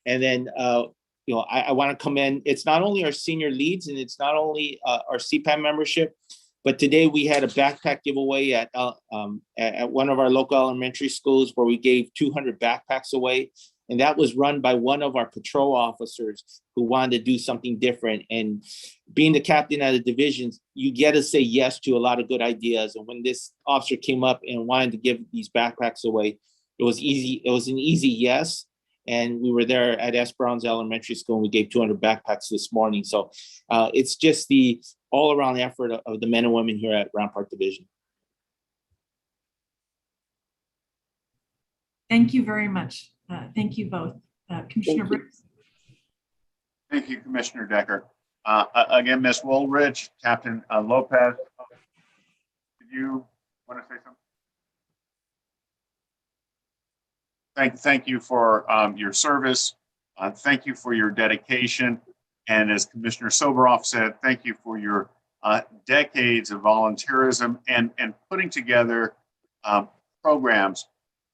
And then I want to commend, it's not only our senior leads and it's not only our CPAP membership, but today we had a backpack giveaway at one of our local elementary schools where we gave 200 backpacks away. And that was run by one of our patrol officers who wanted to do something different. And being the captain of the divisions, you get to say yes to a lot of good ideas. And when this officer came up and wanted to give these backpacks away, it was easy. It was an easy yes. And we were there at Esperanza Elementary School and we gave 200 backpacks this morning. So it's just the all-around effort of the men and women here at Rampart Division. Thank you very much. Thank you both. Commissioner Briggs. Thank you, Commissioner Decker. Again, Ms. Woolridge, Captain Lopez, did you want to say something? Thank you for your service. Thank you for your dedication. And as Commissioner Soboroff said, thank you for your decades of volunteerism and putting together programs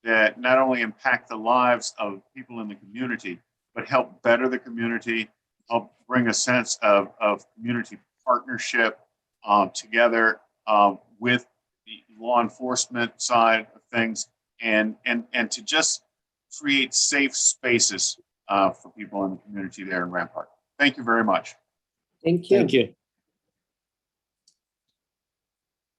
that not only impact the lives of people in the community, but help better the community, help bring a sense of community partnership together with the law enforcement side of things, and to just create safe spaces for people in the community there in Rampart. Thank you very much. Thank you. Thank you.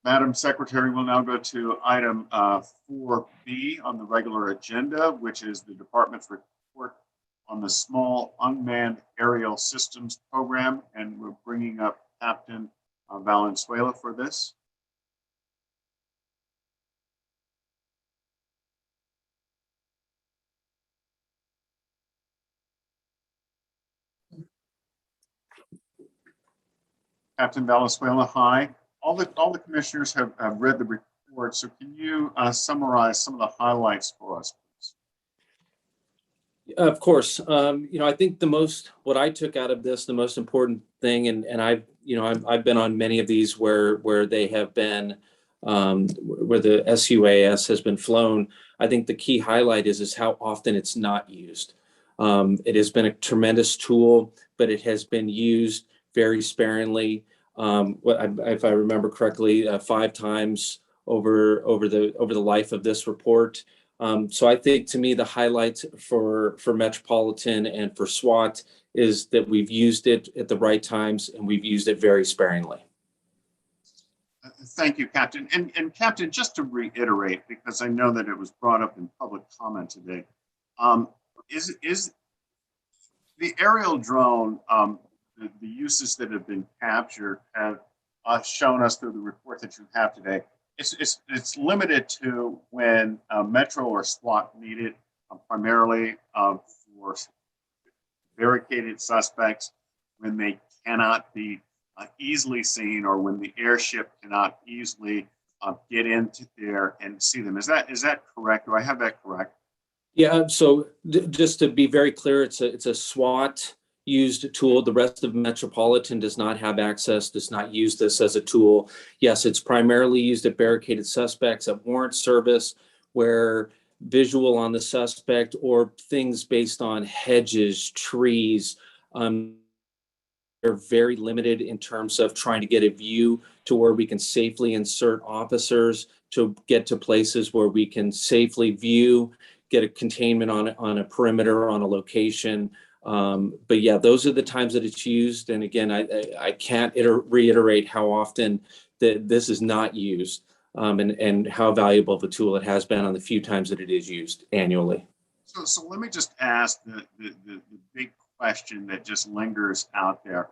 Madam Secretary, we'll now go to item 4B on the regular agenda, which is the department's report on the Small Unmanned Aerial Systems Program. And we're bringing up Captain Valenzuela for this. Captain Valenzuela, hi. All the commissioners have read the report, so can you summarize some of the highlights for us, please? Of course. I think what I took out of this, the most important thing, and I've been on many of these where they have been, where the SUAS has been flown. I think the key highlight is how often it's not used. It has been a tremendous tool, but it has been used very sparingly. If I remember correctly, 5 times over the life of this report. So I think, to me, the highlight for Metropolitan and for SWAT is that we've used it at the right times and we've used it very sparingly. Thank you, Captain. And Captain, just to reiterate, because I know that it was brought up in public comment today, is the aerial drone, the uses that have been captured have shown us through the report that you have today. It's limited to when Metro or SWAT need it, primarily for barricaded suspects, when they cannot be easily seen, or when the airship cannot easily get into there and see them. Is that correct? Do I have that correct? Yeah. So just to be very clear, it's a SWAT used tool. The rest of Metropolitan does not have access, does not use this as a tool. Yes, it's primarily used at barricaded suspects, at warrant service, where visual on the suspect or things based on hedges, trees, they're very limited in terms of trying to get a view to where we can safely insert officers to get to places where we can safely view, get a containment on a perimeter, on a location. But yeah, those are the times that it's used. And again, I can't reiterate how often that this is not used, and how valuable of a tool it has been on the few times that it is used annually. So let me just ask the big question that just lingers out there.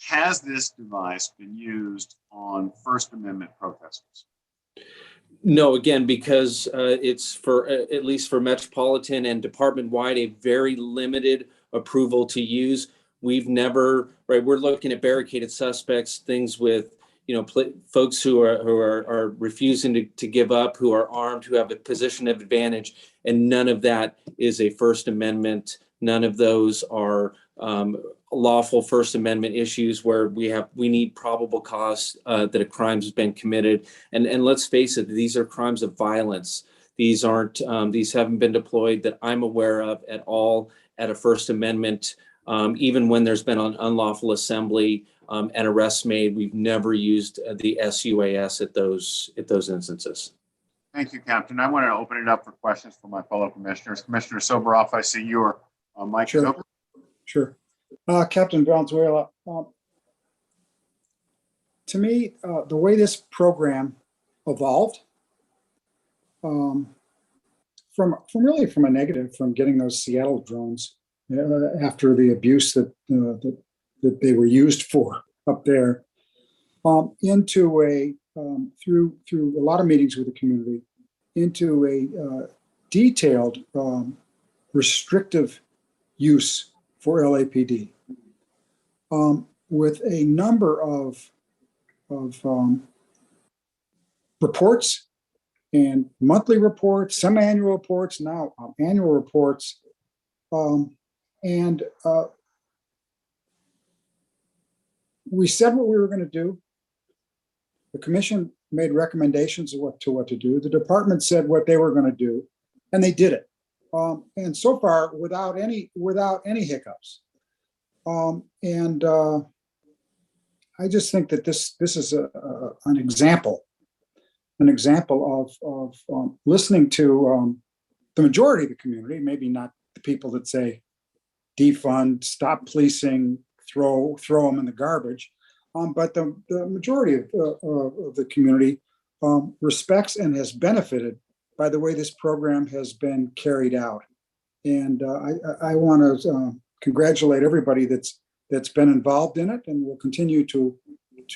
Has this device been used on First Amendment protesters? No, again, because it's for, at least for Metropolitan and department-wide, a very limited approval to use. We've never, right, we're looking at barricaded suspects, things with, folks who are refusing to give up, who are armed, who have a position of advantage, and none of that is a First Amendment. None of those are lawful First Amendment issues where we need probable cause that a crime has been committed. And let's face it, these are crimes of violence. These haven't been deployed that I'm aware of at all at a First Amendment. Even when there's been an unlawful assembly and arrests made, we've never used the SUAS at those instances. Thank you, Captain. I want to open it up for questions from my fellow commissioners. Commissioner Soboroff, I see your mic is open. Sure. Captain Valenzuela, to me, the way this program evolved, from a negative, from getting those Seattle drones after the abuse that they were used for up there, into a through a lot of meetings with the community, into a detailed restrictive use for LAPD, with a number of reports and monthly reports, semi-annual reports, now annual reports, and we said what we were going to do. The commission made recommendations of what to do. The department said what they were going to do, and they did it. And so far, without any hiccups. I just think that this is an example of listening to the majority of the community, maybe not the people that say defund, stop policing, throw them in the garbage, but the majority of the community respects and has benefited by the way this program has been carried out. And I want to congratulate everybody that's been involved in it, and will continue to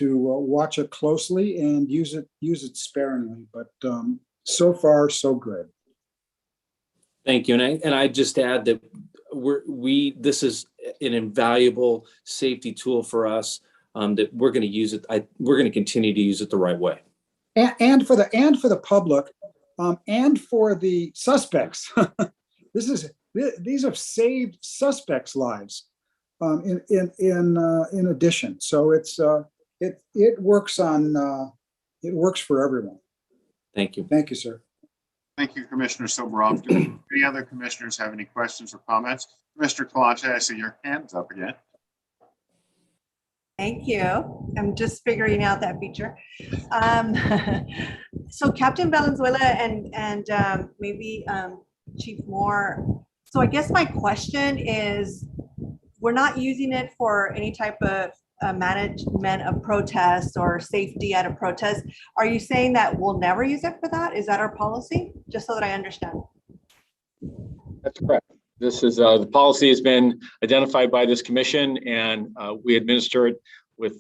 watch it closely and use it sparingly. But so far, so good. Thank you. And I just add that this is an invaluable safety tool for us, that we're going to use it. We're going to continue to use it the right way. And for the public, and for the suspects. These have saved suspects' lives. In addition, so it works for everyone. Thank you. Thank you, sir. Thank you, Commissioner Soboroff. Do any other commissioners have any questions or comments? Mr. Kalante, I see your hand's up again. Thank you. I'm just figuring out that feature. So Captain Valenzuela and maybe Chief Moore. So I guess my question is, we're not using it for any type of management of protests or safety at a protest. Are you saying that we'll never use it for that? Is that our policy? Just so that I understand. That's correct. This is the policy has been identified by this commission, and we administer it with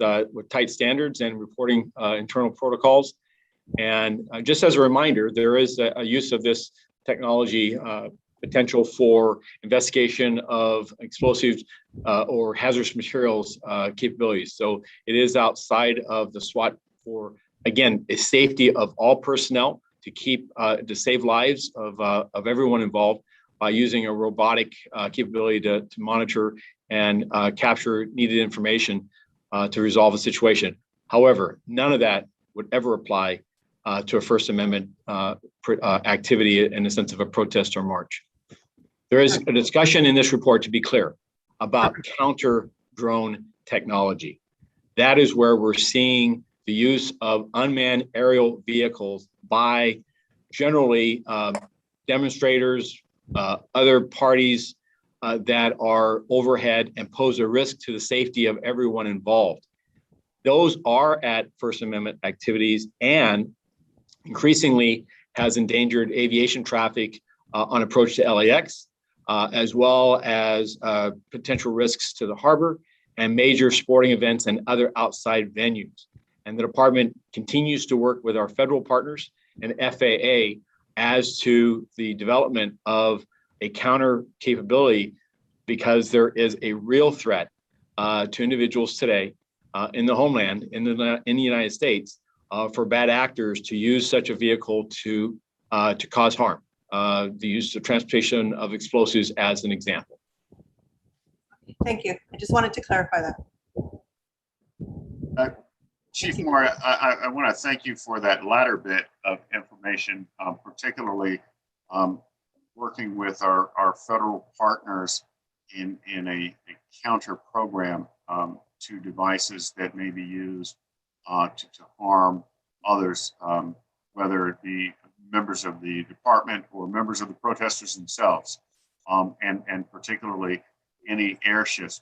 tight standards and reporting internal protocols. And just as a reminder, there is a use of this technology potential for investigation of explosives or hazardous materials capabilities. So it is outside of the SWAT for, again, a safety of all personnel to save lives of everyone involved by using a robotic capability to monitor and capture needed information to resolve a situation. However, none of that would ever apply to a First Amendment activity in the sense of a protest or march. There is a discussion in this report, to be clear, about counter drone technology. That is where we're seeing the use of unmanned aerial vehicles by generally demonstrators, other parties that are overhead and pose a risk to the safety of everyone involved. Those are at First Amendment activities and increasingly has endangered aviation traffic on approach to LAX, as well as potential risks to the harbor and major sporting events and other outside venues. And the department continues to work with our federal partners and FAA as to the development of a counter capability because there is a real threat to individuals today in the homeland, in the United States, for bad actors to use such a vehicle to cause harm. The use of transportation of explosives as an example. Thank you. I just wanted to clarify that. Chief Moore, I want to thank you for that latter bit of information, particularly working with our federal partners in a counter program to devices that may be used to harm others, whether it be members of the department or members of the protesters themselves, and particularly any airships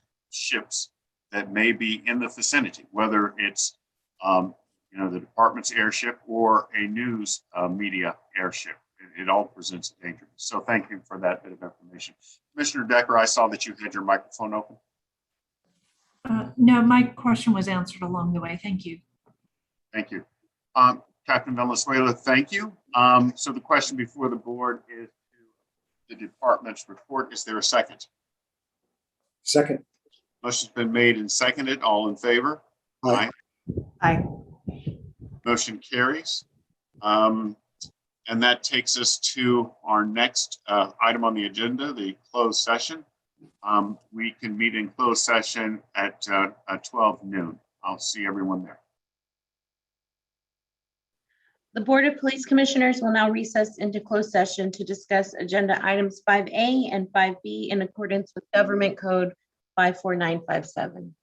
that may be in the vicinity, whether it's the department's airship or a news media airship. It all presents a danger. So thank you for that bit of information. Commissioner Decker, I saw that you had your microphone open. No, my question was answered along the way. Thank you. Thank you. Captain Valenzuela, thank you. So the question before the board is to the department's report. Is there a second? Second. Motion's been made and seconded. All in favor? Aye. Aye. Motion carries. And that takes us to our next item on the agenda, the closed session. We can meet in closed session at 12 noon. I'll see everyone there. The Board of Police Commissioners will now recess into closed session to discuss agenda items 5A and 5B in accordance with Government Code 54957.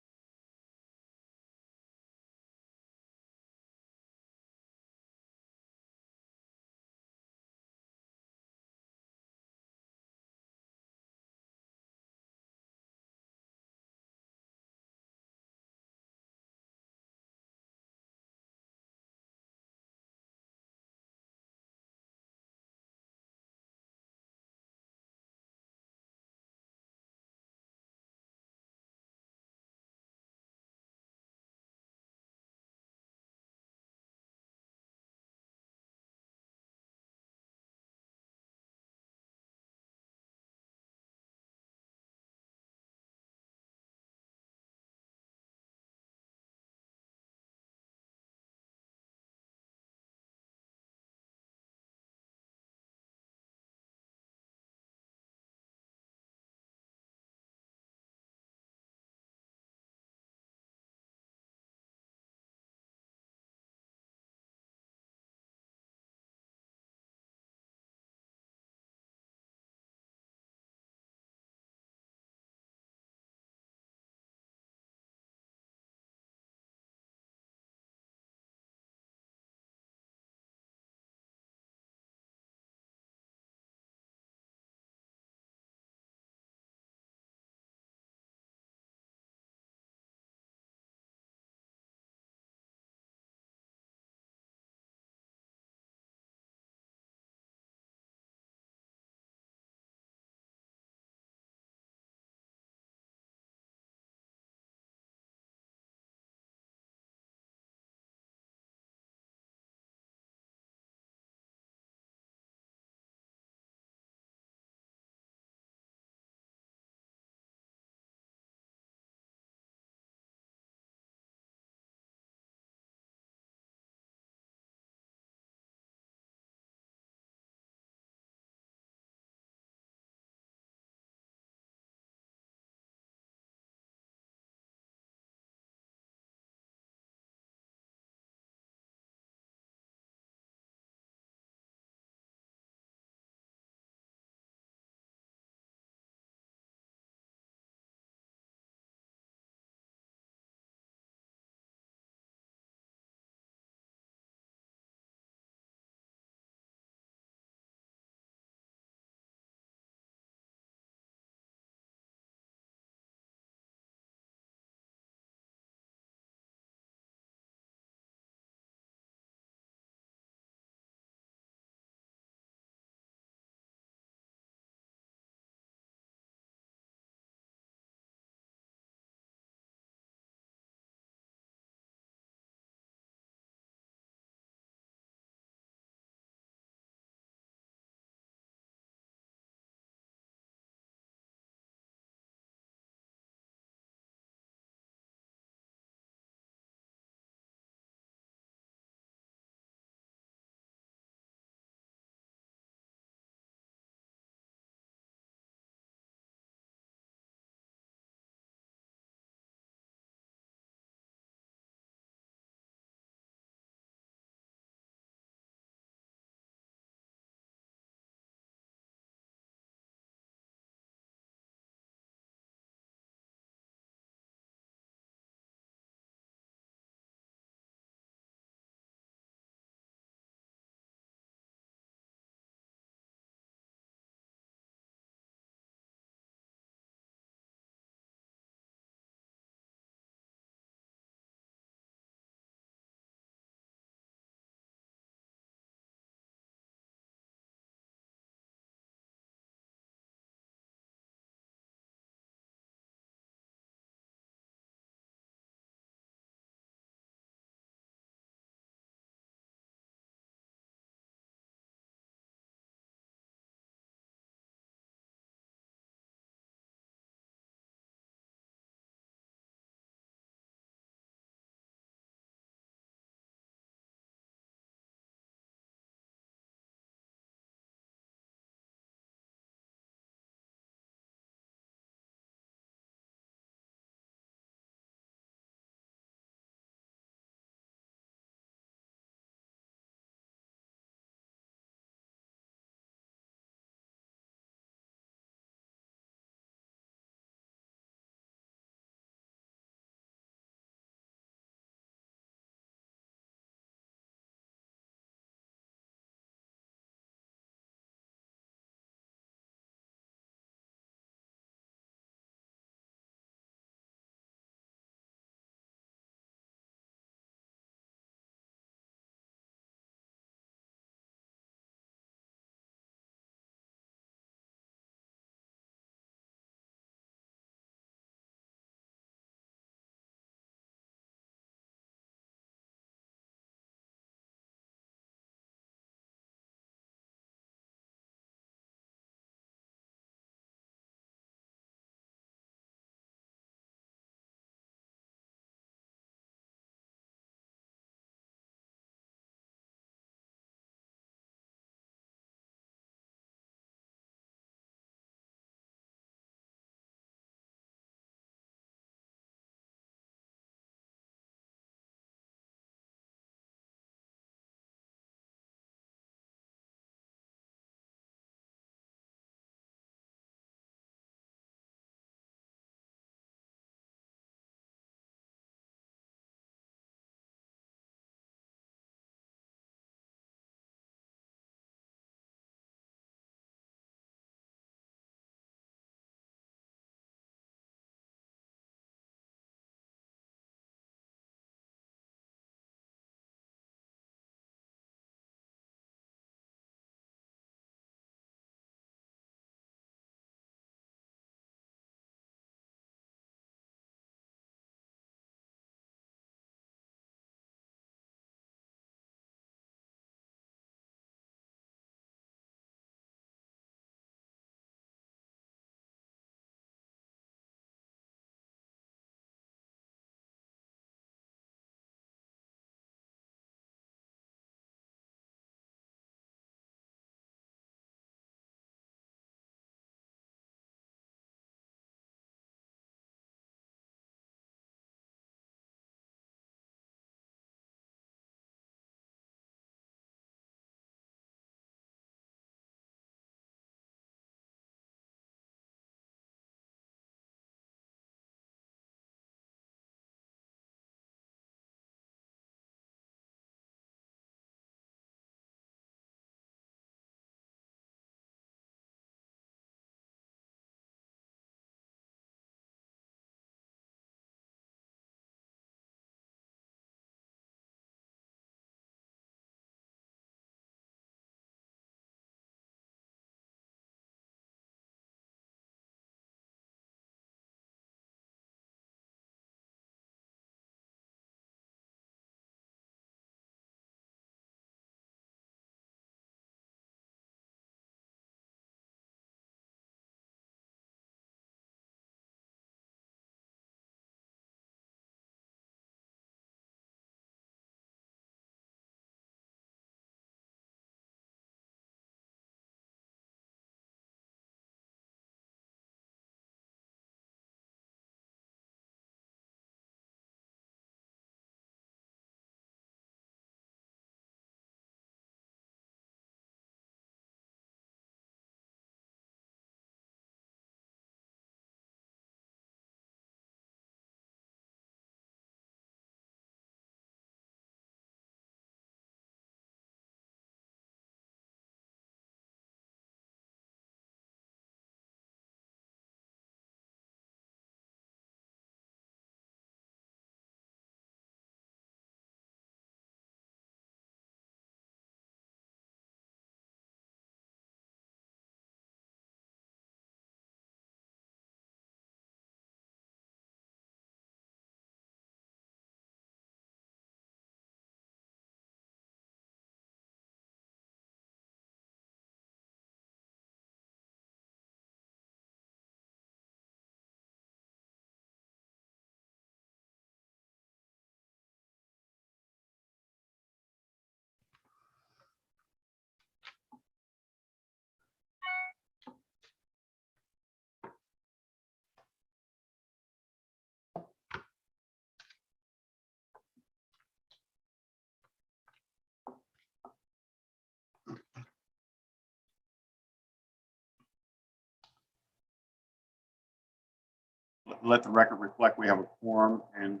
Let the record reflect we have a quorum, and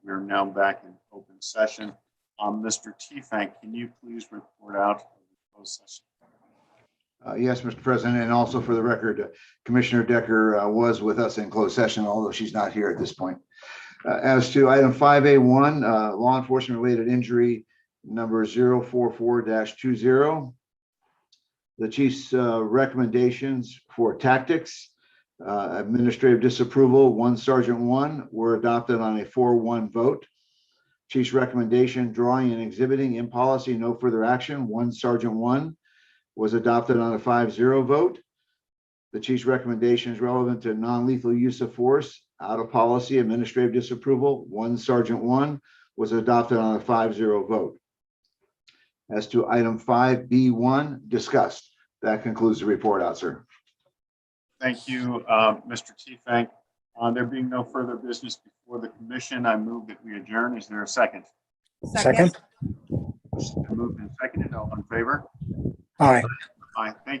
we're now back in open session. Mr. Teefank, can you please report out of the closed session? Yes, Mr. President, and also for the record, Commissioner Decker was with us in closed session, although she's not here at this point. As to item 5A1, law enforcement related injury number 044-20. The chief's recommendations for tactics, administrative disapproval, 1 Sergeant 1 were adopted on a 4-1 vote. Chief's recommendation, drawing and exhibiting in policy, no further action, 1 Sergeant 1 was adopted on a 5-0 vote. The chief's recommendations relevant to non-lethal use of force, out of policy, administrative disapproval, 1 Sergeant 1 was adopted on a 5-0 vote. As to item 5B1, discussed. That concludes the report out, sir. Thank you, Mr. Teefank. There being no further business before the commission, I move that we adjourn. Is there a second? Second. Moved and seconded. All in favor? Aye. Aye. Thank